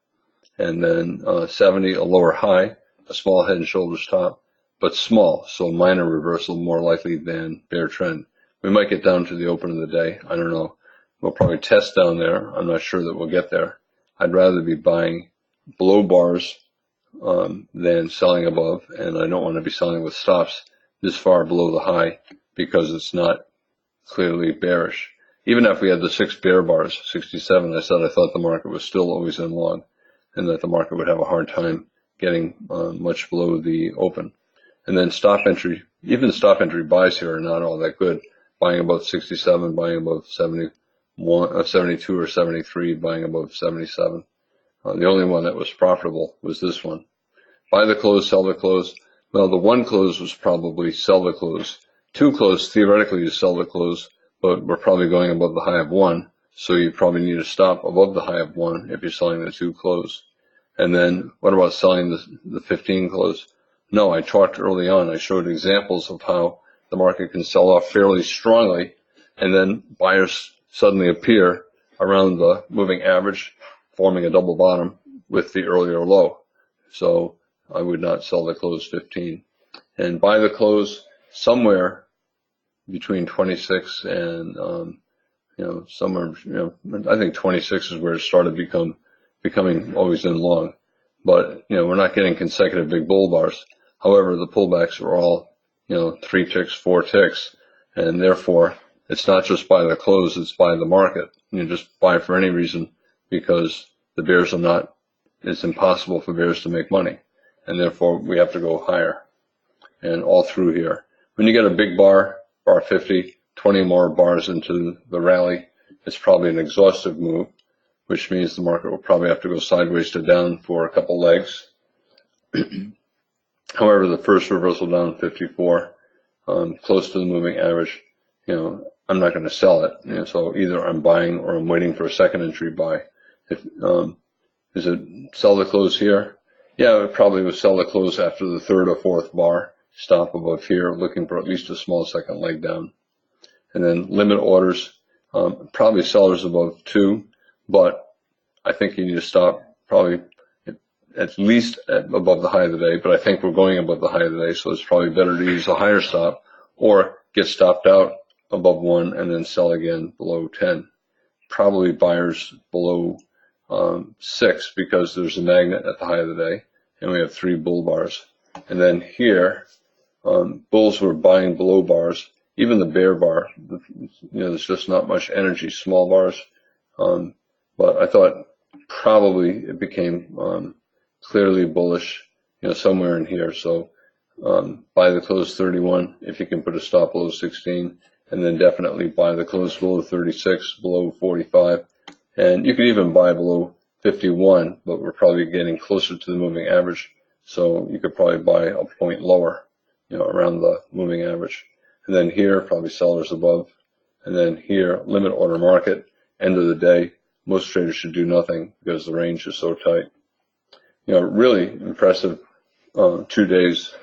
And then 70, a lower high, a small head and shoulders top, but small, so minor reversal more likely than bear trend. We might get down to the open of the day. I don't know. We'll probably test down there. I'm not sure that we'll get there. I'd rather be buying below bars than selling above, and I don't want to be selling with stops this far below the high because it's not clearly bearish. Even if we had the 6 bear bars, 67, I said I thought the market was still always in long and that the market would have a hard time getting much below the open. And then stop entry, even stop entry buys here are not all that good. Buying above 67, buying above 71, 72 or 73, buying above 77. The only one that was profitable was this one. Buy the close, sell the close. Well, the 1 close was probably sell the close. 2 close, theoretically, you sell the close, but we're probably going above the high of 1. So you probably need to stop above the high of 1 if you're selling the 2 close. And then what about selling the 15 close? No, I talked early on. I showed examples of how the market can sell off fairly strongly, and then buyers suddenly appear around the moving average, forming a double bottom with the earlier low. So I would not sell the close 15 and buy the close somewhere between 26 and somewhere, I think 26 is where it started becoming always in long. But we're not getting consecutive big bull bars. However, the pullbacks are all 3 ticks, 4 ticks, and therefore it's not just by the close, it's by the market. You just buy for any reason because the bears are not, it's impossible for bears to make money, and therefore we have to go higher and all through here. When you get a big bar 50, 20 more bars into the rally, it's probably an exhaustive move, which means the market will probably have to go sideways to down for a couple legs. However, the first reversal down 54, close to the moving average, I'm not going to sell it. So either I'm buying or I'm waiting for a second entry buy. Is it sell the close here? Yeah, it probably would sell the close after the 3rd or 4th bar, stop above here, looking for at least a small second leg down. And then limit orders, probably sellers above 2, but I think you need to stop probably at least above the high of the day, but I think we're going above the high of the day, so it's probably better to use a higher stop or get stopped out above 1 and then sell again below 10. Probably buyers below 6 because there's a magnet at the high of the day and we have 3 bull bars. And then here, bulls were buying below bars, even the bear bar, there's just not much energy, small bars. But I thought probably it became clearly bullish, somewhere in here. So buy the close 31 if you can put a stop below 16, and then definitely buy the close below 36, below 45. And you could even buy below 51, but we're probably getting closer to the moving average. So you could probably buy a point lower, around the moving average. And then here, probably sellers above. And then here, limit order market, end of the day, most traders should do nothing because the range is so tight. Really impressive 2 days.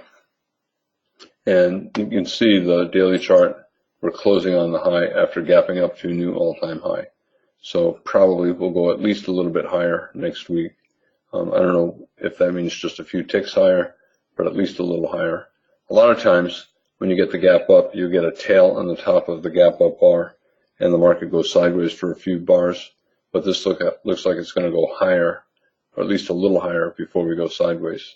And you can see the daily chart, we're closing on the high after gapping up to a new all-time high. So probably we'll go at least a little bit higher next week. I don't know if that means just a few ticks higher, but at least a little higher. A lot of times when you get the gap up, you get a tail on the top of the gap up bar and the market goes sideways for a few bars. But this looks like it's going to go higher, or at least a little higher before we go sideways.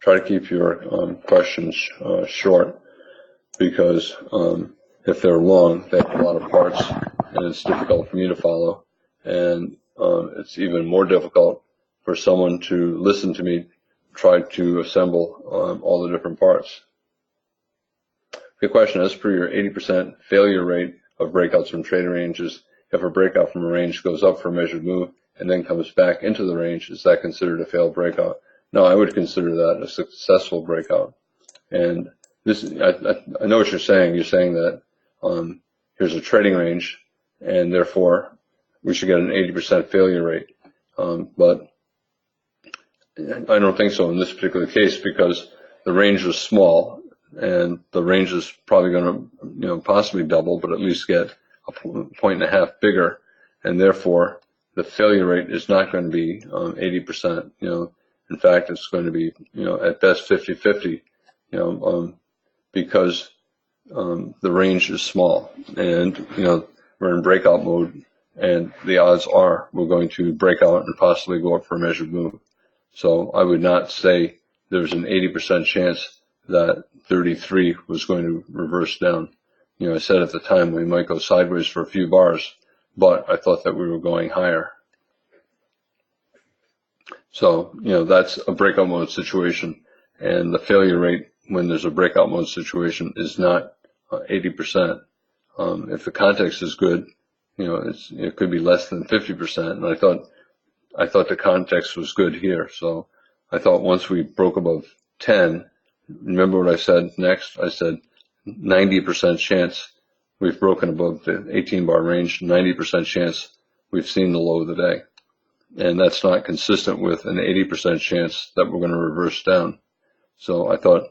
Try to keep your questions short, because if they're long, they have a lot of parts, and it's difficult for me to follow. And it's even more difficult for someone to listen to me try to assemble all the different parts. Good question. As per your 80% failure rate of breakouts from trading ranges, if a breakout from a range goes up for a measured move and then comes back into the range, is that considered a failed breakout? No, I would consider that a successful breakout. And this, I know what you're saying. You're saying that here's a trading range, and therefore we should get an 80% failure rate. But I don't think so in this particular case, because the range was small, and the range is probably going to, possibly double, but at least get a 1.5 bigger, and therefore the failure rate is not going to be 80%. In fact, it's going to be, at best 50-50, because the range is small, and we're in breakout mode, and the odds are we're going to break out and possibly go up for a measured move. So I would not say there's an 80% chance that 33 was going to reverse down. I said at the time we might go sideways for a few bars, but I thought that we were going higher. So, that's a breakout mode situation, and the failure rate when there's a breakout mode situation is not 80%. If the context is good, it could be less than 50%, and I thought the context was good here. So I thought once we broke above 10, remember what I said next? I said 90% chance we've broken above the 18-bar range, 90% chance we've seen the low of the day. And that's not consistent with an 80% chance that we're going to reverse down. So I thought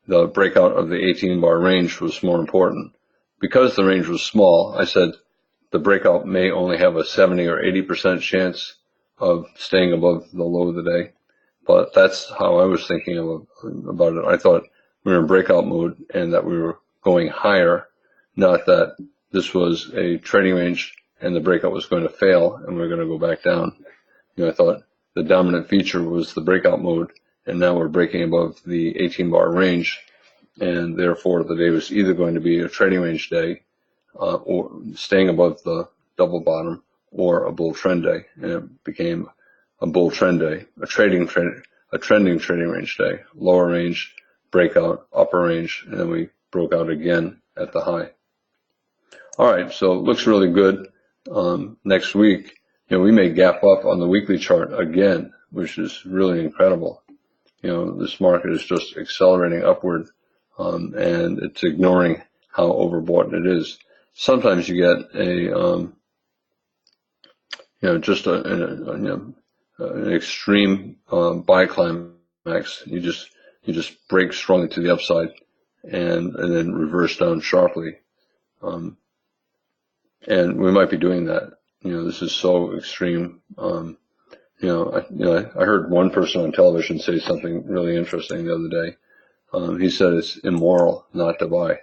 the breakout of the 18-bar range was more important. Because the range was small, I said the breakout may only have a 70 or 80% chance of staying above the low of the day. But that's how I was thinking about it. I thought we were in breakout mode and that we were going higher, not that this was a trading range and the breakout was going to fail and we we're going to go back down. I thought the dominant feature was the breakout mode, and now we're breaking above the 18-bar range, and therefore the day was either going to be a trading range day, or staying above the double bottom, or a bull trend day. And it became a bull trend day, a trending trading range day, lower range, breakout, upper range, and then we broke out again at the high. All right, so it looks really good. Next week, we may gap up on the weekly chart again, which is really incredible. This market is just accelerating upward, and it's ignoring how overbought it is. Sometimes you get an extreme buy climax. You just break strongly to the upside, and then reverse down sharply. And we might be doing that. This is so extreme. I heard one person on television say something really interesting the other day. He said it's immoral not to buy.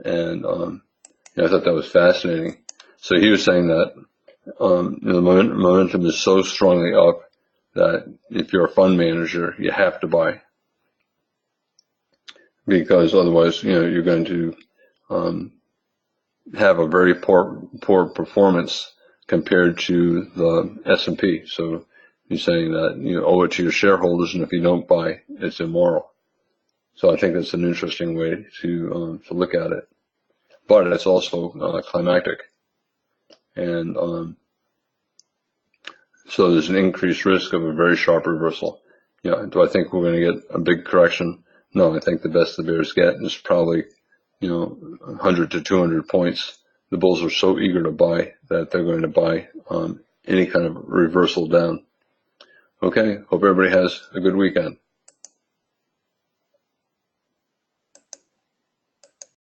And I thought that was fascinating. So he was saying that the momentum is so strongly up that if you're a fund manager, you have to buy. Because otherwise, you're going to have a very poor performance compared to the S&P. So he's saying that you owe it to your shareholders, and if you don't buy, it's immoral. So I think that's an interesting way to look at it. But it's also climactic. And so there's an increased risk of a very sharp reversal. Do I think we're going to get a big correction? No, I think the best the Bears get is probably, 100 to 200 points. The Bulls are so eager to buy that they're going to buy any kind of reversal down. Okay, hope everybody has a good weekend.